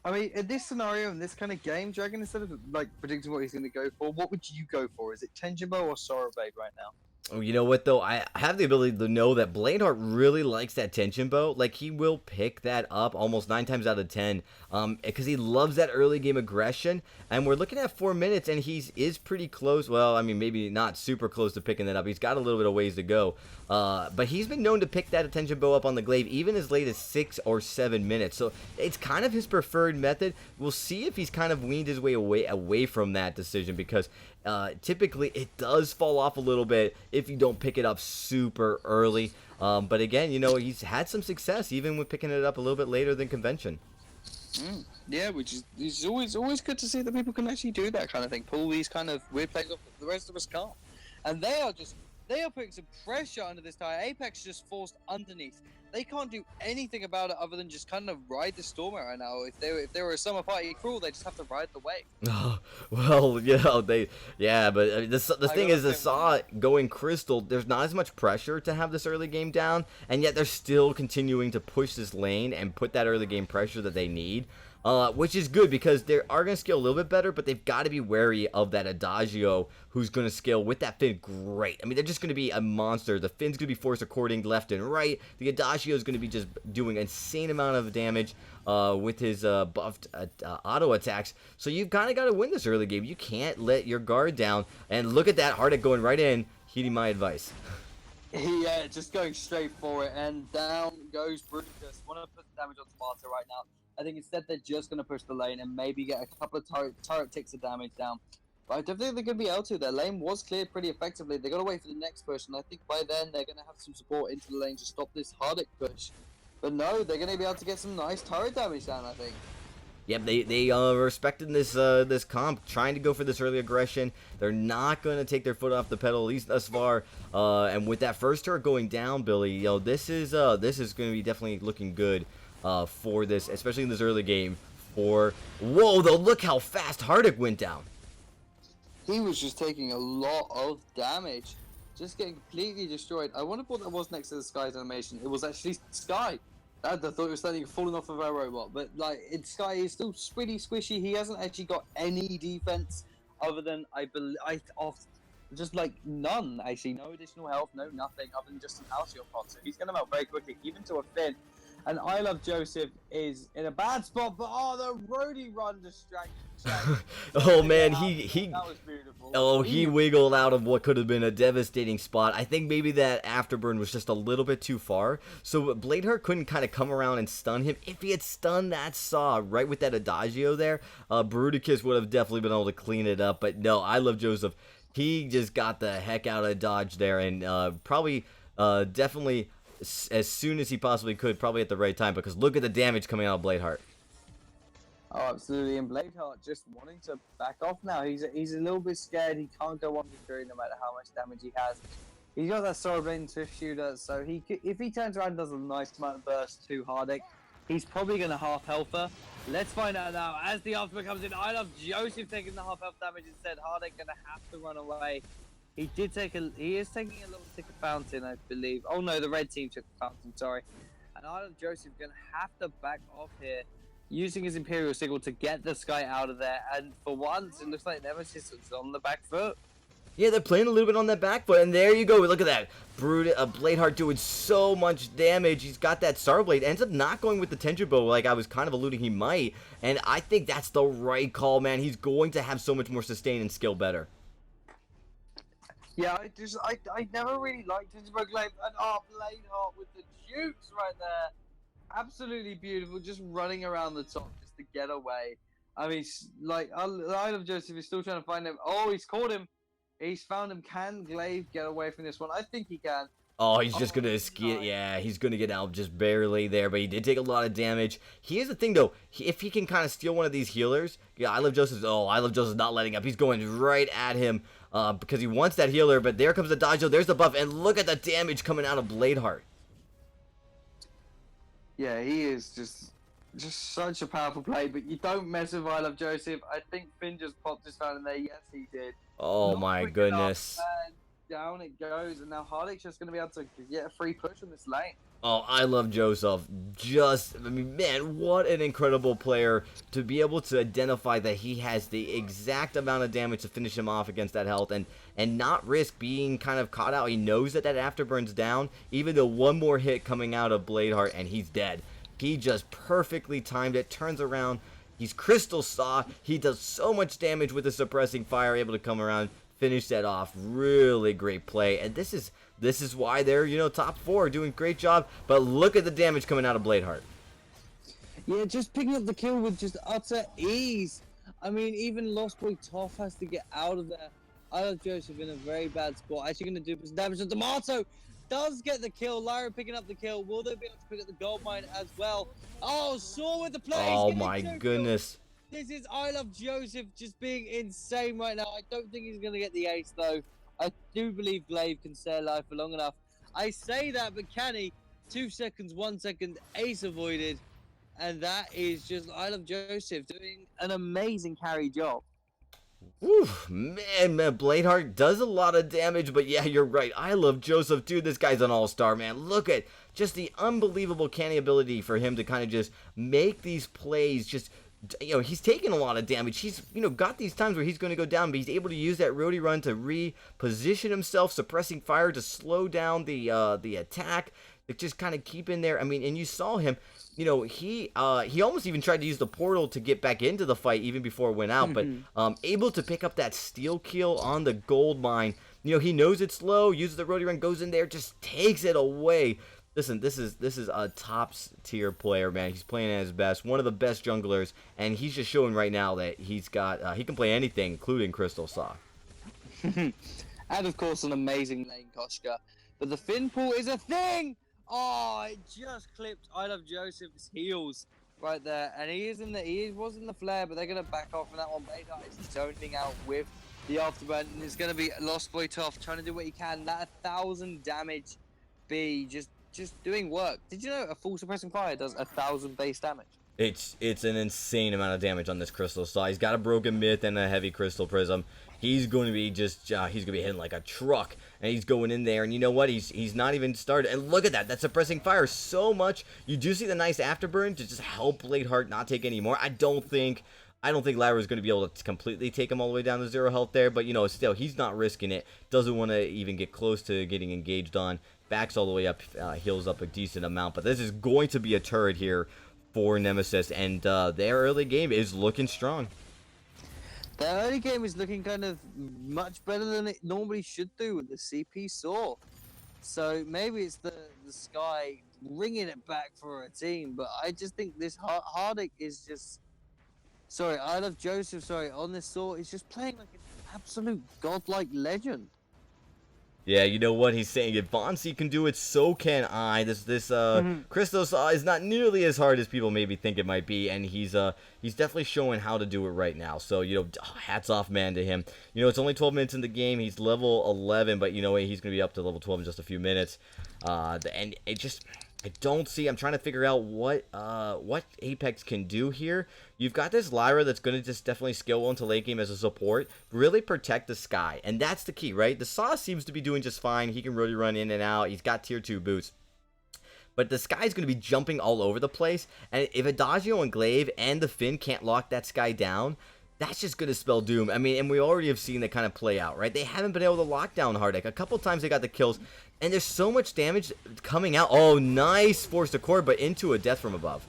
I mean, in this scenario, in this kind of game, Dragon, instead of like predicting what he's going to go for, what would you go for? Is it Tenjimbo or Sorobade right now? Oh, you know what though? I have the ability to know that Bladeheart really likes that tension bow. Like he will pick that up almost 9 times out of 10, because he loves that early game aggression. And we're looking at 4 minutes, and is pretty close. Well, I mean maybe not super close to picking that up. He's got a little bit of ways to go. But he's been known to pick that attention bow up on the glaive even as late as 6 or 7 minutes. So it's kind of his preferred method. We'll see if he's kind of weaned his way away from that decision, because typically it does fall off a little bit if you don't pick it up super early. But again, you know, he's had some success even with picking it up a little bit later than convention. Yeah, which is it's always good to see that people can actually do that kind of thing. Pull these kind of weird plays off that the rest of us can't. And they are putting some pressure under this tire. Apex just forced underneath. They can't do anything about it other than just kind of ride the storm out right now. If they were a summer party crew, they just have to ride the wave. Oh, well, you know, but I mean, the thing is, the Saw going Crystal, there's not as much pressure to have this early game down, and yet they're still continuing to push this lane and put that early game pressure that they need. Which is good because they are going to scale a little bit better, but they've got to be wary of that Adagio who's going to scale with that Finn great. I mean, they're just going to be a monster. The Finn's going to be force according left and right. The Adagio is going to be just doing an insane amount of damage with his buffed auto attacks. So you've kind of got to win this early game. You can't let your guard down. And look at that Hardic going right in, heeding my advice. Yeah, just going straight for it, and down goes Brutus. Want to put the damage on Sparta right now. I think instead they're just going to push the lane and maybe get a couple of turret ticks of damage down. But I don't think they're going to be able to. Their lane was cleared pretty effectively. They've got to wait for the next push, and I think by then they're going to have some support into the lane to stop this Hardic push. But no, they're going to be able to get some nice turret damage down, I think. Yep, they respecting this comp, trying to go for this early aggression. They're not going to take their foot off the pedal, at least thus far. And with that first turret going down, Billy, you know, this is going to be definitely looking good for this, especially in this early game. Whoa, though, look how fast Hardic went down. He was just taking a lot of damage, just getting completely destroyed. I wonder what that was next to the Sky's animation. It was actually Sky. I thought it was something falling off of our robot, but like Sky is still pretty squishy. He hasn't actually got any defense other than just like none. Actually, no additional health, no nothing other than just an Alcyon pod. So he's gonna melt very quickly, even to a Finn. And I Love Joseph is in a bad spot, but the roadie run distracted. Oh man, that was beautiful. Oh, he wiggled out of what could have been a devastating spot. I think maybe that afterburn was just a little bit too far, so Bladeheart couldn't kind of come around and stun him. If he had stunned that Saw right with that Adagio there, Bruticus would have definitely been able to clean it up. But no, I Love Joseph. He just got the heck out of dodge there, and probably definitely as soon as he possibly could, probably at the right time, because look at the damage coming out of Bladeheart. Oh, absolutely, and Bladeheart just wanting to back off now. He's a little bit scared. He can't go on the jury no matter how much damage he has. He's got that Sorobane Swift Shooter, so if he turns around and does a nice amount of burst to Hardic, he's probably going to half health her. Let's find out now. As the afterburn comes in, I Love Joseph taking the half health damage instead. Hardic going to have to run away. He is taking a little tick of fountain, I believe. Oh no, the red team took the fountain, sorry. And I Love Joseph going to have to back off here, using his Imperial Signal to get this guy out of there. And for once, it looks like Nemesis is on the back foot. Yeah, they're playing a little bit on that back foot, and there you go. Look at that. Bladeheart doing so much damage. He's got that Starblade. Ends up not going with the Tenjimbo like I was kind of alluding he might. And I think that's the right call, man. He's going to have so much more sustain and skill better. Yeah, I never really liked Tenjimbo Glaive, and Bladeheart with the jukes right there. Absolutely beautiful, just running around the top just to get away. I mean, like, I Love Joseph is still trying to find him. Oh, he's caught him. He's found him. Can Glaive get away from this one? I think he can. Oh, he's just going to escape. Yeah, he's going to get out just barely there, but he did take a lot of damage. Here's the thing, though. If he can kind of steal one of these healers, yeah, I Love Joseph's not letting up. He's going right at him because he wants that healer, but there comes the Dodge. There's the buff, and look at the damage coming out of Bladeheart. Yeah, he is just such a powerful play, but you don't mess with I Love Joseph. I think Finn just popped his fountain there. Yes, he did. Oh, Not my quick goodness. enough, down it goes, and now Hardik's just going to be able to get a free push on this lane. Oh, I love Joseph. I mean, man, what an incredible player to be able to identify that he has the exact amount of damage to finish him off against that health and not risk being kind of caught out. He knows that afterburn's down, even though one more hit coming out of Bladeheart and he's dead. He just perfectly timed it, turns around. He's Crystal Saw. He does so much damage with the suppressing fire, able to come around, finish that off. Really great play. And this is why they're, top 4, doing great job. But look at the damage coming out of Bladeheart. Yeah, just picking up the kill with just utter ease. I mean, even Lost Boy Toff has to get out of there. I love Joseph in a very bad spot. Actually going to do some damage to Tomato. Does get the kill. Lyra picking up the kill. Will they be able to pick up the gold mine as well? Oh, Saw with the play. Oh my goodness. This is I Love Joseph just being insane right now. I don't think he's going to get the ace though. I do believe Glaive can stay alive for long enough. I say that, but can he? 2 seconds, 1 second, ace avoided. And that is just I Love Joseph doing an amazing carry job. Whew, man, Bladeheart does a lot of damage, but yeah, you're right. I love Joseph, dude. This guy's an all-star, man. Look at just the unbelievable canny ability for him to kind of just make these plays. Just, he's taking a lot of damage. He's, got these times where he's going to go down, but he's able to use that roadie run to reposition himself, suppressing fire to slow down the attack. Just kind of keep in there. I mean, and you saw him. He almost even tried to use the portal to get back into the fight even before it went out, but able to pick up that steal kill on the gold mine. He knows it's low, uses the roadie run, goes in there, just takes it away. Listen, this is a top tier player, man. He's playing at his best, one of the best junglers, and he's just showing right now that he's got he can play anything, including Crystal Saw. And of course, an amazing lane Koshka. But the fin pool is a thing. Oh, it just clipped I Love Joseph's heels right there, and he was in the flare, but they're gonna back off from that one. Bladeheart is zoning out with the afterburn, and it's gonna be Lost Boy Toff trying to do what he can. That 1,000 damage B just doing work. Did you know a full suppressing fire does 1,000 base damage? It's an insane amount of damage on this Crystal Saw. He's got a broken myth and a heavy crystal prism. He's going to be he's going to be hitting like a truck, and he's going in there, and you know what? He's not even started. And look at that. That's suppressing fire so much. You do see the nice afterburn to just help Bladeheart not take any more. I don't think Lyra is going to be able to completely take him all the way down to 0 health there, but still, he's not risking it. Doesn't want to even get close to getting engaged on. Backs all the way up, heals up a decent amount, but this is going to be a turret here for Nemesis, and their early game is looking strong. The early game is looking kind of much better than it normally should do with the CP Saw. So maybe it's the Sky bringing it back for a team, but I just think this Hardik is just... Sorry, I Love Joseph, on this Saw, is just playing like an absolute godlike legend. Yeah, you know what he's saying? If Vonsy can do it, so can I. This Crystal Saw is not nearly as hard as people maybe think it might be, and he's definitely showing how to do it right now. So hats off, man, to him. It's only 12 minutes in the game. He's level 11, but he's going to be up to level 12 in just a few minutes. And it just... I don't see. I'm trying to figure out what Apex can do here. You've got this Lyra that's going to just definitely scale well into late game as a support. Really protect the Sky, and that's the key, right? The Saw seems to be doing just fine. He can roadie run in and out. He's got tier 2 boots. But the Sky's going to be jumping all over the place, and if Adagio and Glaive and the Finn can't lock that Sky down, that's just going to spell doom. I mean, and we already have seen that kind of play out, right? They haven't been able to lock down Hardik. A couple times they got the kills, and there's so much damage coming out. Oh, nice force to core, but into a death from above.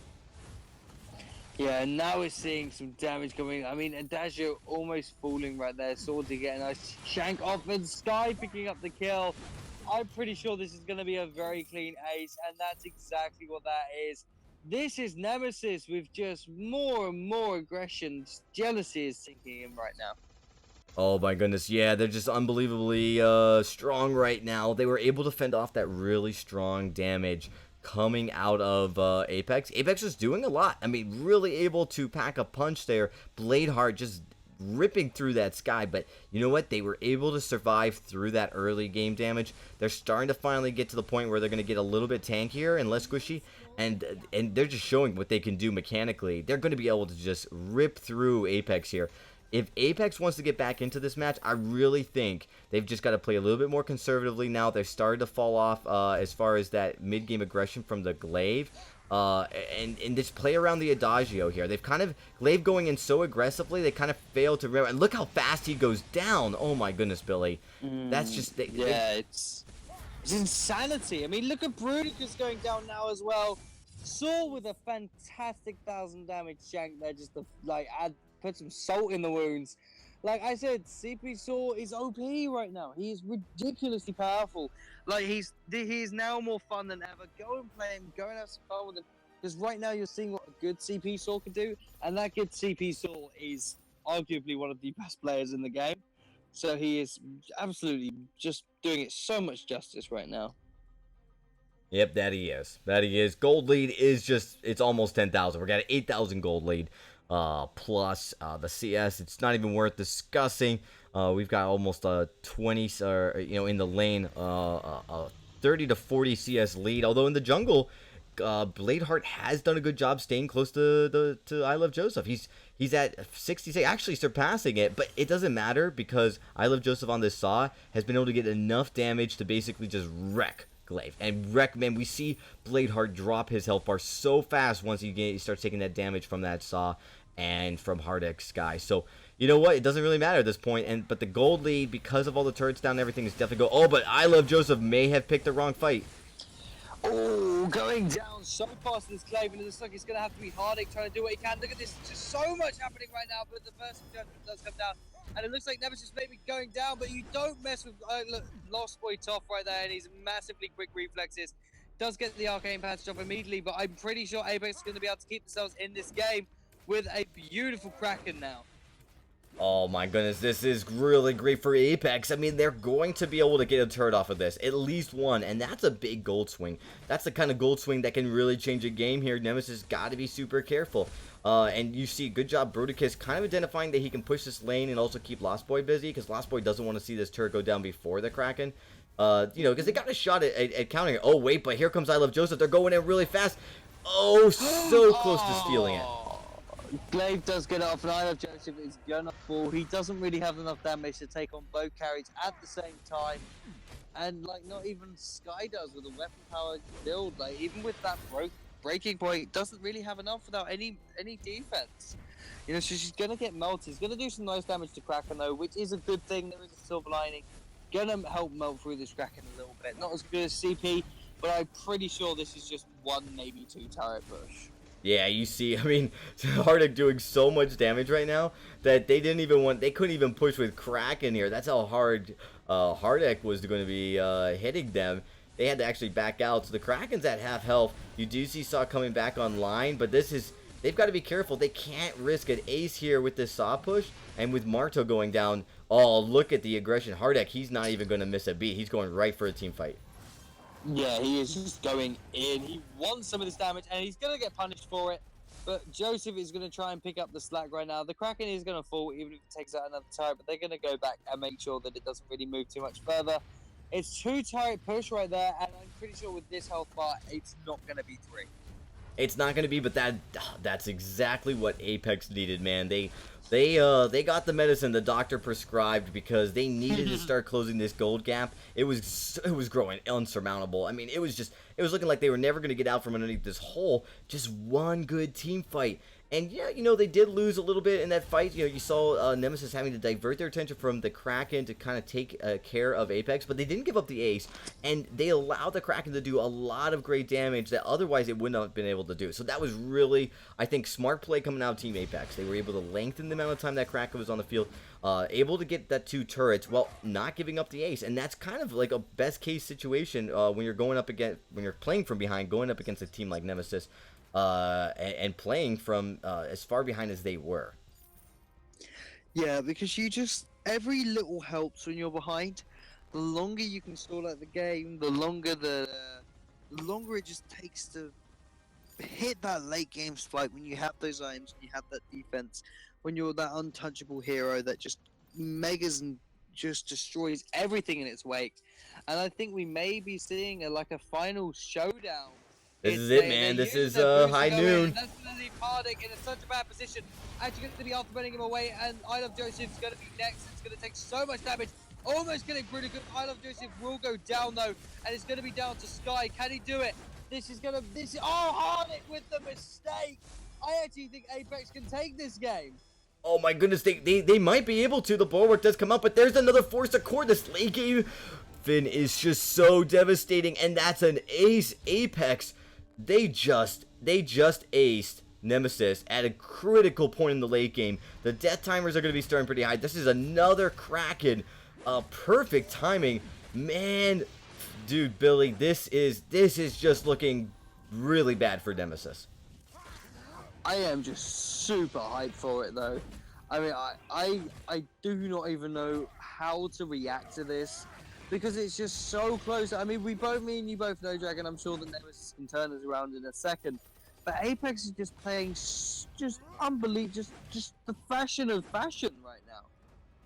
Yeah, and now we're seeing some damage coming. I mean, Adagio almost falling right there. Sword to get a nice shank off, and Sky picking up the kill. I'm pretty sure this is going to be a very clean ace, and that's exactly what that is. This is Nemesis with just more and more aggression. Jealousy is sinking in right now. Oh my goodness, yeah, they're just unbelievably strong right now. They were able to fend off that really strong damage coming out of Apex. Apex is doing a lot. I mean, really able to pack a punch there. Bladeheart just ripping through that Sky, but you know what? They were able to survive through that early game damage. They're starting to finally get to the point where they're going to get a little bit tankier and less squishy, and they're just showing what they can do mechanically. They're going to be able to just rip through Apex here. if Apex wants to get back into this match, I really think they've just got to play a little bit more conservatively now. They're starting to fall off as far as that mid-game aggression from the Glaive. And just play around the Adagio here. They've kind of, Glaive going in so aggressively, they kind of fail to remember. And look how fast he goes down. Oh my goodness, Billy. That's just... It's insanity. I mean, look at Bruticus going down now as well. Saw with a fantastic 1,000 damage shank there, just to put some salt in the wounds. Like I said, CP Saw is OP right now. He is ridiculously powerful. Like he's now more fun than ever. Go and play him. Go and have some fun with him. Because right now you're seeing what a good CP Saw can do, and that good CP Saw is arguably one of the best players in the game. So he is absolutely just doing it so much justice right now. Yep, that he is. That he is. Gold lead is just, it's almost 10,000. We're got an 8,000 gold lead. Plus the CS, it's not even worth discussing. We've got almost a 20, in the lane, 30 to 40 CS lead. Although in the jungle, Bladeheart has done a good job staying close to I Love Joseph. He's at 66, actually surpassing it, but it doesn't matter because I Love Joseph on this Saw has been able to get enough damage to basically just wreck Glaive. And man, we see Bladeheart drop his health bar so fast once he starts taking that damage from that Saw and from Hardek Sky. So, you know what? It doesn't really matter at this point. But the gold lead, because of all the turrets down and everything, is definitely go. Oh, but I Love Joseph may have picked the wrong fight. Oh, going down so fast in this Glaive, and it looks like it's going to have to be Hardek trying to do what he can. Look at this, just so much happening right now, but the first judgment does come down. And it looks like Nemesis may be going down, but you don't mess with Lost Boy Toff right there, and he's massively quick reflexes. Does get the Arcane Patch off immediately, but I'm pretty sure Apex is going to be able to keep themselves in this game with a beautiful Kraken now. Oh my goodness, this is really great for Apex. I mean, they're going to be able to get a turret off of this, at least one, and that's a big gold swing. That's the kind of gold swing that can really change a game here. Nemesis got to be super careful. And you see, good job, Bruticus, kind of identifying that he can push this lane and also keep Lost Boy busy, because Lost Boy doesn't want to see this turret go down before the Kraken. Because they got a shot at countering it. Oh, wait, but here comes I Love Joseph. They're going in really fast. Oh, so close to stealing it. Glaive does get off, and I Love Joseph is gonna fall. He doesn't really have enough damage to take on both carries at the same time. And, not even Sky does with a weapon-powered build. Even with that breaking point, doesn't really have enough without any defense. So she's gonna get melted. He's gonna do some nice damage to Kraken though, which is a good thing. There is a silver lining. Gonna help melt through this Kraken a little bit. Not as good as CP, but I'm pretty sure this is just one, maybe two turret push. Yeah, you see, I mean, Hardek doing so much damage right now that they couldn't even push with Kraken here. That's how hard Hardek was going to be hitting them. They had to actually back out. So the Kraken's at half health. You do see Saw coming back online, but they've got to be careful. They can't risk an ace here with this Saw push, and with Marto going down. Oh, look at the aggression. Hardek, he's not even going to miss a beat. He's going right for a team fight. Yeah, he is just going in. He wants some of this damage, and he's going to get punished for it. But Joseph is going to try and pick up the slack right now. The Kraken is going to fall, even if it takes out another turret, but they're going to go back and make sure that it doesn't really move too much further. It's 2 turret push right there, and I'm pretty sure with this health bar, it's not going to be 3. It's not going to be, but that's exactly what Apex needed, man. They got the medicine the doctor prescribed because they needed to start closing this gold gap. It was growing unsurmountable. I mean, it was looking like they were never going to get out from underneath this hole. Just one good team fight. And yeah, they did lose a little bit in that fight. You saw Nemesis having to divert their attention from the Kraken to kind of take care of Apex, but they didn't give up the ace, and they allowed the Kraken to do a lot of great damage that otherwise it would not have been able to do. So that was really, I think, smart play coming out of Team Apex. They were able to lengthen the amount of time that Kraken was on the field, able to get that 2 turrets while not giving up the ace, and that's kind of like a best case situation when you're playing from behind, going up against a team like Nemesis. And playing from as far behind as they were. Yeah, because every little helps when you're behind. The longer you can stall out the game, the longer it just takes to hit that late game spike when you have those aims, when you have that defense, when you're that untouchable hero that just megas and just destroys everything in its wake. And I think we may be seeing a final showdown. This is it, man. This is high noon. Definitely Joseph Hardick in such a bad position. Actually going to be after burning him away, and I Love Joseph's going to be next. It's going to take so much damage. Almost getting pretty good. I Love Joseph will go down though, and it's going to be down to Sky. Can he do it? Oh, Hardick with the mistake. I actually think Apex can take this game. Oh my goodness, they might be able to. The bulwark does come up, but there's another force to core. This late game, Finn is just so devastating, and that's an ace. Apex, they just aced Nemesis at a critical point in the late game. The death timers are going to be starting pretty high. This is another Kraken. Perfect timing. Man, dude, Billy, this is just looking really bad for Nemesis. I am just super hyped for it though. I mean, I do not even know how to react to this because it's just so close. I mean, me and you both know, Dragon. I'm sure that Nemesis can turn us around in a second. But Apex is just playing just unbelievable, just the fashion of fashion right now.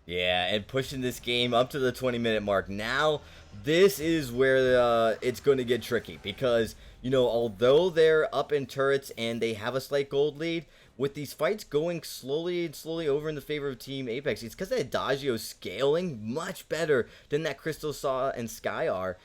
Yeah, and pushing this game up to the 20-minute mark. Now, this is where it's going to get tricky because, you know, although they're up in turrets and they have a slight gold lead, with these fights going slowly over in the favor of Team Apex, it's because Adagio scaling much better than that Crystal Saw and Sky are.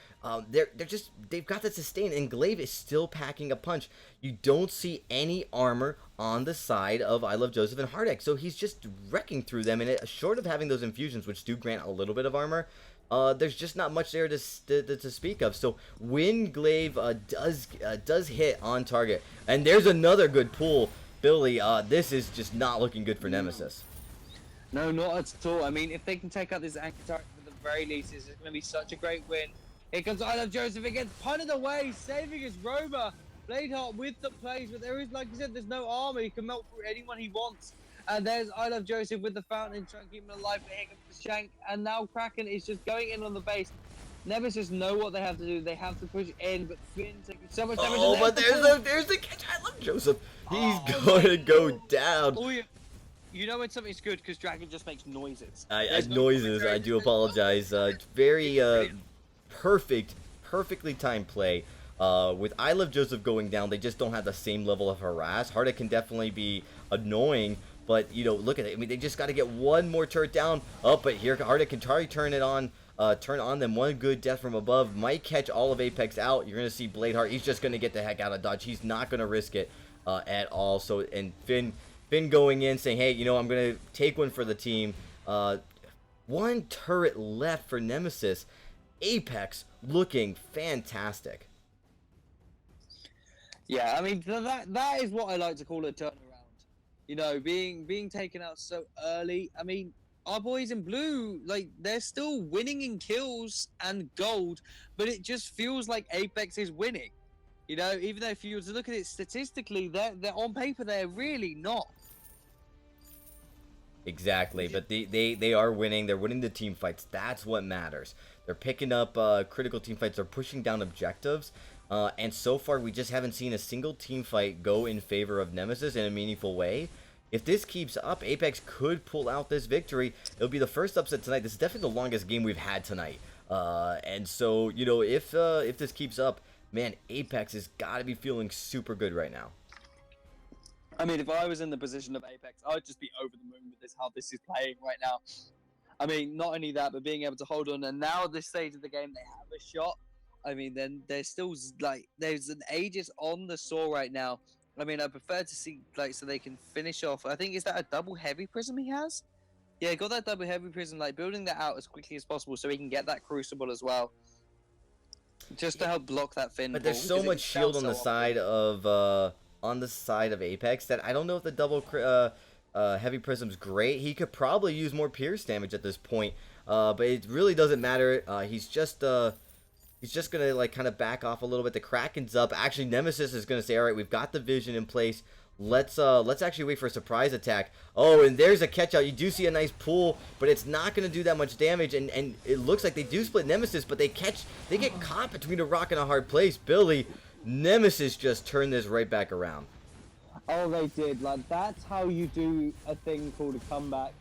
They've got that sustain, and Glaive is still packing a punch. You don't see any armor on the side of I Love Joseph and Hardick, so he's just wrecking through them, and short of having those infusions, which do grant a little bit of armor, there's just not much there to speak of. So when Glaive does hit on target, and there's another good pull, Billy, this is just not looking good for Nemesis. No, not at all. I mean, if they can take out this anchor turret at the very least, it's going to be such a great win. Here comes I Love Joseph again, punted away, saving his rover. Bladeheart with the plays, but there is, like I said, there's no armor. He can melt through anyone he wants. And there's I Love Joseph with the fountain trying to keep him alive, but here comes the shank. And now Kraken is just going in on the base. Nemesis know what they have to do. They have to push in, but Finn taking so much damage. Oh, but there's the catch. I Love Joseph. He's going to go down. Oh, yeah. You know when something's good because Dragon just makes noises. Noises. I do apologize. Very perfectly timed play. With I Love Joseph going down, they just don't have the same level of harass. Hardick can definitely be annoying, but you know, look at it. I mean, they just got to get one more turret down. Oh, but here Hardick can try to turn on them. One good death from above might catch all of Apex out. You're gonna see Bladeheart. He's just gonna get the heck out of dodge. He's not gonna risk it at all. So, and Finn going in saying, hey, you know, I'm gonna take one for the team. One turret left for Nemesis. Apex looking fantastic. Yeah, I mean that is what I like to call a turnaround. You know, being taken out so early. I mean, our boys in blue, like, they're still winning in kills and gold, but it just feels like Apex is winning. You know, even though if you were to look at it statistically, they're on paper they're really not. Exactly, but they are winning. They're winning the team fights. That's what matters. They're picking up critical team fights. They're pushing down objectives. And so far, we just haven't seen a single team fight go in favor of Nemesis in a meaningful way. If this keeps up, Apex could pull out this victory. It'll be the first upset tonight. This is definitely the longest game we've had tonight. And so, you know, if this keeps up, man, Apex has got to be feeling super good right now. I mean, if I was in the position of Apex, I'd just be over the moon with how this is playing right now. I mean, not only that, but being able to hold on. And now at this stage of the game, they have a shot. I mean, then there's still, like, there's an Aegis on the Saw right now. I mean, I prefer to see, like, so they can finish off. I think, is that a double heavy prism he has? Yeah, got that double heavy prism, like, building that out as quickly as possible so he can get that Crucible as well. Just to help block that Finn. But there's so much shield on the side of, Apex that I don't know if the double heavy prism's great. He could probably use more pierce damage at this point, but it really doesn't matter. He's just gonna, like, kind of back off a little bit. The Kraken's up. Actually, Nemesis is gonna say, all right, we've got the vision in place. Let's actually wait for a surprise attack. Oh, and there's a catch out. You do see a nice pull, but it's not gonna do that much damage. And it looks like they do split Nemesis, but they get caught between a rock and a hard place. Billy, Nemesis just turned this right back around. Oh, they did. Like, that's how you do a thing called a comeback.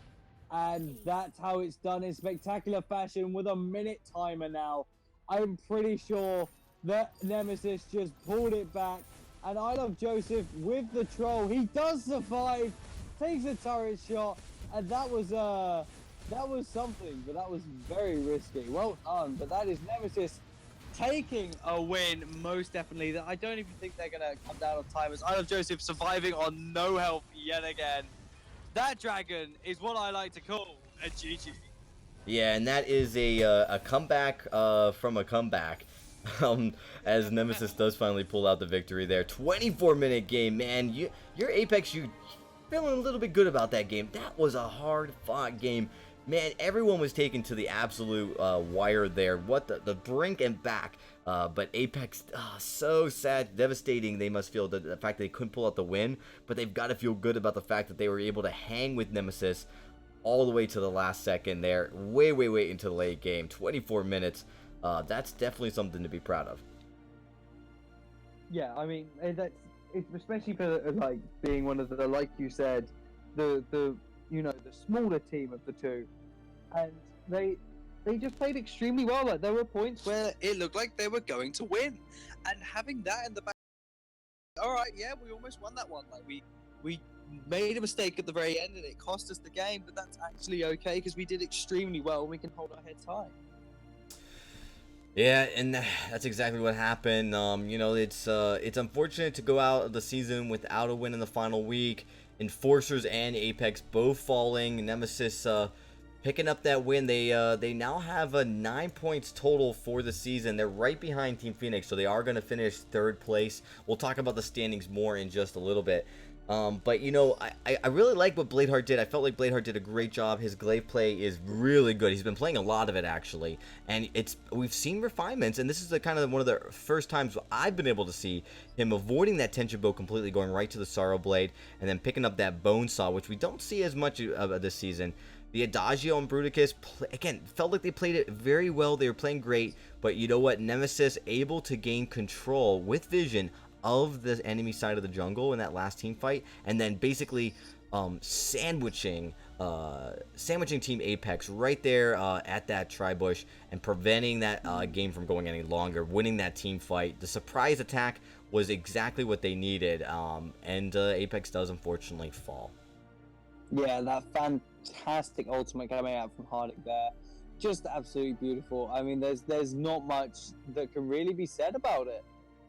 And that's how it's done in spectacular fashion with a minute timer now. I'm pretty sure that Nemesis just pulled it back, And I Love Joseph with the troll. He does survive, takes a turret shot, and that was something, but that was very risky. Well done, but that is Nemesis taking a win, most definitely. I don't even think they're gonna come down on timers. I Love Joseph surviving on no health yet again. That dragon is what I like to call a GG. Yeah, and that is a comeback from a comeback. As Nemesis does finally pull out the victory there. 24-minute game, man. Your Apex, you feeling a little bit good about that game. That was a hard-fought game. Man, everyone was taken to the absolute wire there. What the brink and back. But Apex, so sad, devastating. They must feel the fact that they couldn't pull out the win. But they've got to feel good about the fact that they were able to hang with Nemesis all the way to the last second there. Way into the late game. 24 minutes. That's definitely something to be proud of. Yeah, I mean, that's it's especially for like being one of the, like you said, the smaller team of the two, and they just played extremely well. Like there were points where it looked like they were going to win, and having that in the back, all right, yeah, we almost won that one. Like we made a mistake at the very end and it cost us the game, but that's actually okay because we did extremely well and we can hold our heads high. Yeah, and that's exactly what happened. It's unfortunate to go out of the season without a win in the final week. Enforcerz and Apex both falling. Nemesis picking up that win. They now have 9 points total for the season. They're right behind Team Phoenix, so they are going to finish 3rd place. We'll talk about the standings more in just a little bit. But I really like what Bladeheart did. I felt like Bladeheart did a great job. His glaive play is really good. He's been playing a lot of it actually, and we've seen refinements. And this is one of the first times I've been able to see him avoiding that tension bow completely, going right to the Sorrow Blade, and then picking up that Bone Saw, which we don't see as much of this season. The Adagio and Bruticus, again, felt like they played it very well. They were playing great, but you know what? Nemesis able to gain control with vision of the enemy side of the jungle in that last team fight, and then basically sandwiching Team Apex right there at that tri-bush and preventing that game from going any longer, winning that team fight. The surprise attack was exactly what they needed, and Apex does unfortunately fall. Yeah, that fantastic ultimate coming out from Hardik there, just absolutely beautiful. I mean, there's not much that can really be said about it,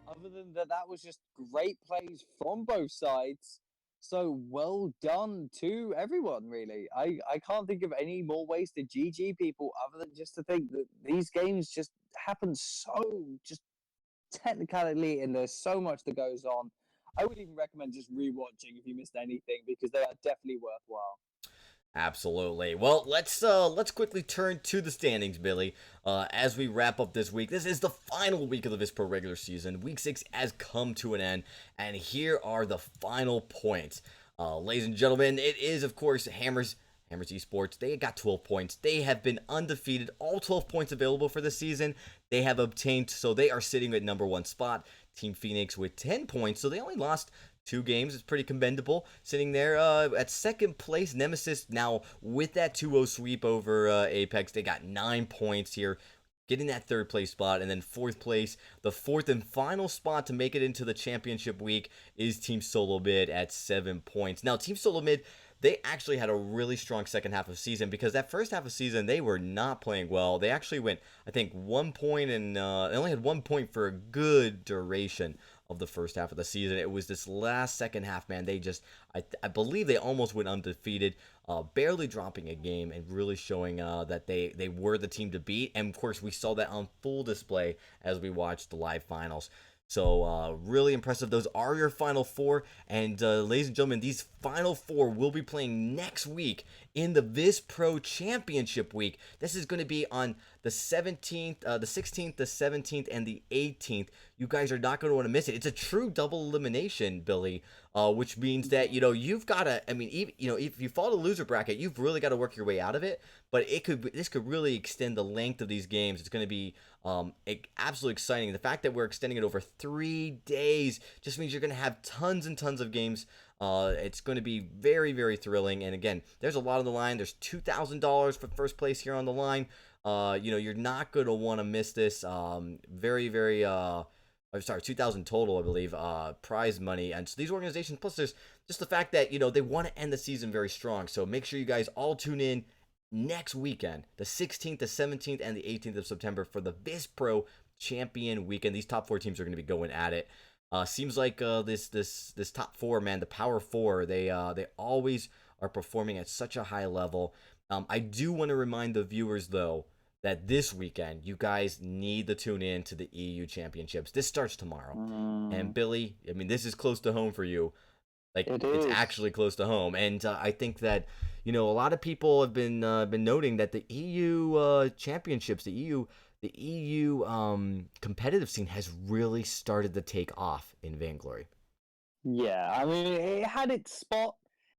other than that was just great plays from both sides. So well done to everyone, really. I can't think of any more ways to GG people other than just to think that these games just happen so just technically, and there's so much that goes on. I would even recommend just rewatching if you missed anything, because they are definitely worthwhile. Absolutely. Well, let's quickly turn to the standings, Billy. As we wrap up this week, this is the final week of the VISPRO regular season. Week 6 has come to an end, and here are the final points. Ladies and gentlemen, it is of course Hammers Esports. They got 12 points. They have been undefeated. All 12 points available for the season they have obtained, so they are sitting at number 1 spot. Team Phoenix with 10 points, so they only lost 2 games. It's pretty commendable. Sitting there at 2nd place, Nemesis now with that 2-0 sweep over Apex. They got 9 points here, getting that 3rd place spot. And then 4th place, the 4th and final spot to make it into the championship week, is Team Solo Mid at 7 points. Now, Team Solo Mid, they actually had a really strong second half of season, because that first half of season they were not playing well. They actually went, I think, 1 point, and they only had 1 point for a good duration of the first half of the season. It was this last second half, man. They just, I believe they almost went undefeated, barely dropping a game, and really showing that they were the team to beat. And of course, we saw that on full display as we watched the live finals. So really impressive. Those are your final 4, and ladies and gentlemen, these final 4 will be playing next week in the VISPRO Championship week. This is going to be on the 17th, the 16th, the 17th, and the 18th. You guys are not going to want to miss it. It's a true double elimination, Billy, which means that, you've got to, I mean, if you fall to loser bracket, you've really got to work your way out of it. But this could really extend the length of these games. It's going to be absolutely exciting. The fact that we're extending it over 3 days just means you're going to have tons and tons of games. It's going to be very, very thrilling. And again, there's a lot on the line. There's $2,000 for first place here on the line. You're not going to want to miss this. Very, very I'm sorry, 2,000 total, I believe, prize money. And so these organizations, plus there's just the fact that, you know, they want to end the season very strong. So make sure you guys all tune in next weekend, the 16th, the 17th, and the 18th of September for the VISPRO Champion Weekend. These top 4 teams are going to be going at it. Seems like this top 4, man, the Power 4, they always are performing at such a high level. I do want to remind the viewers, though, that this weekend you guys need to tune in to the EU Championships. This starts tomorrow. And Billy, I mean, this is close to home for you. Like, it's actually close to home. And I think that, you know, a lot of people have been noting that the EU championships, the EU competitive scene has really started to take off in Vainglory. Yeah, I mean, it had its spot.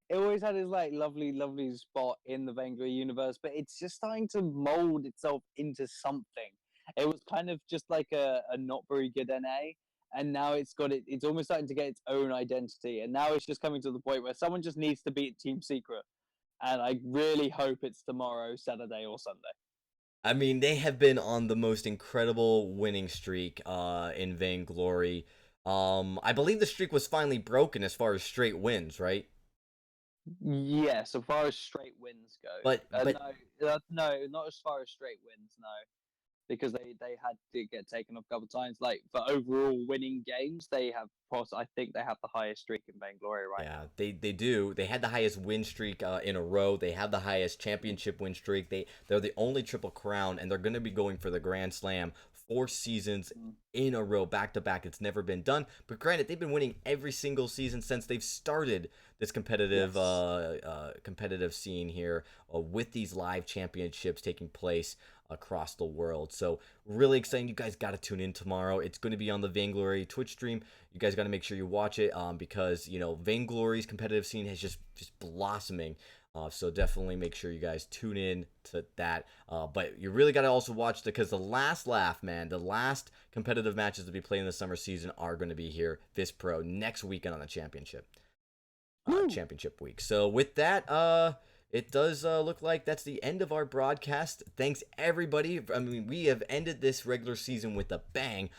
It always had its like lovely spot in the Vainglory universe, but it's just starting to mold itself into something. It was kind of just like a not very good NA, and now it's almost starting to get its own identity, and now it's just coming to the point where someone just needs to beat Team Secret, and I really hope it's tomorrow, Saturday, or Sunday. I mean, they have been on the most incredible winning streak in Vainglory. I believe the streak was finally broken as far as straight wins, right? Yeah, so far as straight wins go. But no, not as far as straight wins, no. Because they had to get taken off a couple of times. Like, for overall winning games, I think they have the highest streak in Vainglory right now. Yeah, they do. They had the highest win streak in a row. They have the highest championship win streak. They're the only Triple Crown, and they're going to be going for the Grand Slam 4 seasons in a row, back to back. It's never been done. But granted, they've been winning every single season since they've started this competitive competitive scene here with these live championships taking place across the world. So really exciting. You guys got to tune in tomorrow. It's going to be on the Vainglory Twitch stream. You guys got to make sure you watch it because, you know, Vainglory's competitive scene has just blossoming. So definitely make sure you guys tune in to that. But you really got to also watch because the last laugh, man, the last competitive matches to be played in the summer season are going to be here, VISPRO, next weekend on the championship week. So with that, it does look like that's the end of our broadcast. Thanks, everybody. I mean, we have ended this regular season with a bang.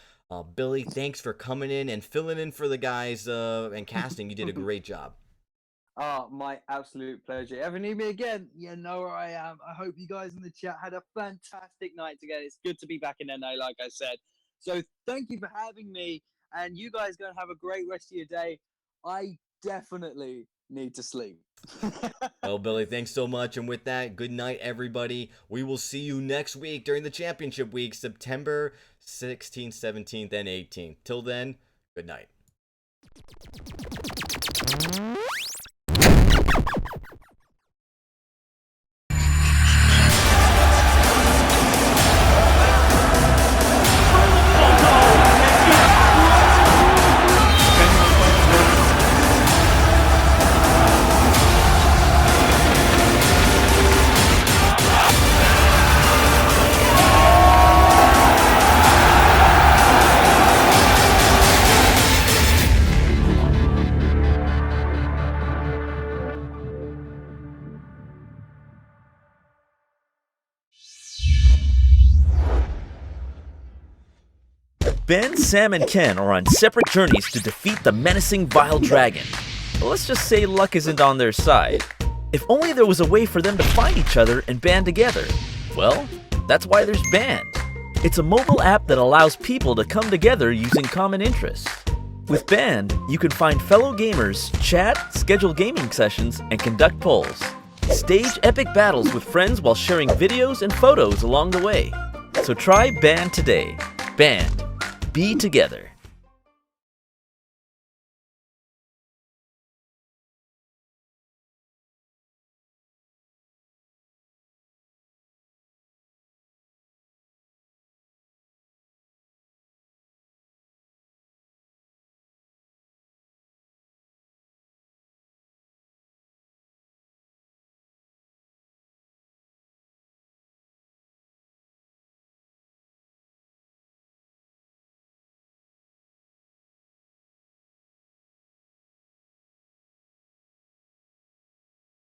Billy, thanks for coming in and filling in for the guys and casting. You did a great job. Oh, my absolute pleasure. Ever need me again? You know where I am. I hope you guys in the chat had a fantastic night together. It's good to be back in NA, like I said. So thank you for having me. And you guys go and have a great rest of your day. I definitely need to sleep. Well, Billy, thanks so much. And with that, good night, everybody. We will see you next week during the championship week, September 16th, 17th, and 18th. Till then, good night. Ben, Sam, and Ken are on separate journeys to defeat the menacing Vile Dragon. But let's just say luck isn't on their side. If only there was a way for them to find each other and band together. Well, that's why there's Band. It's a mobile app that allows people to come together using common interests. With Band, you can find fellow gamers, chat, schedule gaming sessions, and conduct polls. Stage epic battles with friends while sharing videos and photos along the way. So try Band today. Band. Be together.